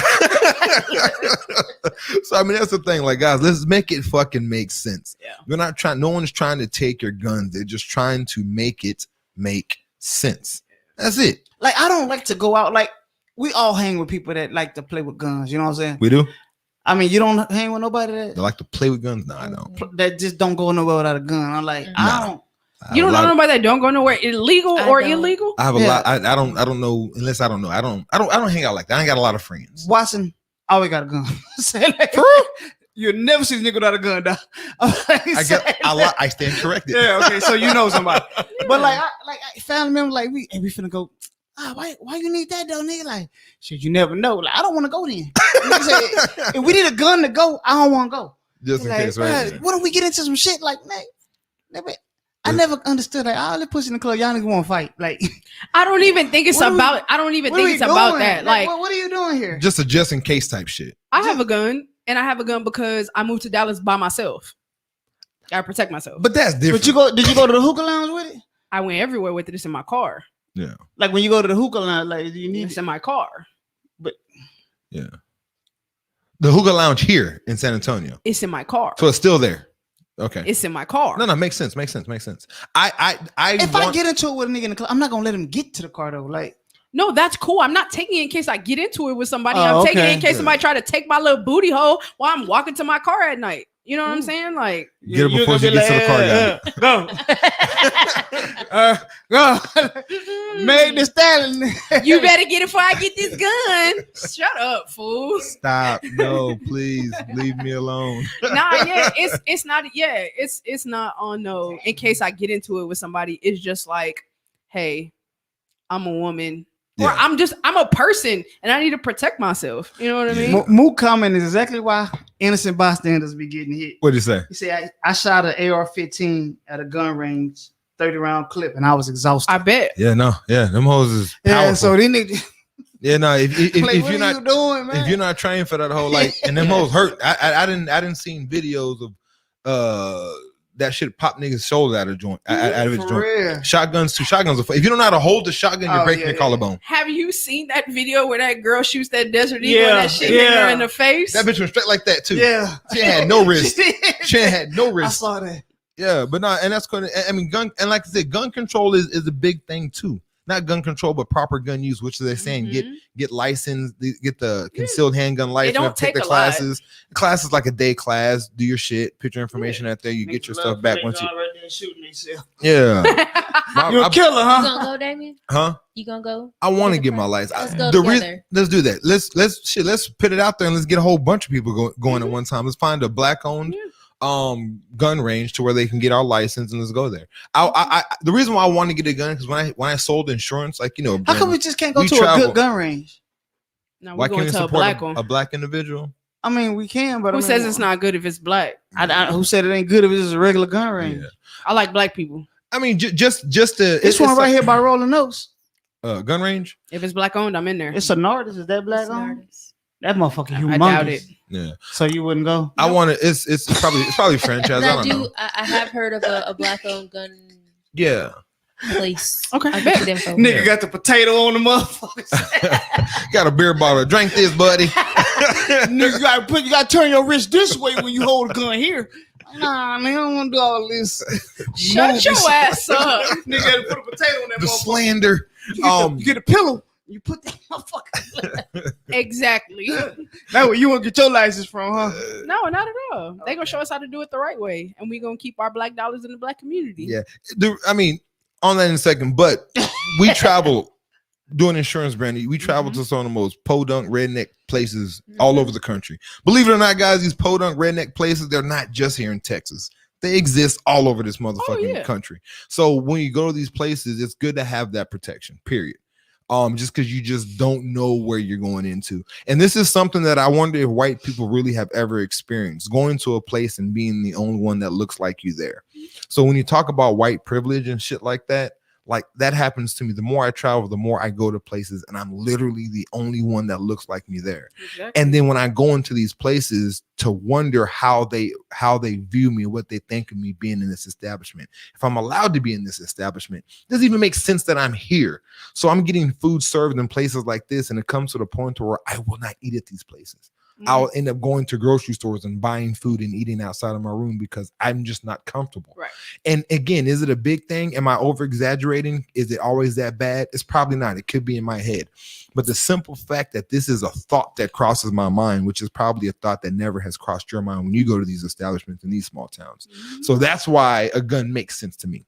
So I mean, that's the thing. Like, guys, let's make it fucking make sense. Yeah. We're not trying. No one's trying to take your guns. They're just trying to make it make sense. That's it. Like, I don't like to go out. Like, we all hang with people that like to play with guns. You know what I'm saying? We do. I mean, you don't hang with nobody They that like to play with guns. No, I don't. just don't go nowhere without a gun. I'm like, I don't. You don't know nobody that don't go nowhere illegal I or don't. illegal? I have a Yeah. lot. I don't know unless I don't know. I don't hang out like that. I ain't got a lot of friends. Watson always got a gun. Say, like, you'll never see this nigga without a gun, dog. I stand corrected. Yeah, okay, so you know somebody. But like, I family members like we finna go. Why you need that though, nigga? Like, shit, you never know. Like, I don't want to go then. Nigga say, if we need a gun to go, I don't want to go. Just in Like, case, right? bruh, what if we get into some shit like that? I never understood. Like, let's push in the club. Y'all niggas want to fight. Like, I don't even think it's What are we- about. I don't even what are think we it's about doing? that. Like, what are you doing here? Just a just in case type shit. I have a gun, and I have a gun because I moved to Dallas by myself. I protect myself. But that's different. But did you go to the hookah lounge with it? I went everywhere with it. It's in my car. Yeah. Like, when you go to the hookah lounge, like, do you need It's in my car. Yeah. The hookah lounge here in San Antonio. It's in my car. So it's still there. Okay. It's in my car. No, makes sense. Makes sense. I if I get into it with a nigga in the club, I'm not gonna let him get to the car though. Like, No, that's cool. I'm not taking it in case I get into it with somebody. Oh, I'm taking it okay. in case somebody try to take my little booty hole while I'm walking to my car at night. You know what I'm saying? Like, Get her before she gets to the car, Go. Meg the Stallion. you better get it before I get this gun. Shut up, fool. Stop. No, please leave me alone. Nah, yeah, it's not. Yeah, it's not on no. In case I get into it with somebody, it's just like, hey, I'm a woman. Or Yeah. I'm a person and I need to protect myself. You know what I mean? Moo comment is exactly why innocent bystanders be getting hit. What'd you say? He said, I shot an AR-15 at a gun range, 30-round clip, and I was exhausted. I bet. Yeah, no, yeah, them hoes is Yeah, powerful. so they need. Yeah, no, if Like, you're what are not you doing, man? if you're not trained for that whole like, and them hoes hurt. I didn't seen videos of that shit pop niggas' shoulder out of joint out of its For joint. real. Shotguns are if you don't know how to hold the shotgun, you're Oh, breaking yeah, your collarbone. Have you seen that video where that girl shoots that Desert Eagle and Yeah, that shit hit her yeah. in the face? That bitch went straight like that too. Yeah. She had no wrist. She had no I wrist. saw that. Yeah, but no, and that's going to. I mean, gun and like I said, gun control is a big thing too. Not gun control, but proper gun use, which they're saying get licensed, get the concealed handgun license, don't you have to take take the a lot. classes. The class is like a day class. Do your shit, put your information out there, you get your stuff back once you. Right there shooting themselves. Yeah, You're a killer, You huh? gonna go, Damien? huh? You gonna go? I want to Take a get my class? license. Let's go The together. let's do that. Let's put it out there and let's get a whole bunch of people going at one time. Let's find a black owned gun range to where they can get our license and let's go there. I the reason why I want to get a gun because when I sold insurance, like How come we just can't go We to a travel. good gun range? No, why we're can't going we to a support black one. a black individual? I mean, we can, but Who I mean, says it's not good if it's black? who said it ain't good if it's just a regular gun range? Yeah. I like black people. I mean, just to This one right here by Rolling Oaks. gun range. If it's black owned, I'm in there. It's a Nardis. Is that black It's on? artists. That motherfucker I humongous. doubt it. Yeah, So you wouldn't go? I want to. It's probably franchise. I don't know. I have heard of a black-owned gun Yeah, place. Okay, I'll bet. get you the info. Nigga got the potato on the motherfucker. got a beer bottle. Drink this, buddy. Nigga, you gotta turn your wrist this way when you hold a gun here. Nah, man, I don't want to do all this. Shut your ass up. Nigga gotta put a potato on that The motherfucker. slander. You get a pillow. You put that motherfucker. Exactly. That's where you want to get your license from, huh? No, not at all. They gonna show us how to do it the right way, and we gonna keep our black dollars in the black community. Yeah, I mean, on that in a second, but we travel doing insurance branding. We travel to some of the most podunk redneck places all over the country. Believe it or not, guys, these podunk redneck places, they're not just here in Texas. They exist all over this motherfucking yeah. country. So when you go to these places, it's good to have that protection, period. just because you just don't know where you're going into. And this is something that I wonder if white people really have ever experienced, going to a place and being the only one that looks like you there. So when you talk about white privilege and shit like that happens to me. The more I travel, the more I go to places and I'm literally the only one that looks like me there. Exactly. And then when I go into these places to wonder how they view me, what they think of me being in this establishment. If I'm allowed to be in this establishment, it doesn't even make sense that I'm here. So I'm getting food served in places like this, and it comes to the point where I will not eat at these places. I'll end up going to grocery stores and buying food and eating outside of my room because I'm just not comfortable. Right. And again, is it a big thing? Am I over exaggerating? Is it always that bad? It's probably not. It could be in my head. But the simple fact that this is a thought that crosses my mind, which is probably a thought that never has crossed your mind when you go to these establishments in these small towns. So that's why a gun makes sense to me,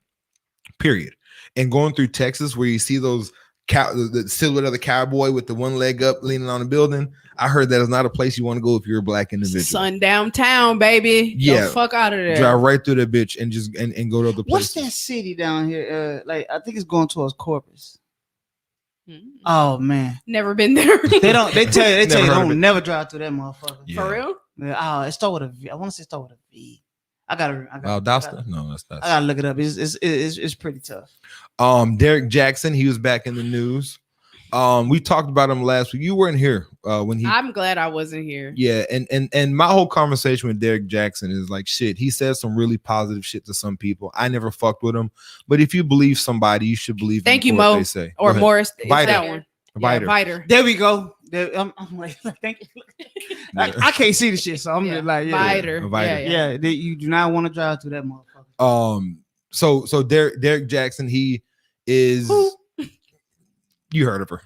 period. And going through Texas where you see those the silhouette of the cowboy with the one leg up leaning on the building, I heard that is not a place you want to go if you're a black individual. Sundown town, baby. Yeah. The fuck out of there. Drive right through that bitch and just and go to other What's places. that city down here? Like I think it's going towards Corpus. Mm. Oh man, Never been there. they tell you Never heard of it. don't never drive through that motherfucker. Yeah. For real? Yeah, it start with a V. I want to say start with a V. I gotta Valdosta? No, that's not. I gotta look it up. It's pretty tough. Derek Jackson, he was back in the news. We talked about him last week. You weren't here when he. I'm glad I wasn't here. Yeah, and my whole conversation with Derek Jackson is like shit. He says some really positive shit to some people. I never fucked with him, but if you believe somebody, you should believe. Thank them you, for what Mo. They say. Or Go ahead. Morris. It's Viter. that one. Viter. Yeah, Viter. There we go. I'm like, thank you. I can't see the shit, so I'm just like, Viter. Viter. Yeah. You do not want to drive through that motherfucker. So Derek Jackson, he is. Who? You heard of her.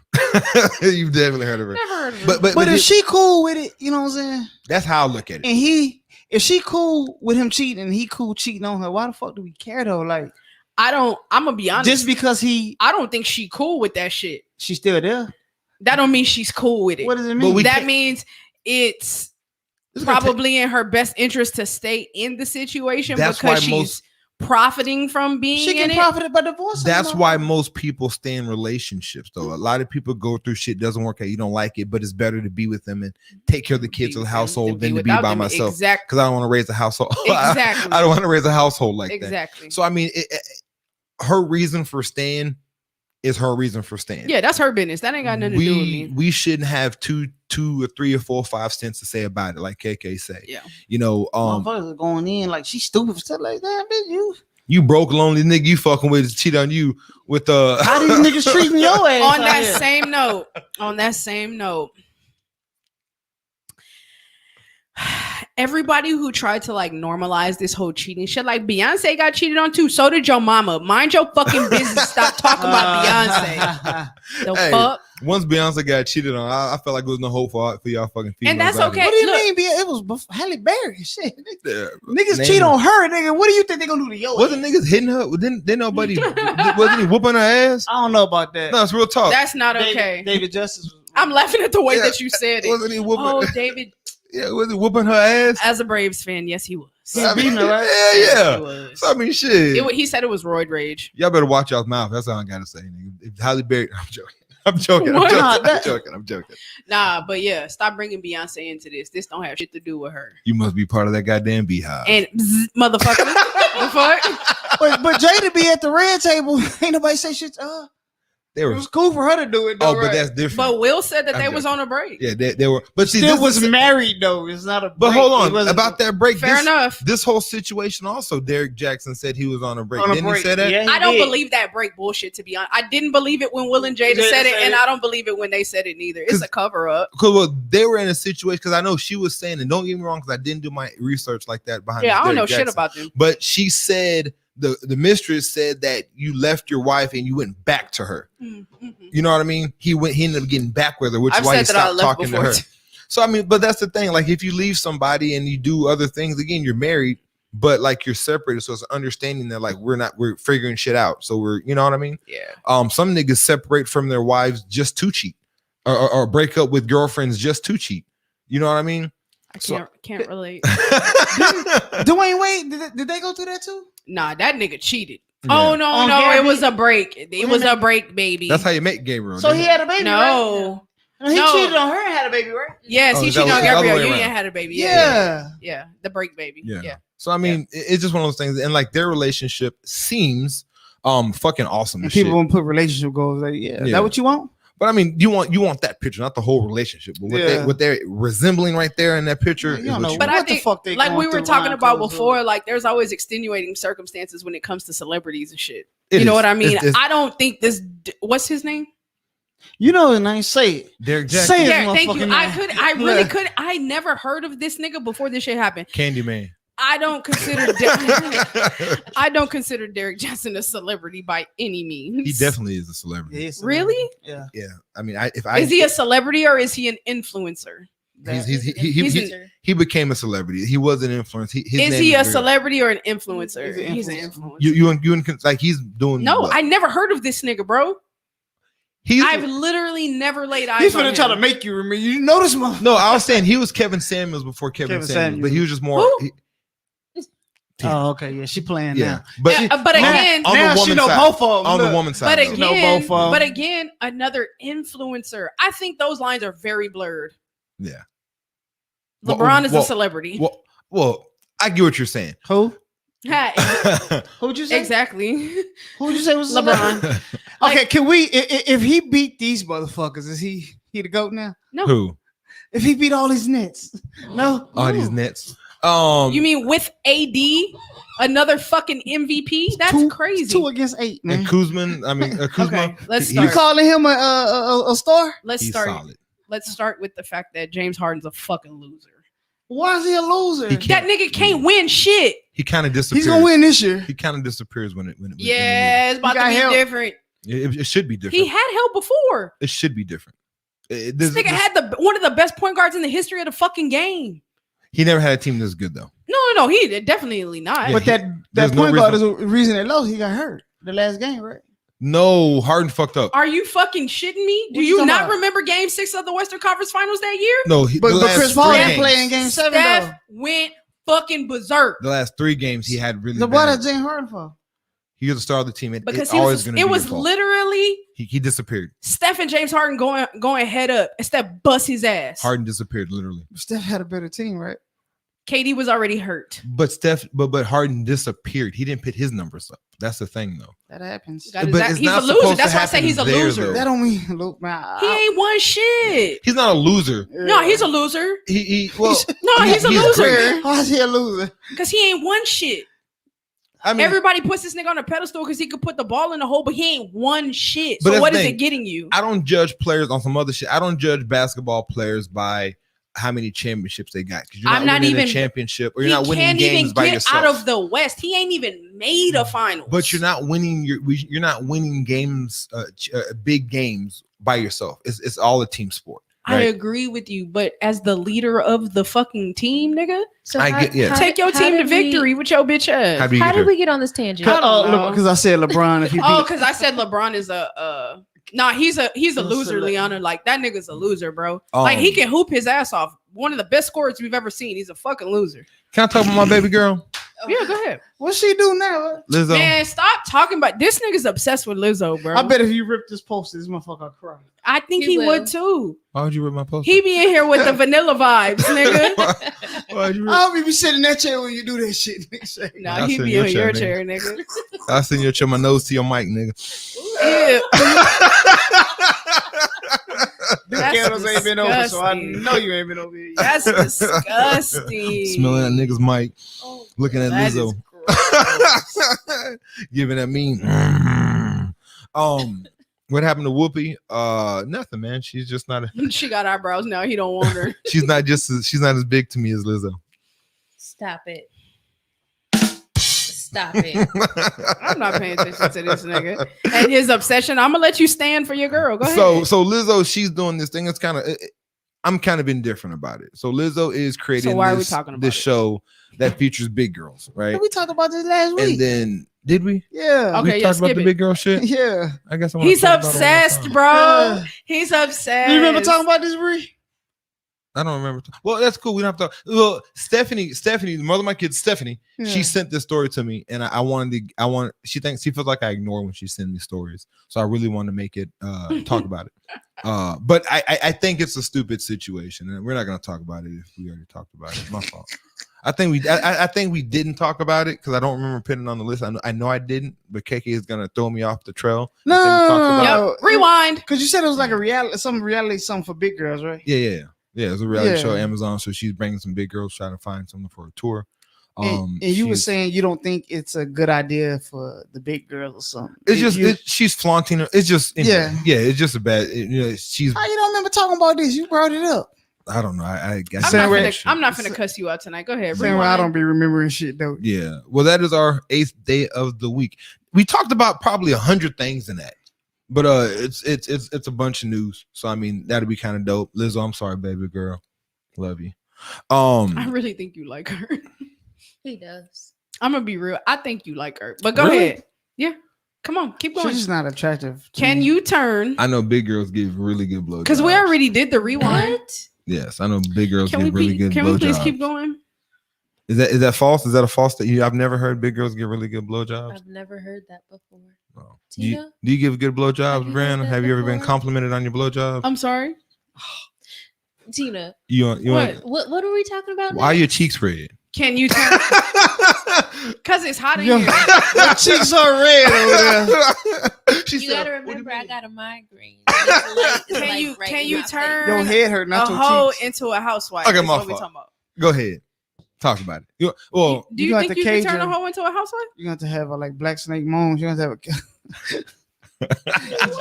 You've definitely heard of her. Never heard of her. But if she cool with it, you know what I'm saying? that's how I look at it. And if she cool with him cheating and he cool cheating on her, why the fuck do we care though? Like, I'm gonna be honest. just because I don't think she cool with that shit. she's still there. That don't mean she's cool with it. What does it But mean? we That can't- means it's It's gonna probably in her best interest to stay in the situation That's because why she's most- profiting from being she in can it. profit by divorce. That's why most people stay in relationships, though. A lot of people go through shit, doesn't work out. You don't like it, but it's better to be with them and take care of the kids Be of the with household them, than to be without by them. myself. Exactly. Because I don't want to raise a household. Exactly. I don't want to raise a household like that. Exactly. So I mean, her reason for staying is her reason for staying. Yeah, that's her business. That ain't got nothing to do with me. We shouldn't have two or three or 4 or 5 cents to say about it, like KK say. Yeah. You know, motherfuckers are going in like she's stupid for stuff like that, bitch. you broke lonely nigga you fucking with cheat on you with How these niggas treating your ass? On out that here? same note, everybody who tried to like normalize this whole cheating shit, like Beyonce got cheated on too. So did your mama. Mind your fucking business. Stop talking about Beyonce. The Hey, fuck. Once Beyonce got cheated on, I felt like there was no hope for y'all fucking females. And that's out okay. What do you Look. mean? It was Halle Berry shit. there. Niggas Name cheat it. on her, nigga. What do you think they gonna do to your Wasn't ass? niggas hitting her? Didn't nobody? Wasn't he whooping her ass? I don't know about that. No, it's real talk. That's not okay. David Justice. Was, I'm laughing at the way Yeah. that you said it. Wasn't he whooping? Oh, David, Yeah, was he whooping her ass? as a Braves fan, yes, he was. I mean, beating her, right? yeah. He was. So I mean, shit. He said it was roid rage. Y'all better watch y'all's mouth. That's all I gotta say. Nigga. If Halle Berry, I'm joking. I'm joking. What? I'm joking. Nah, but yeah, stop bringing Beyonce into this. This don't have shit to do with her. You must be part of that goddamn beehive. And motherfucker, the fuck? but Jada be at the red table. Ain't nobody say shit. They It were. was cool for her to do it. Though, Oh, but right? that's different. But Will said that I'm they was joking. on a break. Yeah, they were. But see, still this was is, married though. It's not a. But break. hold It on wasn't- about that break. Fair this, enough. This whole situation also, Derek Jackson said he was on a break. on a Didn't break. he say that? Yeah, he I don't did. believe that break bullshit, to be honest. I didn't believe it when Will and Jada Jada said it, said and it. I don't believe it when they said it neither. It's 'Cause- a cover up. Because well, they were in a situation. Because I know she was saying, and don't get me wrong, because I didn't do my research like that behind. Yeah, this I don't Derek know shit Jackson. about them. But she said the mistress said that you left your wife and you went back to her. Mm-hmm. You know what I mean? He ended up getting back with her, which I've is why he said that I stopped left talking to before. her. So I mean, but that's the thing. Like if you leave somebody and you do other things, again, you're married, but like you're separated. So it's understanding that like we're figuring shit out. So we're, you know what I mean? Yeah. Some niggas separate from their wives just to cheat, or break up with girlfriends just to cheat. You know what I mean? I So- can't relate. Dwayne Wade, did they go through that too? Nah, that nigga cheated. Oh Yeah. no, On no, Gabby? it was a break. It was a break, baby. That's how you make Gabriel. So he had a baby, right? no. No, he No. cheated on her and had a baby, right? Yes, Oh, he is that cheated what- on it's the other Gabrielle way Union around. had a baby. Yeah. Yeah. The break baby. Yeah. So I mean, it's just one of those things, and like their relationship seems fucking awesome. And as people shit. won't put relationship goals. Like, is Yeah. that what you want? But I mean, you want that picture, not the whole relationship. But what they're resembling right there in that picture You is don't what know you But want. what I think, the fuck they like going we were through talking behind about closed before, doors. like there's always extenuating circumstances when it comes to celebrities and shit. It You know is. what I mean? It's- I don't think this. What's his name? You know his name. Say it. Derek Jackson, Say it. Yeah, thank you. motherfucking name. I really Yeah. could. I never heard of this nigga before this shit happened. Candyman. I don't consider. I don't consider Derek Johnson a celebrity by any means. He definitely is a celebrity. He is a Really? celebrity. Yeah. Yeah, I mean, Is he a celebrity or is he an influencer? he became a celebrity. He was an influence. His Is name he a very- celebrity or an influencer? He's an He's an influencer. influencer. You like he's doing No, what? I never heard of this nigga, bro. He's I've literally never laid eyes He's on gonna him. try to make you remember. You know this motherfucker. no. I was saying he was Kevin Samuels before Kevin Kevin Samuels, but he was just more. Who? he- Oh, okay. Yeah, she playing yeah, now. but But again, on now the she woman's know side, both of them. on the Look. woman's side, but though. You know again, both of 'em. but again, another influencer. I think those lines are very blurred. yeah. LeBron is a Well, celebrity. Well, I get what you're saying. Who? Ha, Who'd you say? exactly. Who'd you say was LeBron. Okay, can we? If he beat these motherfuckers, is he the goat now? No, Who? If he beat all these Nets, no. All these Nets. you mean with AD, another fucking MVP? That's Two- crazy. 2-8, man. and Kuzman? I mean, Kuzma. Okay, let's he- You start. calling him a star? Let's He's start. solid. Let's start with the fact that James Harden's a fucking loser. Why is he a loser? He That nigga can't win shit. He kind of disappears. He's gonna win this year. He kind of disappears when it. Yeah, it's about got to be help. different. It should be different. He had help before. It should be different. This nigga had one of the best point guards in the history of the fucking game. He never had a team this good though. No, he did definitely not. Yeah, But that there's no point guard is reason- the reason they lost. He got hurt the last game, right? No, Harden fucked up. Are you fucking shitting me? Do What you you talking not about? remember Game 6 of the Western Conference Finals that year? No, But the last Chris Paul three didn't games- play in Game 7 Steph though. went fucking berserk The last 3 games he had really. So what bad. is James Harden for? He was the star of the team. because It always gonna it be was his fault. literally He disappeared. Steph and James Harden going head up, and Steph bust his ass. Harden disappeared literally. Steph had a better team, right? KD was already hurt. But Harden disappeared. He didn't put his numbers up. That's the thing though. That happens. Got his But ass- it's he's a not loser. supposed to That's why I say happen he's a there, loser. though. That don't mean look, man. He ain't won shit. He's not a loser. No, he's a loser. He well. No, he's a he's loser great. Why is he a loser? because he ain't won shit. I mean, Everybody puts this nigga on a pedestal because he could put the ball in the hole, but he ain't won shit. But So that's what the is thing. it getting you? I don't judge players on some other shit. I don't judge basketball players by how many championships they got because you're I'm not not winning even- a championship or He you're not winning can't games even by get yourself. out of the West. He ain't even made a finals. But you're not winning. You're not winning games, big games by yourself. It's all a team sport. I Right? agree with you, but as the leader of the fucking team, nigga, So I get- yeah. take your team to victory with your bitch How ass. do you How get did here? we get on this tangent? I don't know. Because I said LeBron. If he beat, Oh, because I said LeBron is a he's a loser, Leona. Like that nigga's a loser, bro. Like he can hoop his ass off. One of the best scorers we've ever seen. He's a fucking loser. Can I talk about my baby girl, Yeah, go ahead. what she do now? Lizzo? Man, stop talking about this nigga's obsessed with Lizzo, bro. I bet if you rip this poster, this motherfucker cry. I think He he will. would too. Why would you read my post? He be in here with the vanilla vibes, nigga. Why'd you I hope you be sitting in that chair when you do that shit. Nigga. Say, Nah, I'll he sit be in in your your chair, chair, nigga. I send you my nose to your mic, nigga. Ew. The That's candles ain't been over, so I disgusting. know you ain't been over here. yet. That's disgusting. Smelling that nigga's mic, Oh, looking at that Lizzo, is gross. giving that mean. What happened to Whoopi? Nothing, man. She's just not. She got eyebrows now. He don't want her. She's not as big to me as Lizzo. Stop it. Stop it. I'm not paying attention to this nigga and his obsession. I'm gonna let you stand for your girl. Go ahead. So Lizzo, she's doing this thing. It's kind of. I'm kind of indifferent about it. So Lizzo is creating So why are we this, talking about this it? show that features big girls, right? We talked about this last And week. then did we? Yeah. Okay, we yeah, talked about skip the it. big girl shit. Yeah. I guess I wanna He's talk about it one more obsessed, time. bro. Yeah. He's obsessed. You remember talking about this, Bree? I don't remember. Well, that's cool. We don't have to. Well, Stephanie, the mother of my kids, Stephanie, she sent this story to me, and I wanted to. She feels like I ignore when she sends me stories, so I really want to make it talk about it. But I think it's a stupid situation, and we're not gonna talk about it if we already talked about it. My fault. I think we didn't talk about it because I don't remember putting it on the list. I know I didn't, but KK is gonna throw me off the trail. No, rewind. Because you said it was like a reality, something for big girls, right? Yeah. It was a reality show, Amazon. So she's bringing some big girls trying to find something for a tour. And you were saying you don't think it's a good idea for the big girls or something. It's she's flaunting her. It's just it's just a bad. She's. How you don't remember talking about this? You brought it up. I don't know. I guess I'm not gonna cuss you out tonight. Go ahead. I don't be remembering shit though. Yeah. Well, that is our 8th day of the week. We talked about probably 100 things in that, but it's a bunch of news. So I mean that'd be kind of dope. Lizzo, I'm sorry, baby girl, love you. I really think you like her. He does. I'm gonna be real. I think you like her, but go ahead. Yeah. Come on, keep going. She's not attractive. Can you turn? I know big girls give really good blowjobs. Because we already did the rewind. What? Yes, I know big girls give really good blowjobs. Can we please keep going? Is that false? Is that a false that I've never heard big girls give really good blowjobs? I've never heard that before. Oh. Tina? Do you give good blowjobs, Brandon? Have you ever been before? complimented on your blowjobs? I'm sorry. Tina, What are we talking about? Why are your cheeks red? Can you turn? Because it's hot in here. Your cheeks are red over there. You gotta remember, I got a migraine. Can you turn Your head hurt, a not your hoe cheeks. into a housewife? Okay, That's my what we're fault. talking about. Go ahead, talk about it. Do you you have think to you can cage turn her. a hoe into a housewife? You're going to have a like Black Snake Moans. You're going to have a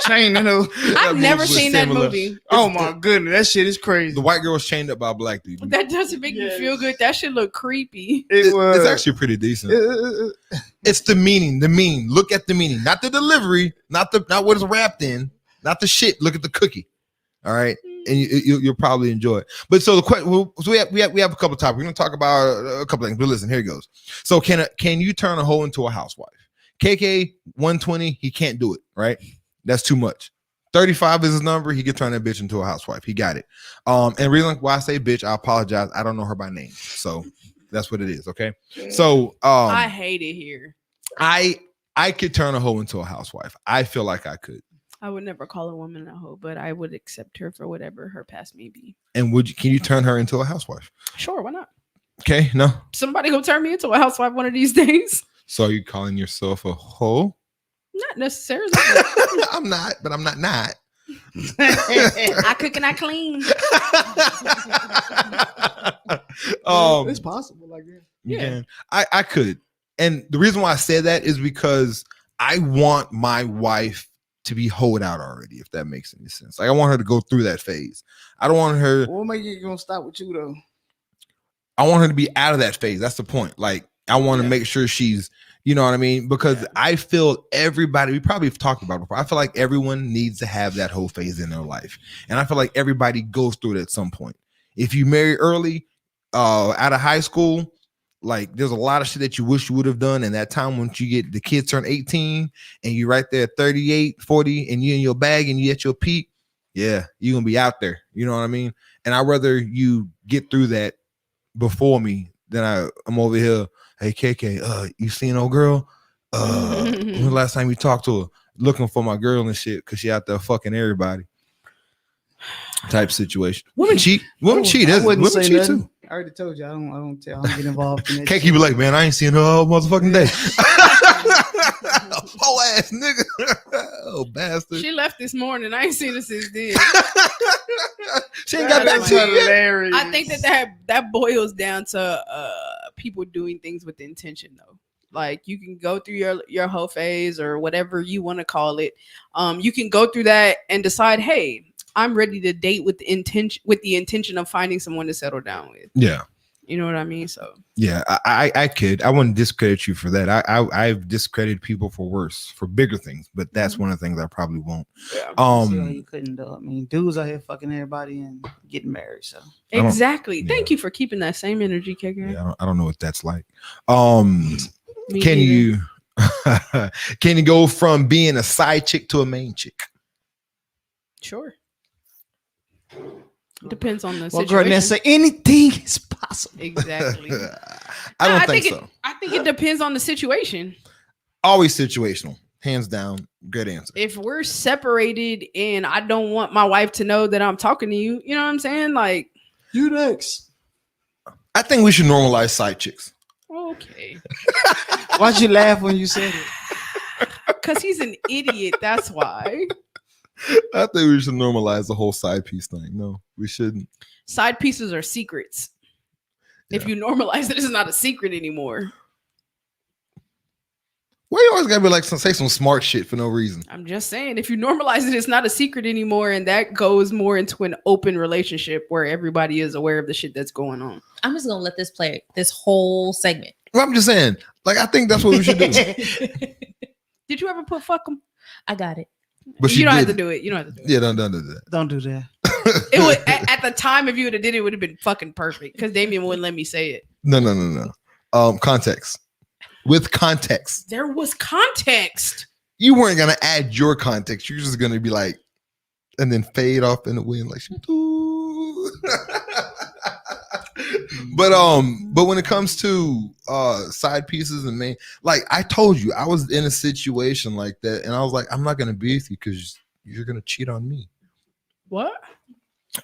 chain. I've never seen that movie. Oh my goodness, that shit is crazy. the white girl was chained up by black people. That doesn't make me feel good. That shit look creepy. It's actually pretty decent. It's the meaning. Look at the meaning, not the delivery, not what it's wrapped in, not the shit. Look at the cookie. All right, and you'll probably enjoy it. But so the question, so we have a couple topics. We're gonna talk about a couple things. But listen, here it goes. So can you turn a hoe into a housewife? KK 120, he can't do it. Right, that's too much. 35 is his number. He can turn that bitch into a housewife. He got it. And the reason why I say bitch, I apologize. I don't know her by name, so that's what it is. Okay. So I hate it here. I could turn a hoe into a housewife. I feel like I could. I would never call a woman a hoe, but I would accept her for whatever her past may be. And can you turn her into a housewife? Sure, why not? Okay, no. Somebody gonna turn me into a housewife one of these days. So are you calling yourself a hoe? Not necessarily. I'm not, but I'm not. I cook and I clean. It's possible, like that. You can. I could. And the reason why I say that is because I want my wife to be hoed out already, if that makes any sense. Like I want her to go through that phase. I don't want her. What make you gonna stop with you though? I want her to be out of that phase. That's the point. Like I want to make sure she's, you know what I mean? Because I feel everybody, we probably have talked about it before. I feel like everyone needs to have that whole phase in their life. And I feel like everybody goes through it at some point. If you marry early, out of high school, like there's a lot of shit that you wish you would have done. And that time once you get the kids turn 18 and you're right there at 38, 40 and you in your bag and you at your peak. Yeah, you're going to be out there. You know what I mean? And I'd rather you get through that before me than I'm over here. Hey, KK, you seen old girl? When the last time you talked to her? Looking for my girl and shit because she out there fucking everybody. Type situation. Women cheat. Women cheat. Women cheat too. I already told you. I don't get involved in that. KK be like, man, I ain't seen her all motherfucking day. Whole ass nigga. Oh, bastard. She left this morning. I ain't seen her since then. She ain't got back to you yet. I think that boils down to people doing things with intention though. Like you can go through your whole phase or whatever you want to call it. You can go through that and decide, hey, I'm ready to date with the intention of finding someone to settle down with. Yeah. You know what I mean? So yeah, I wouldn't discredit you for that. I've discredited people for worse, for bigger things, but that's one of the things I probably won't. Yeah. You couldn't do. I mean, dudes out here fucking everybody and getting married. So exactly. Thank you for keeping that same energy, KK. Yeah, I don't know what that's like. Can you go from being a side chick to a main chick? Sure. Depends on the Well, girl, situation. now say anything is possible. Exactly. I don't Nah, think so. I think it depends on the situation. Always situational, hands down. Good answer. If we're separated and I don't want my wife to know that I'm talking to you, you know what I'm saying? Like, You next. I think we should normalize side chicks. okay. Why'd you laugh when you said it? Because he's an idiot. That's why. I think we should normalize the whole side piece thing. No, we shouldn't. Side pieces are secrets. If Yeah. you normalize it, it's not a secret anymore. Why you always gotta be like say some smart shit for no reason? I'm just saying, if you normalize it, it's not a secret anymore. And that goes more into an open relationship where everybody is aware of the shit that's going on. I'm just gonna let this play this whole segment. Well, I'm just saying, like, I think that's what we should do. Did you ever put fuck them? I got it. But You don't have to didn't. do it. You don't have to do it. Yeah, don't do that. Don't do that. It would at the time if you would have did it, would have been fucking perfect because Damien wouldn't let me say it. No. Context. With context. There was context. You weren't gonna add your context. You're just gonna be like, and then fade off in the wind like. But when it comes to side pieces and main, like I told you, I was in a situation like that, and I was like, I'm not gonna be with you because you're gonna cheat on me. What?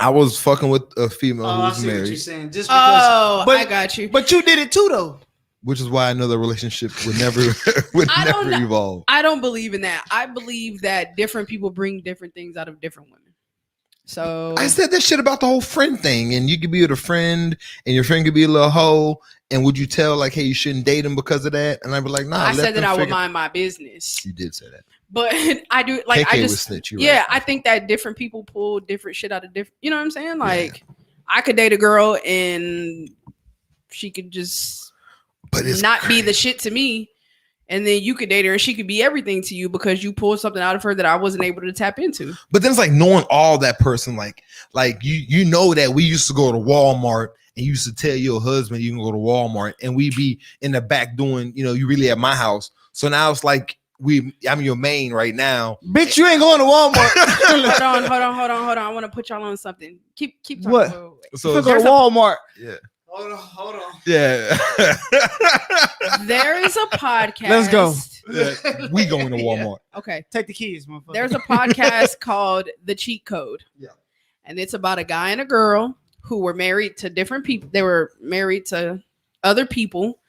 I was fucking with a female Oh, who I was see what you're married, saying. Just because, Oh, but, I got you. but you did it too, though. which is why I know the relationship would never I don't know. evolve. I don't believe in that. I believe that different people bring different things out of different women. So I said that shit about the whole friend thing, and you could be with a friend, and your friend could be a little hoe, and would you tell like, hey, you shouldn't date him because of that? And I'd be like, nah. I let said that them I would figure- mind my business. You did say that. But I do like KK I was just snitch. You're yeah, right. I think that different people pull different shit out of different. You know what I'm saying? Like I could date a girl and she could just But it's not be the shit to me, and then you could date her and she could be everything to you because you pulled something out of her that I wasn't able to tap into. But then it's like knowing all that person, like you know that we used to go to Walmart and you used to tell your husband you can go to Walmart and we be in the back doing, you really at my house. So now it's like I'm your main right now. Bitch, you ain't going to Walmart. Hold on. I want to put y'all on something. Keep talking. What? Wait. So You it's- go to Walmart. yeah, Hold on. yeah. There is a podcast. Let's go. Yeah, we going to Walmart. Okay. Take the keys, motherfucker. There's a podcast called The Cheat Code. Yeah. And it's about a guy and a girl who were married to different people. They were married to other people.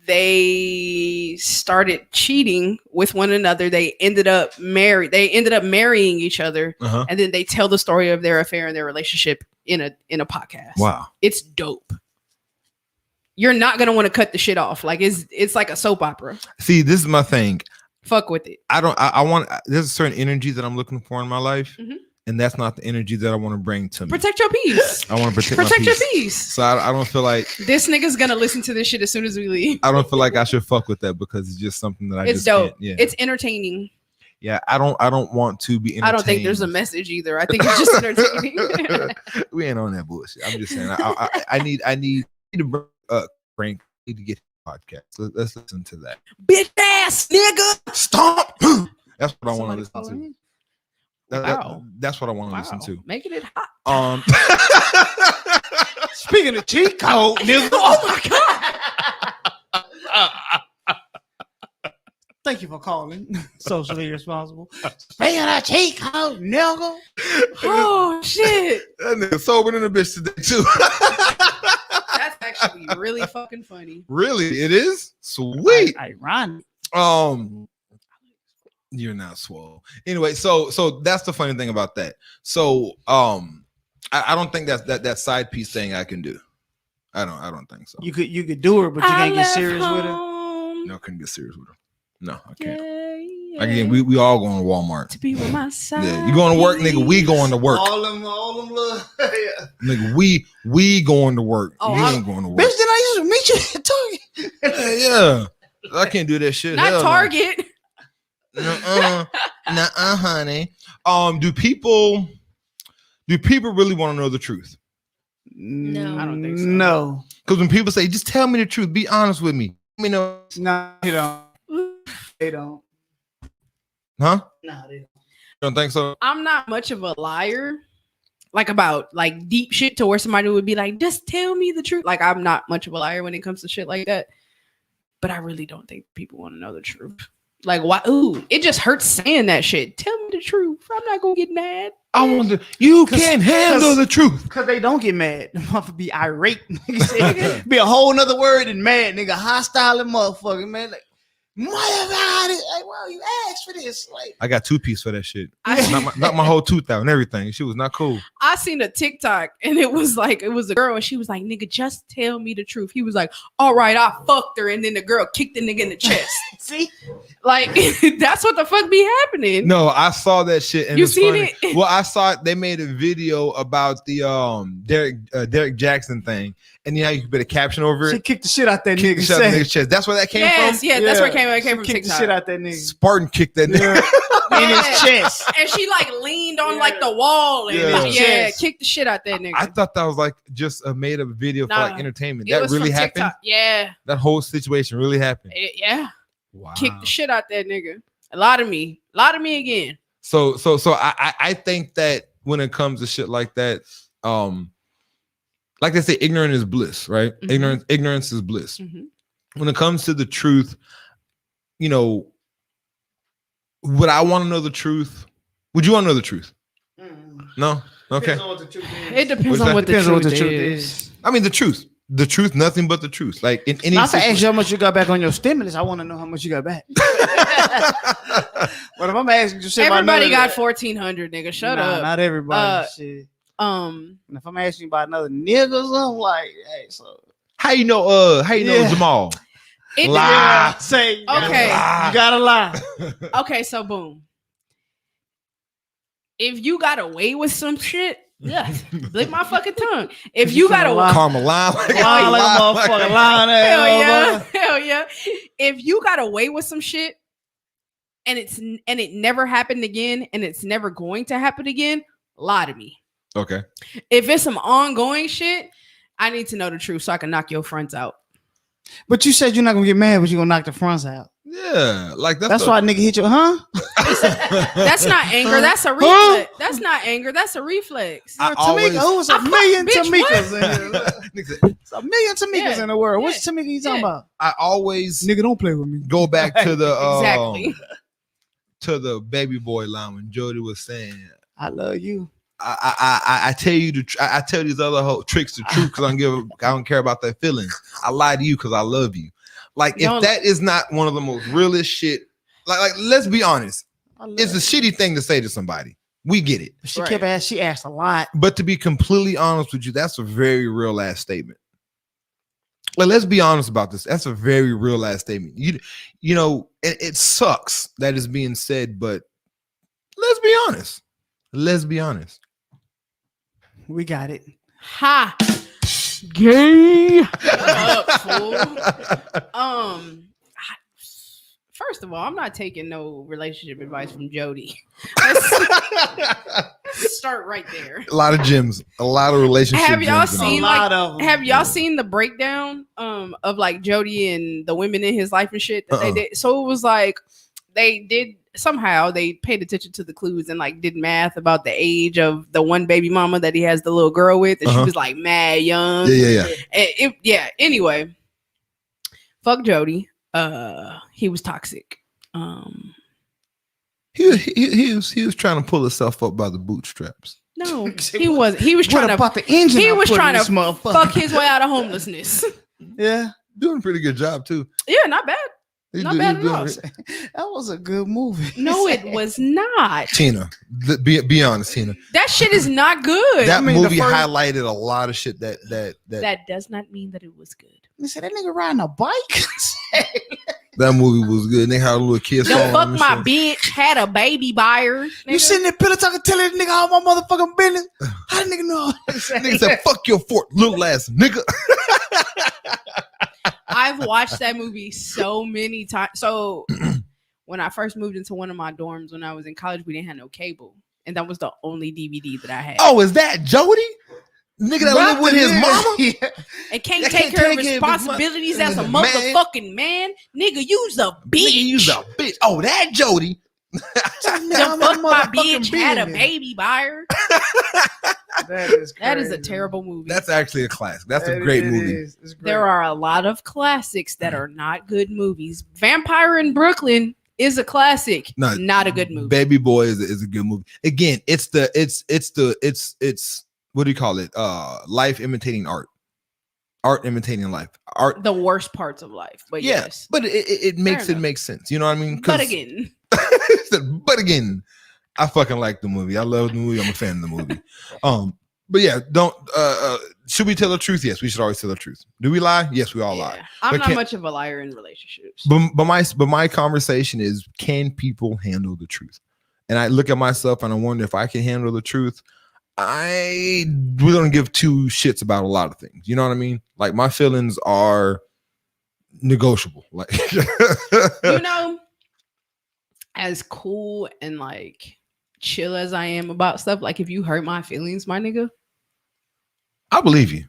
They started cheating with one another. They ended up married. They ended up marrying each other. Uh-huh. And then they tell the story of their affair and their relationship in a podcast. Wow. It's dope. You're not gonna want to cut the shit off. Like it's like a soap opera. See, this is my thing. Fuck with it. I want. There's a certain energy that I'm looking for in my life, Mhm. and that's not the energy that I want to bring to me. Protect your peace. I want to protect my Your peace. peace. So I don't feel like This nigga's gonna listen to this shit as soon as we leave. I don't feel like I should fuck with that because it's just something that I It's just dope. can't. Yeah, It's entertaining. yeah. I don't want to be. I don't think there's a entertained. message either. I think it's just entertaining. We ain't on that bullshit. I'm just saying. I need to bring need to get a podcast. Let's listen to that. Bitch ass nigga. Stomp. That's what I want to Somebody listen to. calling Wow. That's what I want to Wow. listen to. Making it hot. Speaking of cheat code, nigga. Oh my god. Thank you for calling. Socially responsible. Speaking of cheat code, nigga. Oh shit. That nigga sober than a bitch today too. That's actually really fucking funny. Really, it is sweet. Ironic. You're not swole. Anyway, so that's the funny thing about that. So I don't think that side piece thing I can do. I don't think so. You could do it, but you can't get serious with it. No, I couldn't get serious with her. No, I can't. Yeah. Again, we all going to Walmart. To be with my side. Yeah, you going to work, nigga? We going to work, All them little. Yeah. nigga. We going to work. Oh, you I'm- ain't going to work. Bitch, did I used to meet you at Target? Yeah, I can't do that shit. Not Hell no. Target. Nuh-uh, honey. Do people really want to know the truth? No. I don't think so. No. Because when people say, just tell me the truth, be honest with me. Let me know. No, they don't. They don't. Huh? No, they don't. You don't think so? I'm not much of a liar. like about like deep shit to where somebody would be like, just tell me the truth. Like I'm not much of a liar when it comes to shit like that. But I really don't think people want to know the truth. Like, why? Ooh, it just hurts saying that shit. Tell me the truth. I'm not gonna get mad. I wonder, you can't handle the truth. Because they don't get mad. The motherfucker be irate. Nigga. Be a whole nother word than mad, nigga. Hostile and motherfucker, man. Like, like, well, you asked for this. Like, I got 2-piece for that shit. Not my whole tooth out and everything. She was not cool. I seen a TikTok and it was a girl and she was like, nigga, just tell me the truth. He was like, all right, I fucked her. And then the girl kicked the nigga in the chest. see? Like, that's what the fuck be happening. No, I saw that shit. And You it's seen funny. it? Well, I saw it. They made a video about the Derek Jackson thing. And you know how you could put a caption over She it? kicked the shit out that Kick the nigga. shit out the nigga's chest. That's where that came Yes, from? yeah, that's where it came. It came She from kicked the TikTok. shit out that nigga. Spartan kicked that nigga. In his chest. And she like leaned on like the wall and Yeah. yeah, kicked the shit out that nigga. I thought that was like just a made up video for Nah, like entertainment. It That was really from happened? TikTok. Yeah, That whole situation really happened? yeah. Wow. Kicked the shit out that nigga. A lot of me again. So I think that when it comes to shit like that, like they say, ignorance is bliss, right? Mhm. Ignorance is bliss. Mhm. When it comes to the truth, you know, would I want to know the truth? Would you want to know the truth? No? Okay. Depends on what the truth is. It depends What's on that? what the Depends on what truth the truth is. is. I mean the truth. The truth, nothing but the truth. Like in any Not to ask situation- you how much you got back on your stimulus. I want to know how much you got back. But if I'm asking you shit about Everybody none got of 1,400, nigga. that- Shut Nah, up. Not everybody. Shit. And if I'm asking you about another nigga or something, like, hey, so How you know Yeah. Jamal? It Lie. say you gotta Okay. lie. You gotta lie. Okay, so boom. If you got away with some shit, yeah, lick my fucking tongue. If you got away, Karma lie like Lie like a motherfucker. Lying hell ass yeah, hell yeah. If you got away with some shit and it never happened again and it's never going to happen again, lie to me. Okay. If it's some ongoing shit, I need to know the truth so I can knock your fronts out. But you said you're not gonna get mad, but you're gonna knock the fronts out. Yeah, like That's why nigga hit you, huh? That's not anger. That's a reflex. That's not anger. That's a reflex. I Tamika, always- who was a I fuck- million bitch, Tamikas in here? Nigga said, It's a million Tamikas Yeah. in the world. Yeah. Which Tamika you talking Yeah. about? I always Nigga, don't play with me. go back to the Exactly. to the baby boy line when Jody was saying, I love you. I tell you I tell these other tricks the truth because I don't care about their feelings. I lie to you because I love you. Like if Don't- that is not one of the most realest shit, like let's be honest, it's a shitty thing to say to somebody. We get it, She Right. kept asking. She asked a lot. but to be completely honest with you, that's a very real ass statement. Like let's be honest about this. That's a very real ass statement. You know it sucks that it's being said, but let's be honest. Let's be honest. We got it. Ha. Gay. Shut up, fool. First of all, I'm not taking no relationship advice from Jody. Let's start right there. A lot of gyms, a lot of relationships. Have y'all gyms and seen, all. like, of them. Have y'all seen the breakdown of like Jody and the women in his life and shit that they did? So it was like they paid attention to the clues and like did math about the age of the one baby mama that he has the little girl with, and she was like mad young. Yeah. And anyway, fuck Jody. He was toxic. He was trying to pull himself up by the bootstraps. No, he was. He was trying What to. about the engine? He I was put in trying this to motherfucker? fuck his way out of homelessness. Yeah, Doing a pretty good job too. Yeah, not bad. He Not did- bad he at doing all. it. that was a good movie. No, it was not. Tina, be honest, Tina. That shit is not good. That mean, the movie first- highlighted a lot of shit that That does not mean that it was good. They said that nigga riding a bike. that movie was good. And they had a little kid Don't song. fuck and my shit. bitch. Had a baby by her. You nigga. sitting there pillow talking, telling that nigga all my motherfucking business. How the nigga know? Nigga said, "Fuck your fort, little ass nigga." I've watched that movie so many times. So when I first moved into one of my dorms when I was in college, we didn't have no cable, and that was the only DVD that I had. Oh, is that Jody? Nigga that lived with his mama? Yeah. And can't That take can't care of take care of his responsibilities as a man. motherfucking man. Nigga, you's a bitch. Nigga, you's a bitch. Oh, that Jody. The fuck my bitch had a baby by her. That is That is a crazy. terrible movie. That's actually a classic. That's a great movie. It's great. There are a lot of classics that are not good movies. Vampire in Brooklyn is a classic, No, not a good movie. Baby Boy is a good movie. Again, it's what do you call it? Life imitating art. Art imitating life. Art. The worst parts of life, but Yeah, yes. but it makes Fair it enough. make sense. You know what I mean? But again, but again, I fucking like the movie. I love the movie. I'm a fan of the movie. But yeah, don't. Should we tell the truth? Yes, we should always tell the truth. Do we lie? Yes, we all lie. yeah. I'm But not can- much of a liar in relationships. But my conversation is, can people handle the truth? And I look at myself and I wonder if I can handle the truth. I really don't give two shits about a lot of things. You know what I mean? Like my feelings are negotiable. Like You know, as cool and like chill as I am about stuff, like if you hurt my feelings, my nigga, I believe you.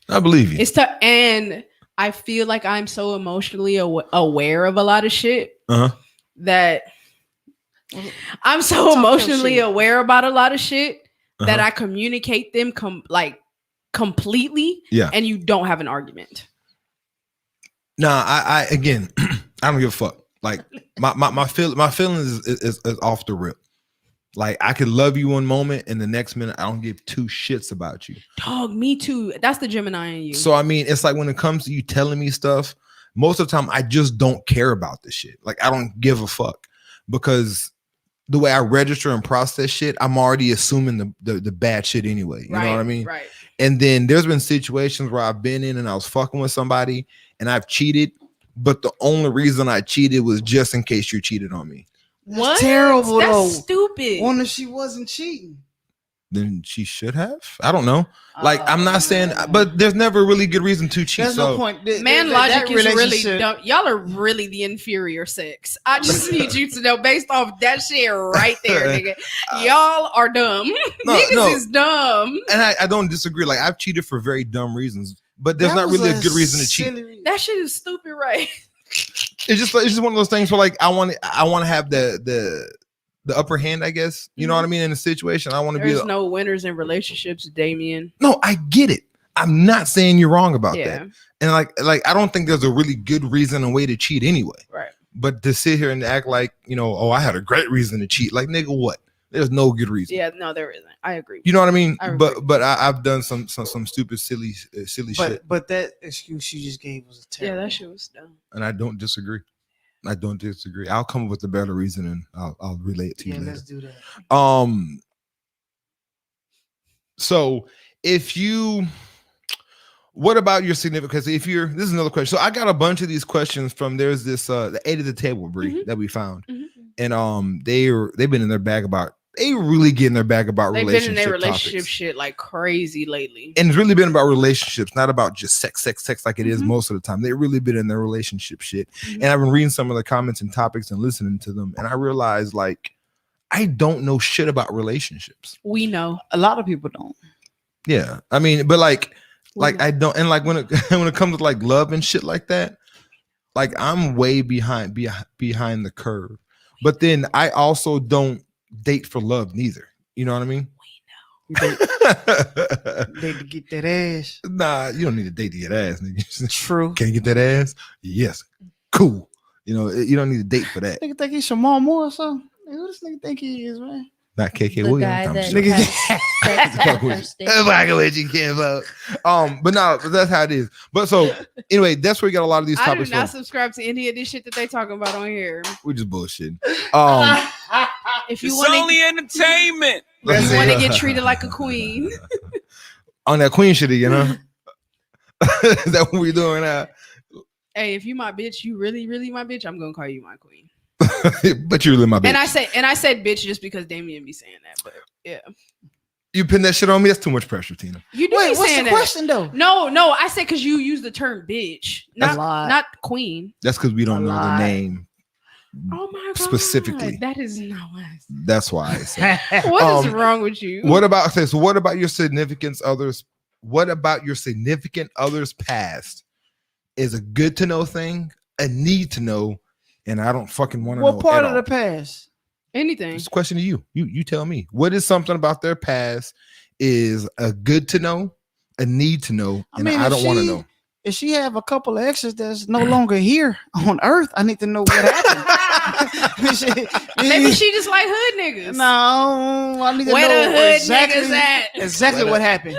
I believe you. it's tough. And I feel like I'm so emotionally aware of a lot of shit Uh-huh. that I'm so Talk your emotionally shit. aware about a lot of shit that Uh-huh. I communicate them completely, Yeah. and you don't have an argument. Nah, I again, I don't give a fuck. Like my feelings is off the rip. Like I could love you one moment and the next minute I don't give two shits about you. Dog, me too. That's the Gemini in you. So I mean, it's like when it comes to you telling me stuff, most of the time I just don't care about this shit. Like I don't give a fuck because the way I register and process shit, I'm already assuming the bad shit anyway. You know what I mean? Right. And then there's been situations where I've been in and I was fucking with somebody and I've cheated, but the only reason I cheated was just in case you cheated on me. What? terrible, That's though. stupid. Wonder if she wasn't cheating. Then she should have. I don't know. Like I'm not saying, but there's never a really good reason to cheat. There's So no point. Man, That logic is really relationship- dumb. Y'all are really the inferior sex. I just need you to know, based off that shit right there, nigga. Y'all are dumb. No, Niggas no. is dumb. and I don't disagree. Like I've cheated for very dumb reasons, but there's That not was really a good reason to cheat. silly- That shit is stupid, right? It's just one of those things where like I want to have the upper hand, I guess. You know what I mean? In a situation, I want to be. There's no winners in relationships, Damien. No, I get it. I'm not saying you're wrong about Yeah, that. And like I don't think there's a really good reason and way to cheat anyway. right. But to sit here and act like, you know, oh, I had a great reason to cheat. Like, nigga, what? There's no good reason. Yeah, no, there isn't. I agree. You know what I mean? I agree. But I've done some stupid, silly shit, But that excuse you just gave was a Yeah, terrible. that shit was dumb. and I don't disagree. I don't disagree. I'll come up with a better reason and I'll relay it to you Yeah, later. let's do that. So if you, what about your significance? If you're, this is another question. So I got a bunch of these questions from, there's this the 8 of the table, Bree, Mhm. that we found, Mhm. and they've been in their bag about, they really get in their bag about They've been in relationship their relationship topics. shit like crazy lately. And it's really been about relationships, not about just sex like it is Mhm. most of the time. They've really been in their relationship shit. Mhm. And I've been reading some of the comments and topics and listening to them, and I realized like I don't know shit about relationships. We know. A lot of people don't. Yeah, I mean, but like We know. I don't, and like when it when it comes to like love and shit like that, like I'm way behind the curve. But then I also don't date for love neither. You know what I mean? They to get that ass. Nah, you don't need to date to get ass, nigga. True. Can you get that ass? Yes. Cool. You know, you don't need to date for that. Nigga think he's Shamar Moore or something. Hey, who this nigga think he is, man? Not KK The Williams. guy I'm that just- Nigga- has sex at Fuck the with first you. date. Fuck with you, can't vote. But no, but that's how it is. But so anyway, that's where we got a lot of these I do topics not from. subscribe to any of this shit that they talking about on here. We're just bullshitting. If you It's want only entertainment. to get treated like a queen, on that queen shit again, huh? Is that what we're doing now? hey, if you my bitch, you really, really my bitch, I'm gonna call you my queen. But you're really my bitch. And I said bitch just because Damien be saying that, but yeah, You pin that shit on me. That's too much pressure, Tina. you do Wait, be what's saying the that. question though? No, I said because you use the term bitch, That's not a lie. not queen. That's because we don't A know the lie. name. Oh my god, Specifically. that is not what. That's why I said. What is wrong with you? What about okay, so what about your significant others? What about your significant others past is a good to know thing, a need to know, and I don't fucking want to know. What part at of the all. past? Anything. It's a question to you. You tell me. What is something about their past is a good to know, a need to know, and I if don't want to know. If she have a couple of exes that's no longer here on Earth, I need to know what happened. Maybe she just like hood niggas. No, I need to Where know the hood exactly, niggas at? exactly what happened.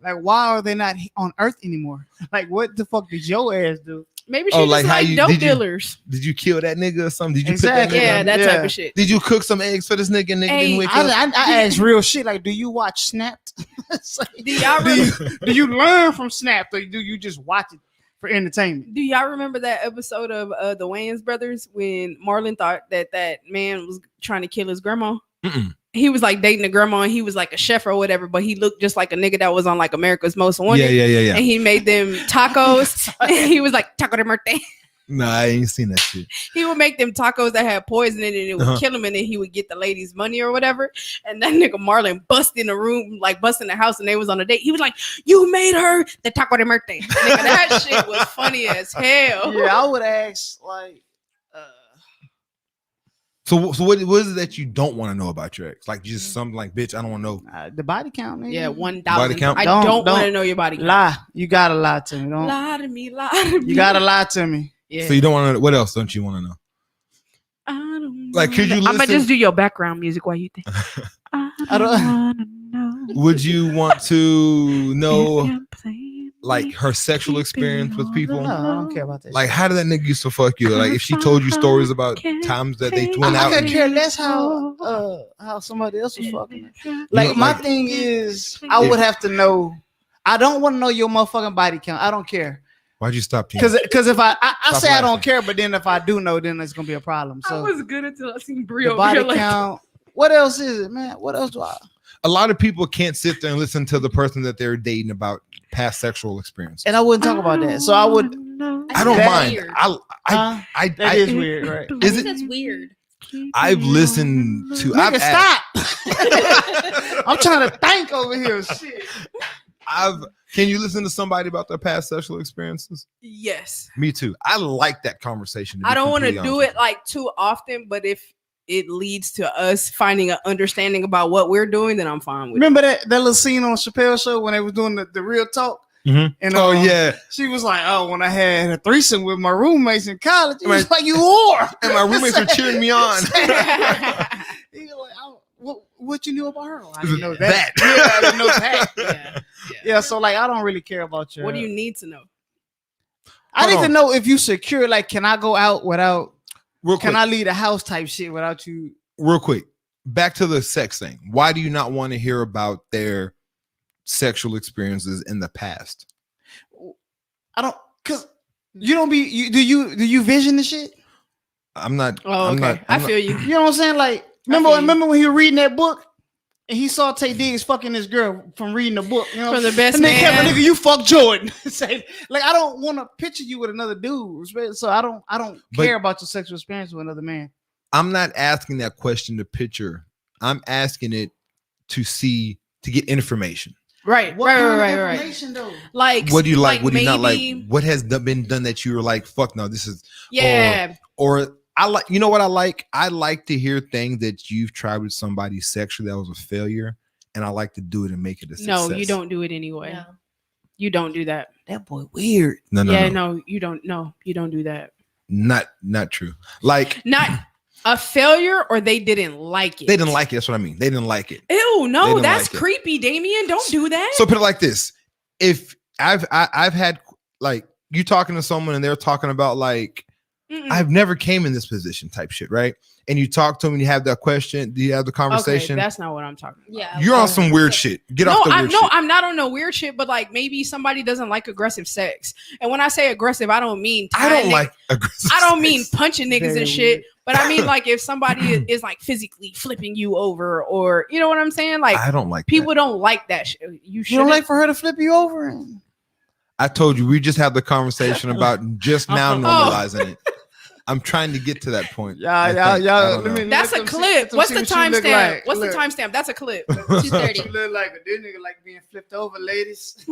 Like, why are they not on Earth anymore? Like, what the fuck did your ass do? Maybe she Oh, just like how like you- dope did you- dealers. Did you kill that nigga or something? Did you Exactly. put that nigga? Yeah, that Yeah. type of shit. Did you cook some eggs for this nigga and nigga Hey, didn't wake up? I asked real shit. Like, do you watch Snapped? It's like, Do y'all do you learn from Snapped, or do you just watch it for entertainment? Do y'all remember that episode of the Wayans brothers when Marlon thought that man was trying to kill his grandma? Mm-mm. He was like dating a grandma and he was like a chef or whatever, but he looked just like a nigga that was on like America's Most Wanted. Yeah. And he made them tacos. And he was like, taco de muerte. No, I ain't seen that shit. He would make them tacos that had poison in it and it would kill him, and then he would get the ladies money or whatever. And that nigga Marlon bust in the room, like bust in the house, and they was on a date. He was like, you made her the taco de muerte. Nigga, that shit was funny as hell. Yeah, I would ask like, So what is it that you don't want to know about your ex? Like just something like, bitch, I don't want to know. the body count, nigga. Yeah, 1,000. Body count? I Don't- don't want to don't know your body count. Lie. You gotta lie to me. Don't. Lie to me, lie to me. You gotta lie to me. Yeah. So you don't want to know. What else don't you want to know? I don't Like, could you I'm gonna listen- just do your background music while you think. I don't- wanna know. Would you want to if know you're playing like me, her sexual experience with people? No, I don't care about that. Like how did that nigga used to fuck you? Like if she told you stories about times that they went I out could and care less how somebody else was fucking. Like know, my like- thing is, I would have to know. I don't want to know your motherfucking body count. I don't care. why'd you stop? Tina? Because if I Stop say I don't laughing. care, but then if I do know, then it's gonna be a problem. I So was good until I seen the Brio. body count. What else is it, man? What else do I? A lot of people can't sit there and listen to the person that they're dating about past sexual experience. And I wouldn't talk about that. So I would. I don't That- mind. Weird. That is weird, right? I Is think it- that's weird. I've listened to. I've Nigga, asked- stop! I'm trying to think over here. Shit. Can you listen to somebody about their past sexual experiences? Yes. Me too. I like that conversation. to be I don't want to completely do honest it like too often, but if it leads to us finding an understanding about what we're doing, then I'm fine with Remember that little scene on Chappelle show when they was doing the real talk? with you. And Oh yeah, she was like, "Oh, when I had a threesome with my roommates in college, it was Right. like you whore." and my roommates were cheering me on. it. He was like, oh, what you knew about her? I didn't know That. that. Yeah, I didn't know that. Yeah. Yeah, so like I don't really care about your. What do you need to know? I need Hold to on. know if you secure. Like, can I go out without? Real quick, Can I leave the house type shit without you? real quick. Back to the sex thing. Why do you not want to hear about their sexual experiences in the past? I don't, cause you don't be. Do you vision the shit? I'm not. Oh, I'm okay. not. I I'm feel you. You know what I'm saying? Like, feel you. remember when he was reading that book and he saw Tay Diggs fucking this girl from reading the book. You know, From the best and then Kevin, man. nigga, you fuck Jordan. Say, like, I don't want to picture you with another dude, so I don't But- care about your sexual experience with another man. I'm not asking that question to picture. I'm asking it to get information. Right. What kind of Right. information, though? Like, What do you like? What do you not like? maybe- What has been done that you were like, fuck no, this is, Yeah. or I like, you know what I like? I like to hear things that you've tried with somebody sexually that was a failure, and I like to do it and make it a success. No, you don't do it anyway. No. You don't do that. That boy weird. No, No, you don't. No, you don't do that. not true. Like Not a failure, or they didn't like it. they didn't like it. That's what I mean. They didn't like it. Ew, They no, didn't that's like it. creepy, Damien. Don't do that. So put it like this: if I've had like you talking to someone and they're talking about like Mm-mm. I've never came in this position type shit, right? And you talk to them and you have that question, do you have the conversation? Okay, that's not what I'm talking about. Yeah. You're on some weird shit. Get No, off the weird shit. I'm not on no weird shit, but like maybe somebody doesn't like aggressive sex. And when I say aggressive, I don't mean I tying don't like aggressive. I don't mean sex. punching niggas Very and shit, weird. but I mean like if somebody is like physically flipping you over, or you know what I'm saying? Like I don't like people that. don't like that shit. You You should don't like for her to flip you over? And I told you we just had the conversation about just now Oh. normalizing it. I'm trying to get to that point. I y'all, think. I don't let know. me- That's let a them see- clip. let them What's see the what you look timestamp? like. What's the Look. timestamp? That's a clip. 2:30. You look like a dude nigga like being flipped over, ladies.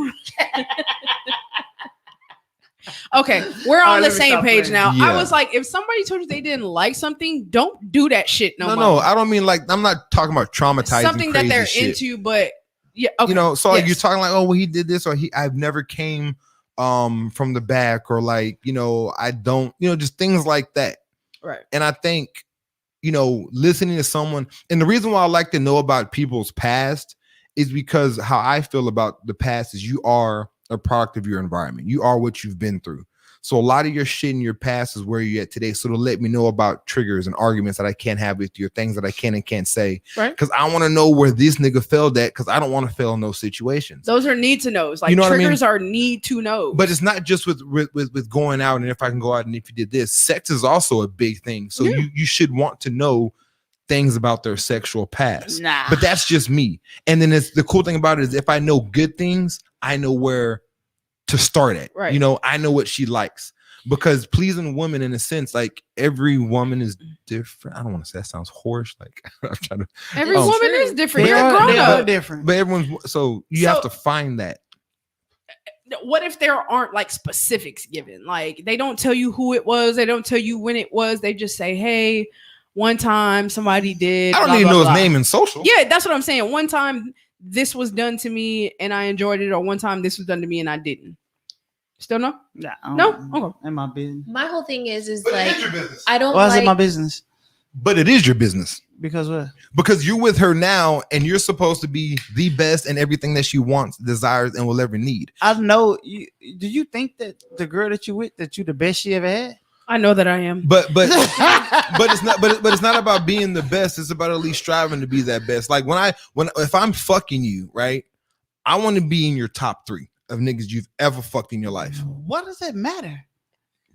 Okay, we're All on right, the let me same stop page playing. now. I Yeah. was like, if somebody told you they didn't like something, don't do that shit no No, more. I don't mean like I'm not talking about traumatizing Something that crazy they're shit. into, but yeah, okay. You know, so like yes. you're talking like, oh well, he did this, or I've never came from the back, or like, you know, I don't, you know, just things like that. Right. And I think, you know, listening to someone, and the reason why I like to know about people's past is because how I feel about the past is you are a product of your environment. You are what you've been through. So a lot of your shit in your past is where you're at today. So to let me know about triggers and arguments that I can't have with you, things that I can and can't say. Right. Because I want to know where this nigga failed at, because I don't want to fail in those situations. Those are need to knows. Like You know what I mean? triggers are need to know. But it's not just with going out and if I can go out and if you did this. Sex is also a big thing. So Yeah. you should want to know things about their sexual past. Nah. But that's just me. And then it's the cool thing about it is if I know good things, I know where to start at. Right. You know, I know what she likes. Because pleasing women, in a sense, like every woman is different. I don't want to say that sounds hoarse. Like I'm trying to, Every Um, woman is different. They You're a are, grown they are up. different. but everyone's so you have to find that. What if there aren't like specifics given? Like they don't tell you who it was, they don't tell you when it was. They just say, "Hey, one time somebody did." I don't blah, even blah, know blah. his name in social. Yeah, that's what I'm saying. One time this was done to me and I enjoyed it, or one time this was done to me and I didn't. Still no? Nah, No? Okay. In my business. My whole thing is But it like is your business. I don't Why is it my like. business? But it is your business. Because what? Because you're with her now and you're supposed to be the best and everything that she wants, desires, and will ever need. I know you. Do you think that the girl that you with, that you the best she ever had? I know that I am. But it's not but it's not about being the best. It's about at least striving to be that best. Like if I'm fucking you, right? I want to be in your top 3 of niggas you've ever fucked in your life. What does that matter?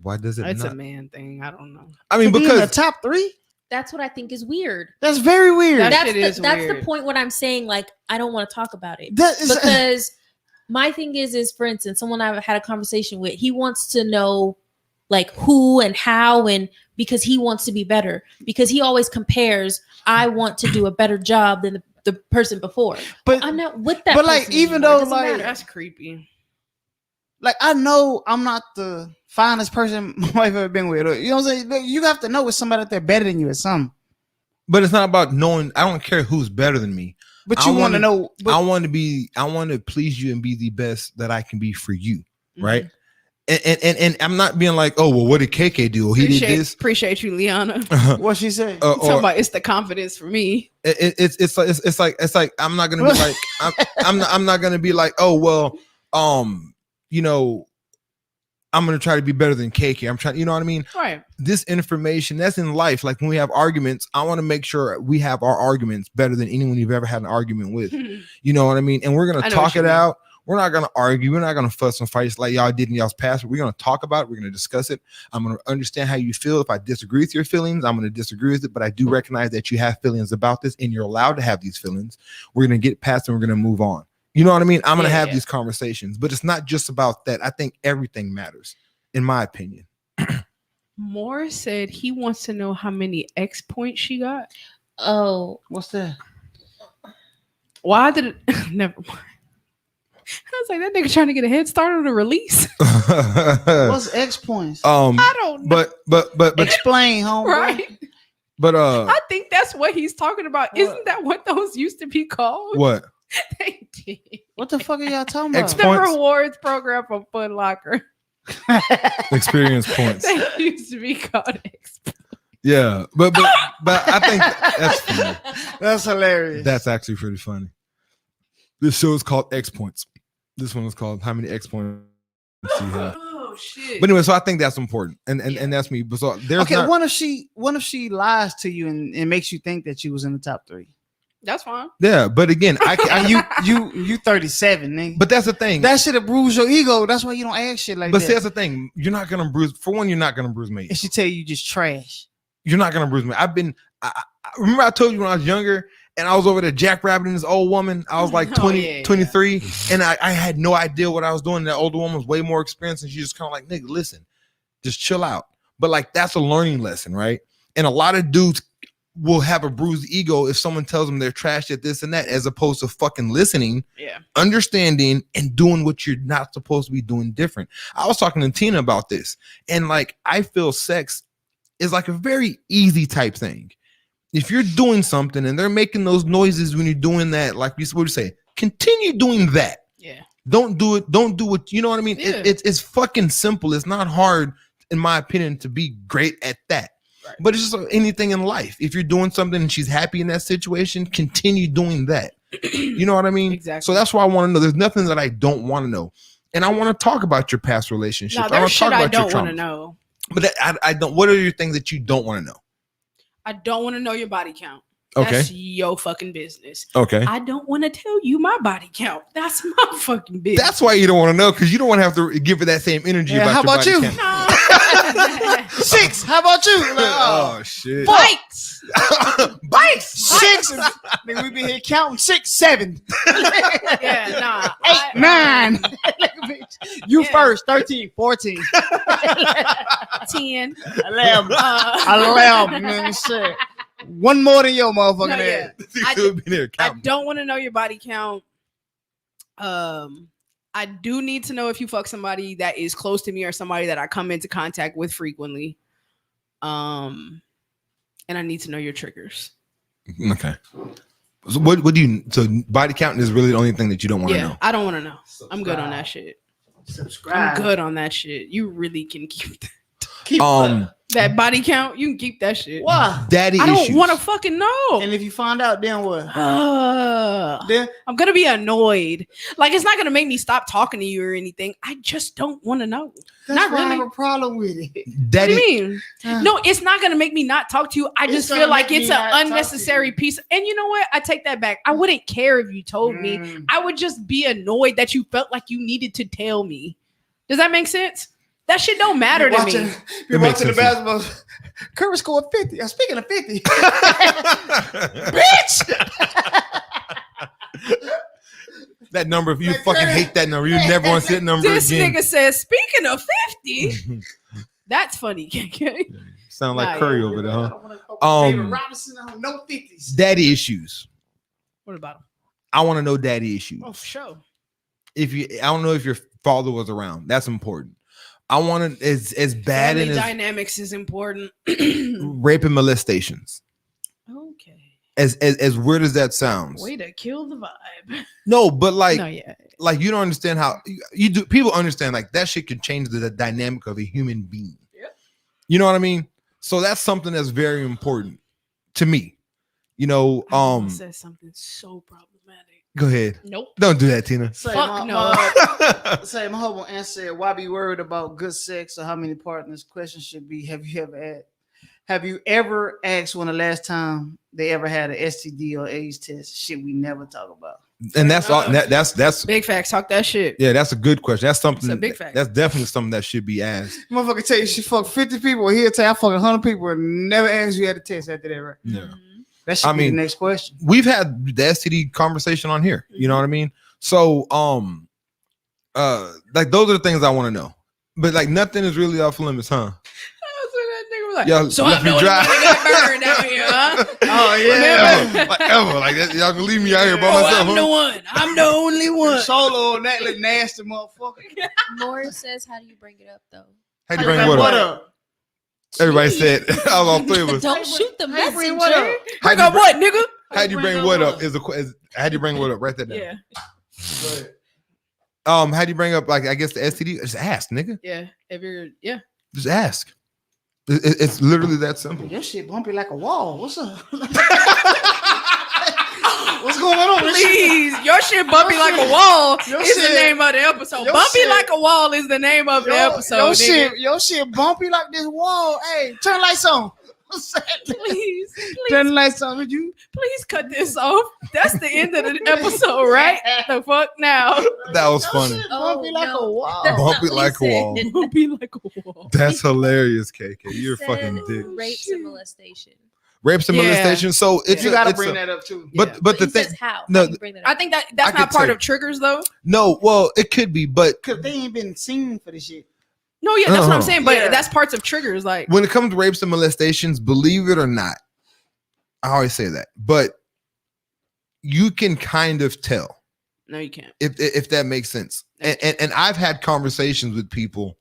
Why does it It's not? a man thing. I don't know. I mean, To be in the because top 3? That's what I think is weird. That's very weird. That That's shit the, is that's the weird. point when I'm saying like I don't want to talk about it That is because my thing is for instance, someone I've had a conversation with, he wants to know like who and how, and because he wants to be better, because he always compares. I want to do a better job than the person before. but I'm not with that. But, like, person even anymore. It though, doesn't like, matter. That's creepy. like I know I'm not the finest person my wife ever been with. You know what I'm saying? Like, you have to know it's somebody out there better than you at something. but it's not about knowing. I don't care who's better than me. But I you want wanna- to know. I want to please you and be the best that I can be for you, Mm-hmm. right? And I'm not being like, oh well, what did KK do? Well, he did this. Appreciate you, Liana. what she said. Talking about it's the confidence for me. It's like I'm not gonna be like I'm not gonna be like, oh well, you know, I'm gonna try to be better than KK. I'm trying, you know what I mean? Right. This information that's in life. Like when we have arguments, I want to make sure we have our arguments better than anyone you've ever had an argument with. You know what I mean? And we're gonna I know talk what you it mean. out. We're not gonna argue. We're not gonna fuss and fight like y'all did in y'all's past. We're gonna talk about it. We're gonna discuss it. I'm gonna understand how you feel. If I disagree with your feelings, I'm gonna disagree with it. But I do recognize that you have feelings about this, and you're allowed to have these feelings. We're gonna get past and we're gonna move on. You know what I mean? I'm gonna have these conversations, but it's not just about that. I think everything matters, in my opinion. Moore said he wants to know how many X points she got. Oh, What's that? Why did it? Never mind. I was like, that nigga trying to get a head start on the release. What's X points? I don't know. but Explain, homeboy. Right. but I think that's what he's talking about. What? Isn't that what those used to be called? what? They did. What the fuck are y'all talking X The about? points? rewards program for Foot Locker. Experience points. They used to be called X. Yeah, but I think that's funny. That's hilarious. That's actually pretty funny. This show is called X Points. This one is called How Many X Points Do You Have? Oh shit. But anyway, so I think that's important, and that's me. But so there's okay. not, What if she lies to you and makes you think that you was in the top 3? That's fine. yeah. But again, And you 37, nigga. but that's the thing. that should have bruised your ego. That's why you don't ask shit like But see, that. that's the thing. You're not gonna bruise. For one, you're not gonna bruise me. And she tell you just trash. You're not gonna bruise me. I remember I told you when I was younger, and I was over there jackrabbing this old woman. I was like Oh, 20, yeah. 23, and I had no idea what I was doing. That older woman was way more experienced, and she just kind of like, nigga, listen, just chill out. But like that's a learning lesson, right? And a lot of dudes will have a bruised ego if someone tells them they're trash at this and that, as opposed to fucking listening, Yeah. understanding, and doing what you're not supposed to be doing different. I was talking to Tina about this, and like, I feel sex is like a very easy type thing. If you're doing something and they're making those noises when you're doing that, like we would say, continue doing that. Yeah. Don't do it. Don't do what, you know what I mean? Yeah. It's fucking simple. It's not hard, in my opinion, to be great at that. Right. But it's just like anything in life. If you're doing something and she's happy in that situation, continue doing that. You know what I mean? Exactly. So that's why I want to know. There's nothing that I don't want to know. And I want to talk about your past relationships. No, I there's want to shit talk I about your don't want to traumas. know. But I don't. What are your things that you don't want to know? I don't want to know your body count. Okay. That's your fucking business. Okay. I don't want to tell you my body count. That's my fucking business. That's why you don't want to know, because you don't want to have to give it that same energy. Yeah, about how your about body you? count. 6. How about you? Like, Oh shit. Bikes. Bites. 6. Nigga, we been here counting 6, 7, Yeah, nah. 8, 9. You Yeah. first. 13, 14, 10. 11. Uh, 11. Man, shit. One more than your motherfucking No, yeah. ass. You I could be there I counting. don't want to know your body count. I do need to know if you fuck somebody that is close to me or somebody that I come into contact with frequently. And I need to know your triggers. Okay. So what do you? So body counting is really the only thing that you don't want to Yeah, know. I don't want to know. I'm good on that shit. I'm Subscribe. good on that shit. You really can keep Keep that body count. You can keep that shit. Why? Daddy I don't issues. want to fucking know. And if you find out, then what? I'm Then gonna be annoyed. Like, it's not gonna make me stop talking to you or anything. I just don't want to know. that's Not why I really. have a problem with it. What Daddy. do you mean? No, it's not gonna make me not talk to you. I It's just gonna feel like make it's me an not talk to unnecessary you. piece. And you know what? I take that back. I wouldn't care if you told me. I would just be annoyed that you felt like you needed to tell me. Does that make sense? That shit don't matter to me. You're It makes watching the sense. basketball. Curry scored 50. Speaking of 50, That number, if you Like, fucking Curry- hate that number, you never want to see that number This again. nigga says, speaking of 50, that's funny. KK. Sound like Nah, Curry yeah. over there, huh? David Robinson on no 50s. Daddy issues. What about him? I want to know daddy issues. Oh, for sure. If you, I don't know if your father was around. That's important. I want to, as bad Family and as dynamics is important. rape and molestations. Okay. As weird as that sounds. Way to kill the vibe. No, but like, No, yeah. like you don't understand how you do. People understand like that shit can change the dynamic of a human being. Yep. You know what I mean? So that's something that's very important to me. You know, Says something so problematic. go ahead. Nope. Don't do that, Tina. Say, Fuck no. Say my husband answered, why be worried about good sex or how many partners? Question should be, have you ever asked when the last time they ever had an STD or AIDS test? Shit we never talk about. And that's all. That's Big facts. Talk that shit. yeah. That's a good question. That's something. It's a big fact. That's definitely something that should be asked. Motherfucker tell you she fucked 50 people. He'll tell you I fucked 100 people and never asked you had a test after that, right? Yeah. Mhm. That should I be mean, the next question. We've had the STD conversation on here. You know what I mean? So like those are the things I want to know. But like nothing is really off limits, huh? That's what that nigga was like. Y'all So left I'm me the only dry. one that got burned out here, huh? Oh yeah. Ever like that, y'all can leave me out here by Oh, myself. I'm the Huh? one. I'm the only one. Solo on that little nasty motherfucker. Morris says, how do you bring it up though? How'd you bring what up? Everybody said I was all three of us. Don't shoot the Hey, bring what up? messenger. Bring up what, nigga? How'd you bring what up? How'd you bring what up? Write that down. Yeah. How'd you bring up like I guess the STD? Just ask, nigga. Yeah. If you're, yeah. Just ask. It's literally that simple. Your shit bumpy like a wall. What's up? What's going on? Please, your shit bumpy like a wall Your is the shit- name of the episode. your Bumpy shit- like a wall is the name of the episode. Your shit bumpy like this wall. Hey, turn the lights on. Please, Turn the lights on. Would you? please cut this off. That's the end of the episode, right? The fuck now. That was funny. Your shit Oh, bumpy like no. a wall. That's Bumpy not what like he a wall. said. Bumpy like a wall. That's hilarious, KK. You're a He fucking said dick. Rapes and molestation. Rapes and Yeah. molestation. So it's You a- gotta it's bring a- that up too. But the he thing, says how? no, How do you bring that I up? think I that's could not part say- of triggers though. no, well, it could be, but Cause they ain't been seen for this shit. No, yeah, that's what I'm Uh-huh. saying. But Yeah. that's parts of triggers. Like, when it comes to rapes and molestations, believe it or not, I always say that, but you can kind of tell No, you can't. if that makes sense. No, you And I've had conversations with people,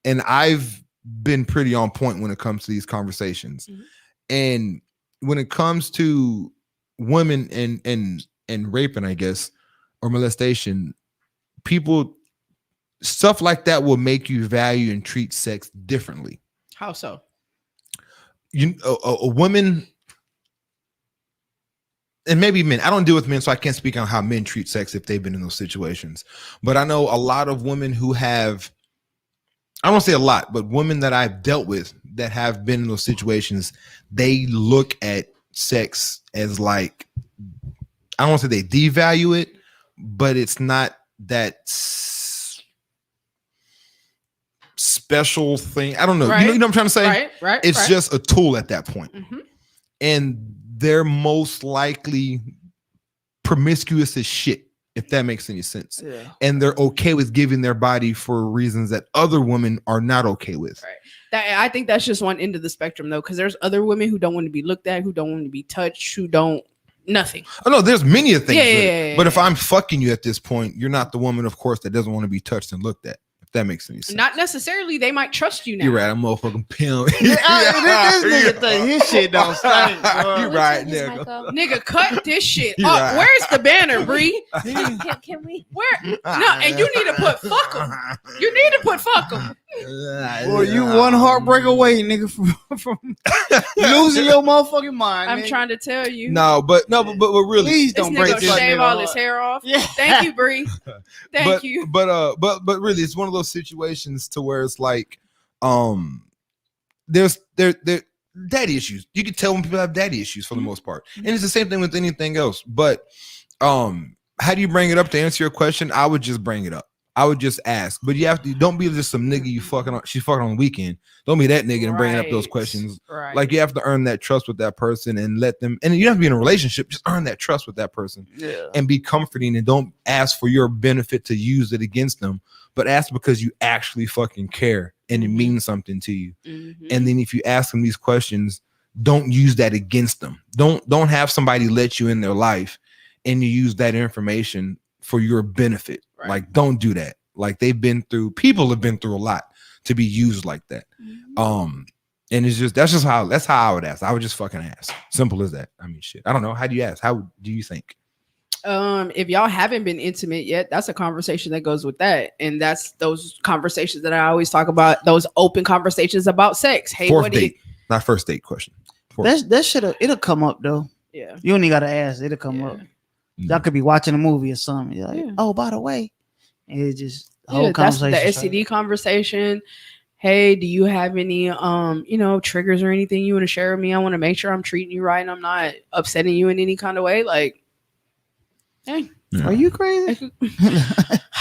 and I've been pretty on point when it comes to these conversations. Mhm. And when it comes to women and raping, I guess, or molestation, people, stuff like that will make you value and treat sex differently. How so? A woman, and maybe men, I don't deal with men, so I can't speak on how men treat sex if they've been in those situations. But I know a lot of women who have, I don't say a lot, but women that I've dealt with that have been in those situations, they look at sex as like, I don't want to say they devalue it, but it's not that special thing. I don't know. Right. You know what I'm trying to say? Right. It's just a tool at that point. Mhm. And they're most likely promiscuous as shit, if that makes any sense. Yeah. And they're okay with giving their body for reasons that other women are not okay with. Right. I think that's just one end of the spectrum, though, because there's other women who don't want to be looked at, who don't want to be touched, who don't nothing. Oh no, there's many of things. Yeah. But if I'm fucking you at this point, you're not the woman, of course, that doesn't want to be touched and looked at. If that makes any sense. Not necessarily. They might trust you now. You're right. I'm motherfucking pimp. This nigga think his shit don't stink. bro. You right, nigga. Nigga, cut this shit You up. right. Where's the banner, Bree? Can we? Where? No, and you need to put fuck 'em. You need to put fuck 'em. Boy, you one heartbreak away, nigga, from losing your motherfucking mind. I'm nigga. trying to tell you. But really, Please This don't nigga break gonna this shave nigga all heart. his hair off. Yeah. Thank you, Bree. Thank you. But really, it's one of those situations to where it's like, there's daddy issues. You can tell when people have daddy issues for the most part, and it's the same thing with anything else. But how do you bring it up to answer your question? I would just bring it up. I would just ask, but you have to. Don't be just some nigga you fucking on. She's fucking on the weekend. Don't be that nigga and bringing up those questions. Right. Like you have to earn that trust with that person and let them. And you have to be in a relationship. Just earn that trust with that person. Yeah. And be comforting, and don't ask for your benefit to use it against them, but ask because you actually fucking care and it means something to you. Mhm. And then if you ask them these questions, don't use that against them. Don't have somebody let you in their life and you use that information for your benefit. Right. Like, don't do that. Like, people have been through a lot to be used like that. Mhm. And that's how I would ask. I would just fucking ask. Simple as that. I mean, shit. I don't know. How do you ask? How do you think? If y'all haven't been intimate yet, that's a conversation that goes with that. And that's those conversations that I always talk about, those open conversations about sex. Hey, Fourth what do you date, not first date question. Fourth. That shit, it'll come up though. Yeah. You only gotta ask. It'll come Yeah. up. Y'all could be watching a movie or something. You're like, Yeah. oh, by the way, and it's just the whole That's the conversation. STD conversation. Hey, do you have any triggers or anything you want to share with me? I want to make sure I'm treating you right and I'm not upsetting you in any kind of way. Like, hey, Yeah. Are you crazy? bitches,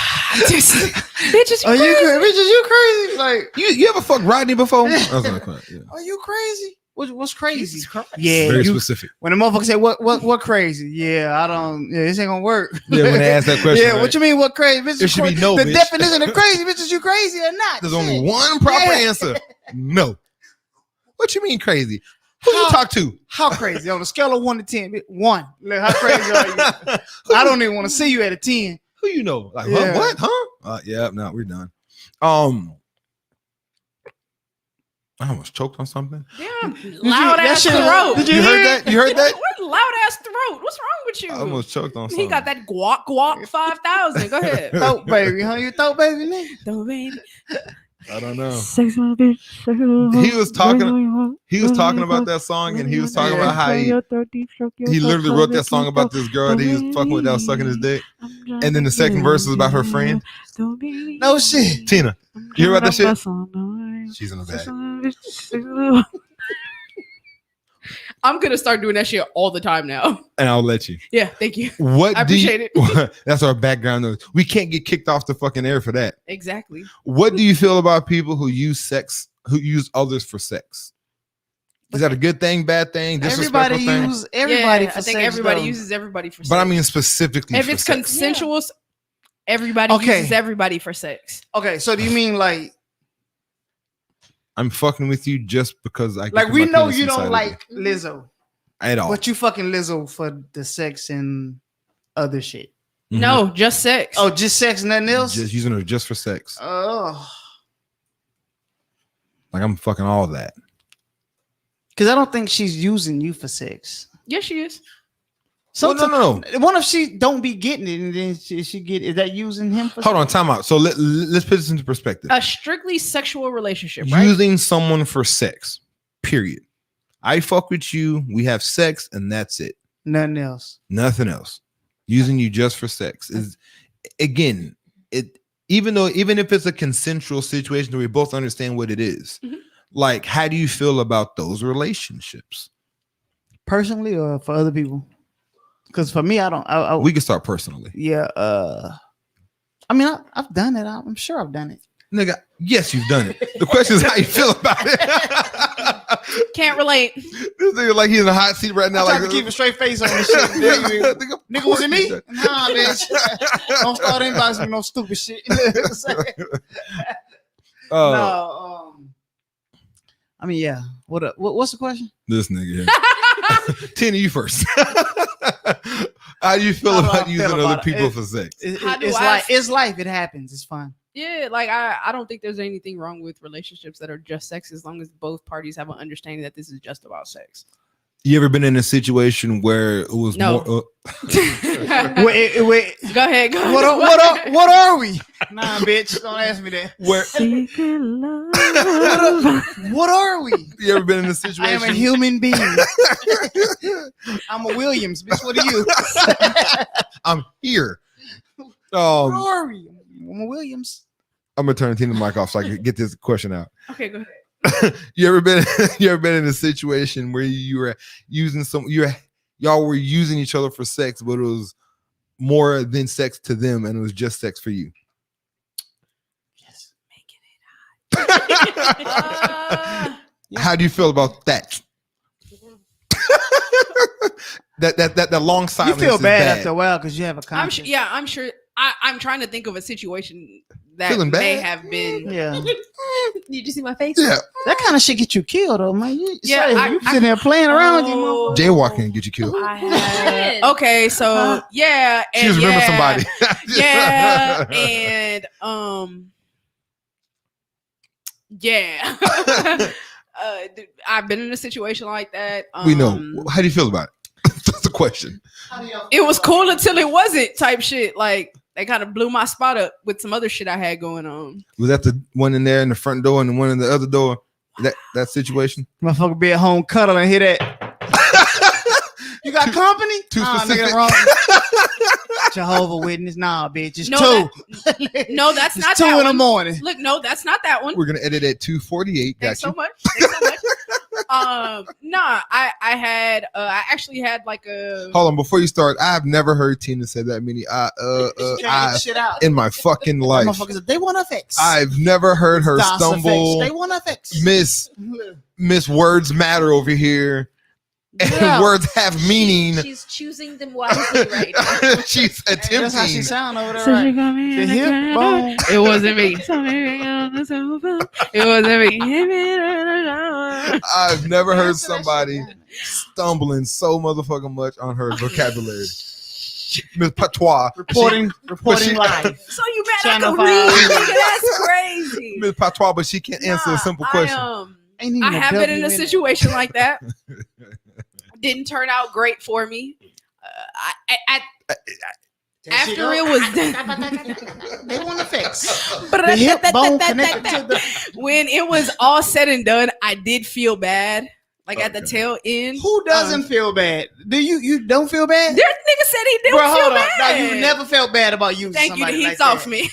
Are you crazy? Bitches, you crazy? Like, You ever fuck Rodney before? I was like, yeah. are you crazy? What's crazy? Jesus Christ. Yeah, Very you, specific. when the motherfucker say what crazy? Yeah, I don't. Yeah, this ain't gonna work. Yeah, when they ask that question, yeah, right? what you mean? What crazy? Bitch, There should be no, the bitch. definition of crazy. Bitch, is you crazy or not? There's Shit. only one proper Yeah. answer. No. What you mean crazy? Who you talk to? How crazy? On a scale of 1 to 10, 1. Look, how crazy are you? I don't even want to see you at a 10. Who you know? Like, Yeah. what? Huh? Yeah, no, we're done. I almost choked on something. Damn, loud that ass shit- throat. did You heard that? You heard that? What loud ass throat? What's wrong with you? I almost choked on something. He got that guac 5000. Go ahead. Throat baby, huh? You throat baby, nigga? Don't baby. I don't know. Sex on bitch. Sex on He was talking about that song, and he was talking about how he literally wrote that song about this girl that he was fucking with that was sucking his dick. And then the second verse was about her friend, No shit. Tina. You hear about that shit? She's in the bag. I'm gonna start doing that shit all the time now. And I'll let you. Yeah, thank you. What I do you, appreciate it. That's our background noise. We can't get kicked off the fucking air for that. Exactly. What do you feel about people who use others for sex? Is that a good thing, bad thing, disrespectful Everybody thing? use everybody Yeah, for I think sex, everybody though. uses everybody for sex. But I mean specifically if for it's sex. consensual, everybody Okay. uses everybody for sex. Okay, so do you mean like I'm fucking with you just because I can we put my know penis you inside don't of like Lizzo? at all. But you fucking Lizzo for the sex and other shit. Mhm. No, just sex. Oh, just sex and nothing else? Just using her just for sex. Oh. Like I'm fucking all that. Because I don't think she's using you for sex. Yes, she is. So no. What if she don't be getting it and then she get, is that using him for Hold on, time out. So let's put this into perspective. A strictly sexual relationship, right? Using someone for sex, period. I fuck with you, we have sex, and that's it. nothing else? Nothing else. Using you just for sex is, again, it. Even if it's a consensual situation where we both understand what it is, Mhm. like, how do you feel about those relationships? Personally or for other people? Because for me, I don't. We can start personally. Yeah. I mean, I've done it. I'm sure I've done it. Nigga, yes, you've done it. The question is how you feel about it. Can't relate. This nigga like he's in a hot seat right now. I tried Like to keep a straight face on this shit. Nigga, was it me? Nigga, Nah, bitch. Don't start inboxing me no stupid shit. No. I mean, yeah. What's the question? This nigga here. Tina, you first. How do you feel How do I about feel using about other it? people for sex? How do It's I like f- it's life. It happens. It's fun. Yeah, like I don't think there's anything wrong with relationships that are just sex as long as both parties have an understanding that this is just about sex. You ever been in a situation where it was No. more? Wait. Go ahead. Go What are we? Nah, bitch. Don't ask me that. Where What are we? you ever been in a I situation? am a human being. I'm a Williams. Bitch, what are you? I'm here. What are we? I'm a Williams. I'm gonna turn Tina mic off so I can get this question out. Okay, go ahead. You ever been in a situation where you were using y'all were using each other for sex, but it was more than sex to them and it was just sex for you? Yes. How do you feel about that? that long You silence. feel is bad after a while because you have a conscience. I'm sure. I'm trying to think of a situation that Feeling may bad? have been. Yeah. Did you see my face? Yeah, That kind of shit get you killed, though, man. You I- sitting there playing around with you, Oh. motherfucker. jaywalking can get you killed. I had, okay, so yeah, She and just remember yeah, somebody. yeah, and yeah. I've been in a situation like that. We know. How do you feel about it? That's the question. It was cool until it wasn't. Type shit. Like they kind of blew my spot up with some other shit I had going on. Was that the one in there in the front door and the one in the other door? That situation? Motherfucker be at home cuddling and hear that. You got company? Too Nah, specific. nigga, wrong. Jehovah Witness. Nah, bitch. It's No, two. No, that's It's not 2 that in the one. morning. Look, no, that's not that one. We're gonna edit at 2:48. Got Thanks you. so much. Thanks so much. Nah, I actually had like a. Hold on, before you start, I've never heard Tina say that many I Shit out. in my fucking life. Motherfuckers, they want to fix. I've never heard her Das effects. stumble. They want to fix. Miss words matter over here, and Yeah. words have meaning. She's choosing them wisely right now. She's attempting. That's how she sound over there. Right? The hip bone. It wasn't me. It wasn't me. I've never heard Answer that somebody shit. stumbling so motherfucking much on her vocabulary. Miss Patois. Reporting she- live. So you mad I Channel can read? 5. Nigga, that's crazy. Miss Patois, but she can't answer a simple question. Ain't even I a have been in W a it. situation like that. Didn't turn out great for me. After it was They want to fix. But The hip bone connected to the. when it was all said and done, I did feel bad. Like at the Okay. tail end. Who doesn't feel bad? Do you don't feel bad? This nigga said he didn't Bro, feel hold on. bad. No, you never felt bad about using Thank you. The somebody heat's like off that. me.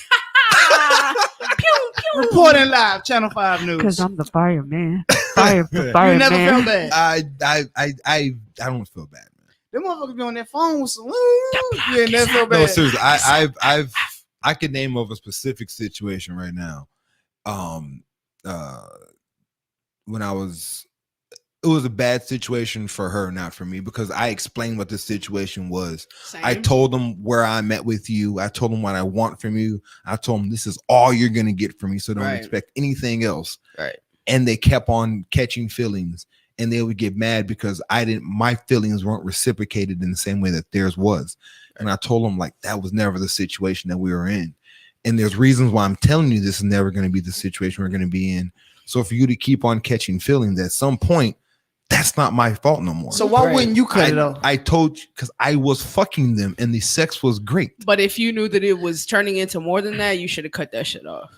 Pew, pew. Reporting live, Channel 5 News. Because I'm the fireman. Fireman. You never felt bad. I don't feel bad, man. Them motherfuckers be on their phone with some. You ain't never felt No, bad. seriously, I could name of a specific situation right now. When it was a bad situation for her, not for me, because I explained what the situation was. Same. I told them where I met with you. I told them what I want from you. I told them this is all you're gonna get from me, so don't Right. expect anything else. Right. And they kept on catching feelings. and they would get mad because my feelings weren't reciprocated in the same way that theirs was. And I told them like that was never the situation that we were in. And there's reasons why I'm telling you this is never going to be the situation we're going to be in. So for you to keep on catching feelings at some point, that's not my fault no more. So why wouldn't you cut it off? I told you because I was fucking them and the sex was great. But if you knew that it was turning into more than that, you should have cut that shit off.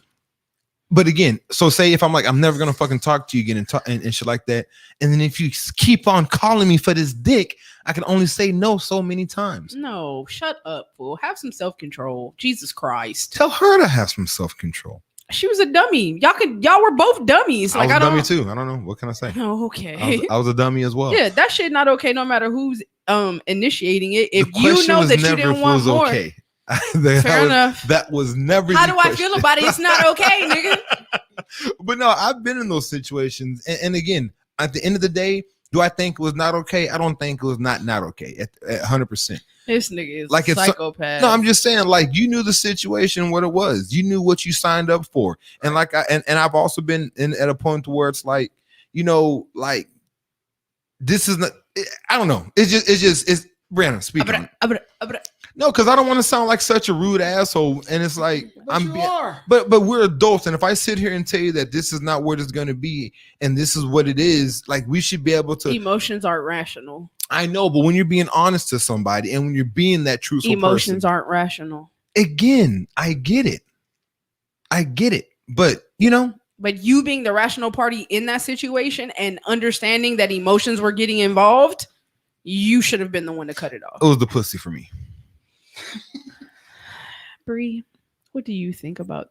But again, so say if I'm like, I'm never going to fucking talk to you again and shit like that. And then if you keep on calling me for this dick, I can only say no so many times. No, shut up, fool. Have some self-control. Jesus Christ. Tell her to have some self-control. She was a dummy. Y'all were both dummies. Like I was a I dummy too. I don't know. What can I say? Oh, okay. I was a dummy as well. Yeah, that shit not okay no matter who's initiating it. If The you question know was that you never didn't if it want was more. okay. Fair enough. That was never. How the do I question. feel about it? It's not okay, nigga. But no, I've been in those situations, and again, at the end of the day, do I think it was not okay? I don't think it was not okay at 100%. This nigga is Like a it's psychopath. No, I'm just saying, like you knew the situation, what it was. You knew what you signed up for, and like and I've also been at a point where it's like, you know, like this is not. I don't know. It's Brandon. Speak on it. No, because I don't want to sound like such a rude asshole, and it's like but we're adults, and if I sit here and tell you that this is not what it's going to be, and this is what it is, like we should be able to. Emotions aren't rational. I know, but when you're being honest to somebody, and when you're being that truthful Emotions person, aren't rational. again, I get it, but you know. But you being the rational party in that situation and understanding that emotions were getting involved, you should have been the one to cut it off. It was the pussy for me. Bree, what do you think about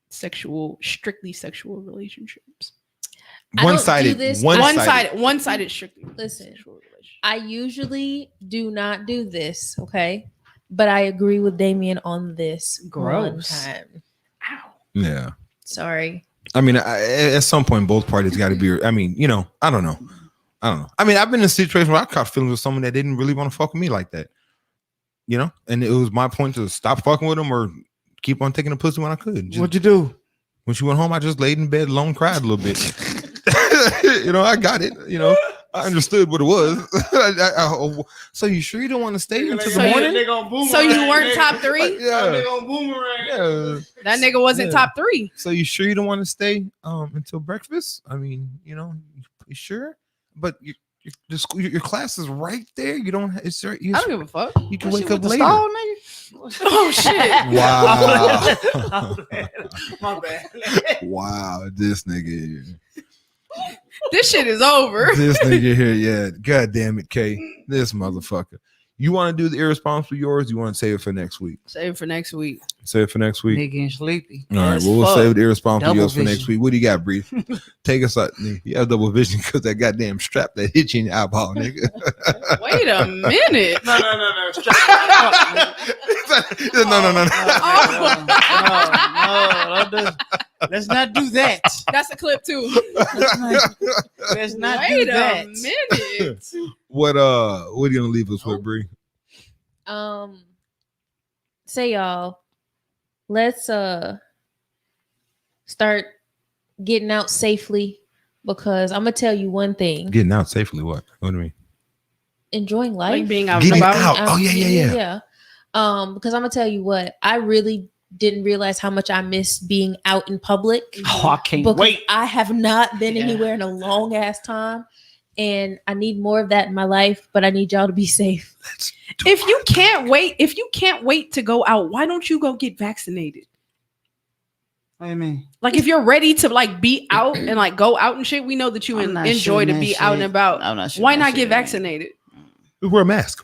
strictly sexual relationships? One-sided. One-sided strictly. Listen, sexual relationship. I usually do not do this, okay? But I agree with Damien on this one Gross. time. Ow. Yeah. Sorry. I mean, at some point, both parties got to be. I mean, you know, I don't know. I mean, I've been in a situation where I caught feelings with someone that didn't really want to fuck with me like that. You know, and it was my point to stop fucking with them or keep on taking the pussy when I could. What'd you do? When she went home, I just laid in bed alone, cried a little bit. You know, I got it. You know, I understood what it was. So you sure you don't want to stay until the morning? So you weren't top three? Yeah. That nigga wasn't top three. So you sure you don't want to stay until breakfast? I mean, you know, you sure? But your class is right there. You don't. It's there. I don't give a fuck. You can wake up later. Stall, nigga? Oh shit! Wow. My bad. Wow, this nigga here. This shit is over. This nigga here, yeah. God damn it, K. This motherfucker. You want to do the irresponsible yours? You want to save it for next week? Save it for next week. Save it for next week. Nigga and sleepy. All right, As well, we'll fuck. save the irresponsible Double yours for next vision. week. What do you got, Bree? Take us out. Nigga. You have double vision because that goddamn strap that hit you in your eyeball, nigga. Wait a minute. No. No. Let's not do that. That's a clip too. Let's not Wait do a that. minute. What are you gonna leave us with, Bree? Say y'all, let's start getting out safely, because I'm gonna tell you one thing. Getting out safely. What do you mean? Enjoying life. Like being out and Getting about. out. Oh, yeah. Because I'm gonna tell you what, I really didn't realize how much I miss being out in public. Oh, I can't Because wait. I have not been Yeah. anywhere in a long ass time, and I need more of that in my life. But I need y'all to be safe. If you can't wait to go out, why don't you go get vaccinated? What do you mean? Like if you're ready to like be out and like go out and shit, we know that you I'm not enjoy to shooting be that out and shit. about. I'm not shooting Why that not shit, get man. vaccinated? Wear a mask.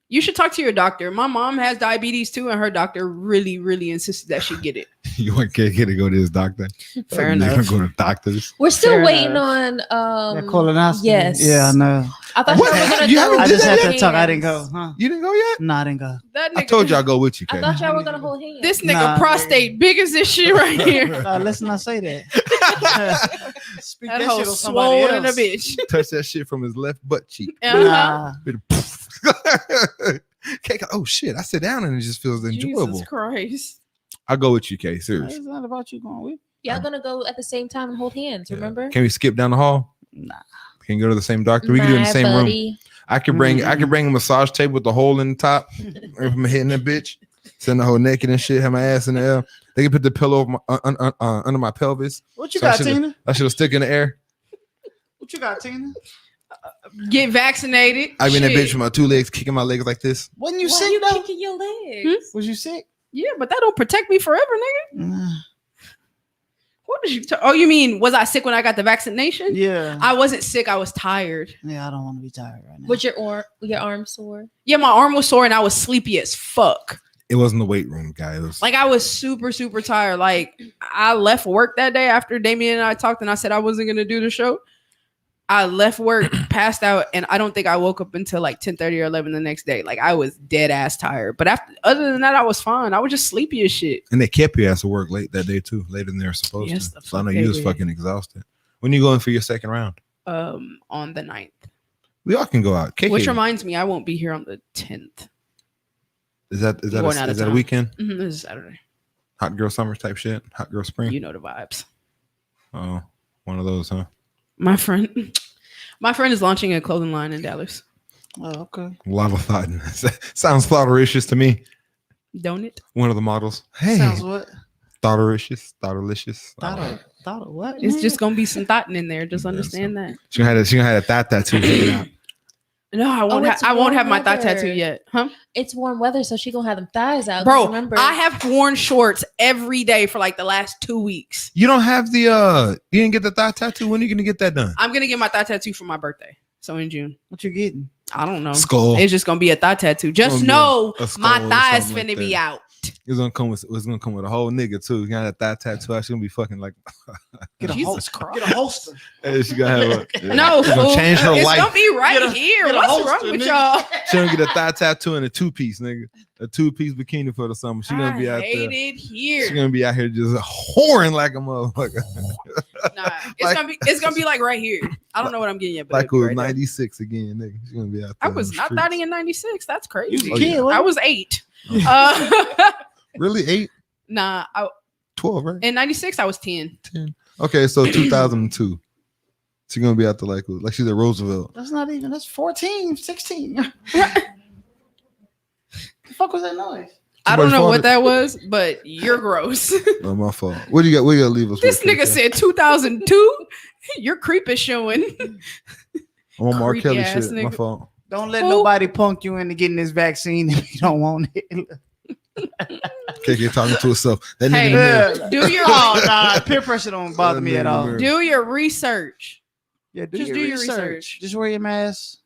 You should talk to your doctor. My mom has diabetes too, and her doctor really, really insisted that she get it. You want K to go to his doctor? Fair Like, enough. Go to doctors. We're still Fair waiting enough. on That colonoscopy. yes. Yeah, I know. I thought What? you were gonna You go haven't I did just that had yet? to talk. I didn't go. Huh? You didn't go yet? No, I didn't go. That nigga, I told you I'll go with you, K. I thought y'all were gonna hold hands. this nigga Nah, prostate big as this shit right here. Let's not say that. Speak That that whole shit on somebody swollen in a else. bitch. Touch that shit from his left butt cheek. Uh-huh. Nah. K, oh shit! I sit down and it just feels enjoyable. Jesus Christ. I'll go with you, K. Seriously. It's not about you going with. Y'all gonna go at the same time and hold hands. Yeah. Remember? Can we skip down the hall? Nah. Can go to the same doctor. We can do it in the same room. buddy. I could bring a massage table with the hole in the top. If I'm hitting that bitch, sitting the whole naked and shit, have my ass in the air. They can put the pillow over under my pelvis. What you got, Tina? I should have stick in the air. What you got, Tina? Get vaccinated. I mean that Shit. bitch with my two legs, kicking my legs like this. Wasn't you Why sick you though? kicking your legs? Was you sick? Yeah, but that don't protect me forever, nigga. What did you? Oh, you mean was I sick when I got the vaccination? Yeah. I wasn't sick. I was tired. Yeah, I don't want to be tired right now. Was your arm sore? Yeah, my arm was sore and I was sleepy as fuck. It wasn't the weight room, guy. It was Like I was super, super tired. Like I left work that day after Damien and I talked and I said I wasn't gonna do the show. I left work, passed out, and I don't think I woke up until like 10:30 or 11 the next day. Like I was dead ass tired. But other than that, I was fine. I was just sleepy as shit. and they kept your ass to work late that day too, later than they're supposed Yes, to. the So I know fuck you they was did. fucking exhausted. When you going for your second round? On the 9th. We all can go out. KK, Which reminds me, I won't be here on the 10th. is that going out of a town. weekend? This is Saturday. Hot girl summer type shit. Hot girl spring. You know the vibes. Oh, one of those, huh? My friend is launching a clothing line in Dallas. Oh, okay. A lot of thought. Sounds thoughtericious to me. Don't it? One of the models. Hey, Sounds what? thoughtericious, thoughterlicious. Thought of what? It's just gonna be some thought in there. Just understand that. She gonna have that tattoo. hanging out. No, I won't. it's I won't warm have my thought weather. tattoo yet, huh? It's warm weather, so she gonna have them thighs out. Bro, remember, I have worn shorts every day for like the last 2 weeks. You don't have the you didn't get the thigh tattoo. When are you gonna get that done? I'm gonna get my thought tattoo for my birthday, so in June. What you getting? I don't know. Skull. It's just gonna be a thought tattoo. Just Gonna be know a skull my or thighs something finna like be that. out. It's gonna come with a whole nigga too. You got that thigh tattoo. She's gonna be fucking like. Get a Jesus holster. Christ. Get a holster. Hey, she gonna have a No, It's gonna fool. change her It's life. gonna be right Get a- here. get a What's holster, wrong with nigga. y'all? She gonna get a thigh tattoo and a 2-piece, nigga. A 2-piece bikini for the summer. She gonna be I out hate there. it here. She's gonna be out here just whoring like a motherfucker. Nah, Like- it's gonna be like right here. I don't know what I'm getting yet, but Like it it'll be was right there. 96 again, nigga. She's gonna be out I there. was on not the thoughting streets. in '96. That's You was crazy. a kid, yeah. wasn't I was 8. Really 8, Nah, 12, right? in '96 I was 10. 10. Okay, so 2002. She's gonna be out there like she's at Roosevelt. That's not even. That's 14, 16. The fuck was that noise? I don't Somebody know what farted. that was, but you're gross. No, my fault. What do you got? What you gotta leave us This with? nigga KK? said 2002. Your creep is showing. I'm on Mark creepy Kelly ass shit. My nigga. fault. Don't let Who? nobody punk you into getting this vaccine if you don't want it. KK talking to herself. That nigga Hey, in the mirror. Yeah. do your Oh, nah, peer pressure don't bother me at all. Mirror. do your research. Yeah, Just do your research. Just wear your mask.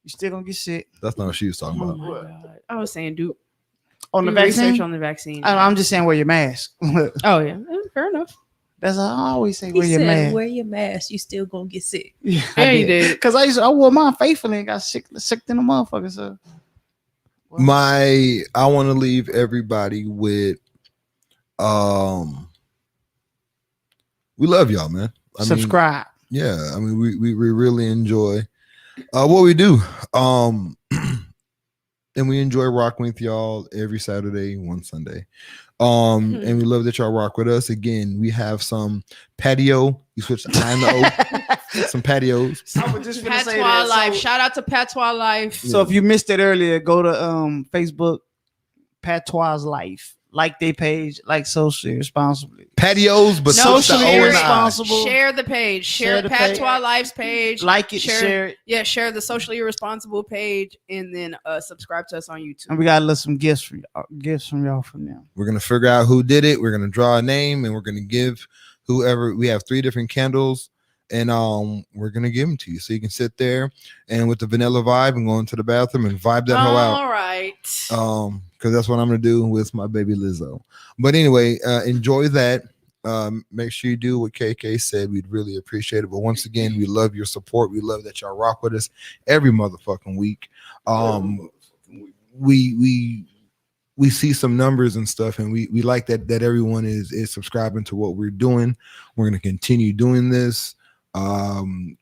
You still gonna get sick. That's not what she was talking Oh about. my god! I was saying, do On the do research vaccine? on the vaccine. I'm just saying wear your mask. Oh yeah, fair enough. That's how I always say he wear your said, mask. "Wear your mask. You still gonna get sick." Yeah, Yeah, you did. Because I wore mine faithfully and got sick than a motherfucker. So I want to leave everybody with we love y'all, man. I mean, subscribe. yeah, I mean we really enjoy what we do. And we enjoy rocking with y'all every Saturday, one Sunday. And we love that y'all rock with us. Again, we have some patio. You switch the I and the O. Some patios. I was just gonna say Patois that. Life. So, Shout out to Patois Life. so if you missed it earlier, go to Facebook, Patois Life. Like their page, like socially responsibly. Patios, but No, switch the O share and it. the I. responsible. Share the page. Share Share the page. Patois Life's page. Like it, Share- share it. Yeah, share the socially irresponsible page, and then subscribe to us on YouTube. And we got some gifts from y'all from them. We're gonna figure out who did it. We're gonna draw a name, and we're gonna give whoever. We have 3 different candles, and we're gonna give them to you, so you can sit there and with the vanilla vibe and go into the bathroom and vibe that hoe out. All right. Because that's what I'm gonna do with my baby Lizzo. But anyway, enjoy that. Make sure you do what KK said. We'd really appreciate it. But once again, we love your support. We love that y'all rock with us every motherfucking week. We see some numbers and stuff, and we like that everyone is subscribing to what we're doing. We're gonna continue doing this.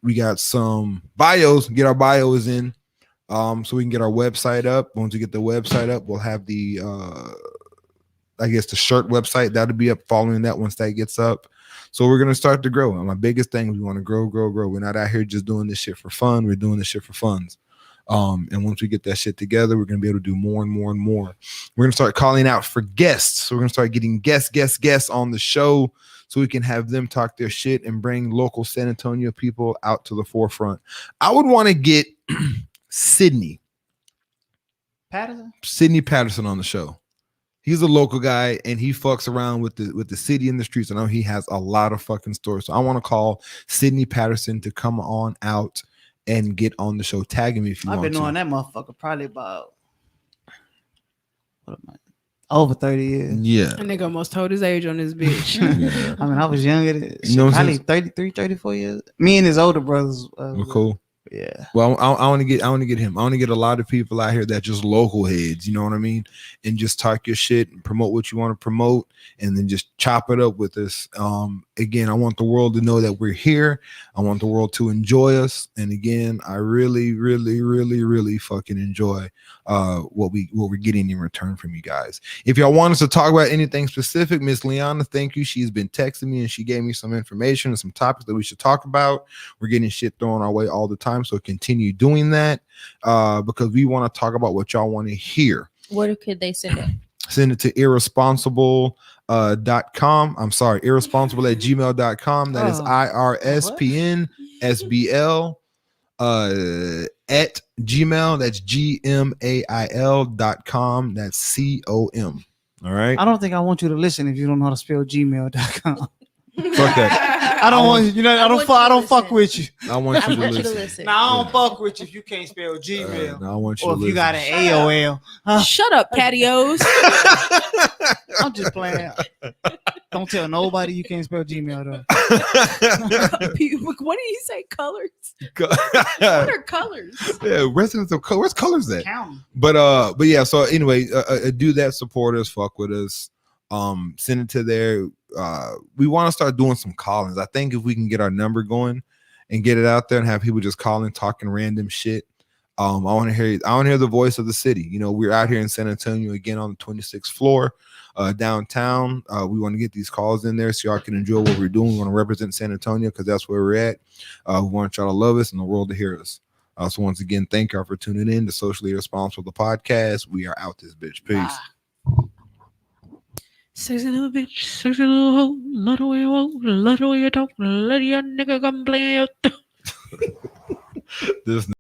We got some bios. Get our bios in. So we can get our website up. Once we get the website up, we'll have the I guess the shirt website that'll be up following that once that gets up. So we're gonna start to grow. And my biggest thing is we want to grow. We're not out here just doing this shit for fun. We're doing this shit for funds. And once we get that shit together, we're gonna be able to do more and more and more. We're gonna start calling out for guests. So we're gonna start getting guests on the show so we can have them talk their shit and bring local San Antonio people out to the forefront. I would want to get Sydney Patterson on the show. He's a local guy and he fucks around with the city in the streets. I know he has a lot of fucking stories. So I want to call Sydney Patterson to come on out and get on the show. Tag him if you want to. I've been knowing that motherfucker probably about over 30 years. Yeah. And nigga almost told his age on this bitch. Yeah. I mean, I was younger. You know what I'm Probably 33, 34 years. Me and his older brothers. We're cool. Yeah. Well, I want to get him. I want to get a lot of people out here that just local heads, you know what I mean, and just talk your shit and promote what you want to promote, and then just chop it up with us. Again, I want the world to know that we're here. I want the world to enjoy us, and again, I really, really, really, really fucking enjoy what we're getting in return from you guys. If y'all want us to talk about anything specific, Miss Liana, thank you. She's been texting me and she gave me some information and some topics that we should talk about. We're getting shit thrown our way all the time. So continue doing that because we want to talk about what y'all want to hear. What could they send it? Send it to irresponsible.com. I'm sorry, irresponsible@gmail.com. That is IRSPNSBL at Gmail. That's gmail.com. That's com. All right. I don't think I want you to listen if you don't know how to spell gmail.com. Fuck that. I don't want you know. I don't fuck with you. I want I you to want you to listen. listen. Now I don't fuck with you if you can't spell Gmail. No, I want you Or to if listen. you got an AOL. Shut up, patios. I'm just playing. Don't tell nobody you can't spell Gmail though. What did he say? Colors? What are colors? Yeah, residents of color. Where's colors at? Count 'em. But yeah. So anyway, do that. Support us. Fuck with us. Send it to there. We want to start doing some callings. I think if we can get our number going and get it out there and have people just calling, talking random shit. I want to hear the voice of the city. You know, we're out here in San Antonio again on the 26th floor, downtown. We want to get these calls in there so y'all can enjoy what we're doing. We want to represent San Antonio because that's where we're at. We want y'all to love us and the world to hear us. So once again, thank y'all for tuning in to Socially Responsible, the podcast. We are out this bitch. Peace. Sexy little bitch, sexy little hoe, love the way you walk, love the way you talk, let your nigga come play your This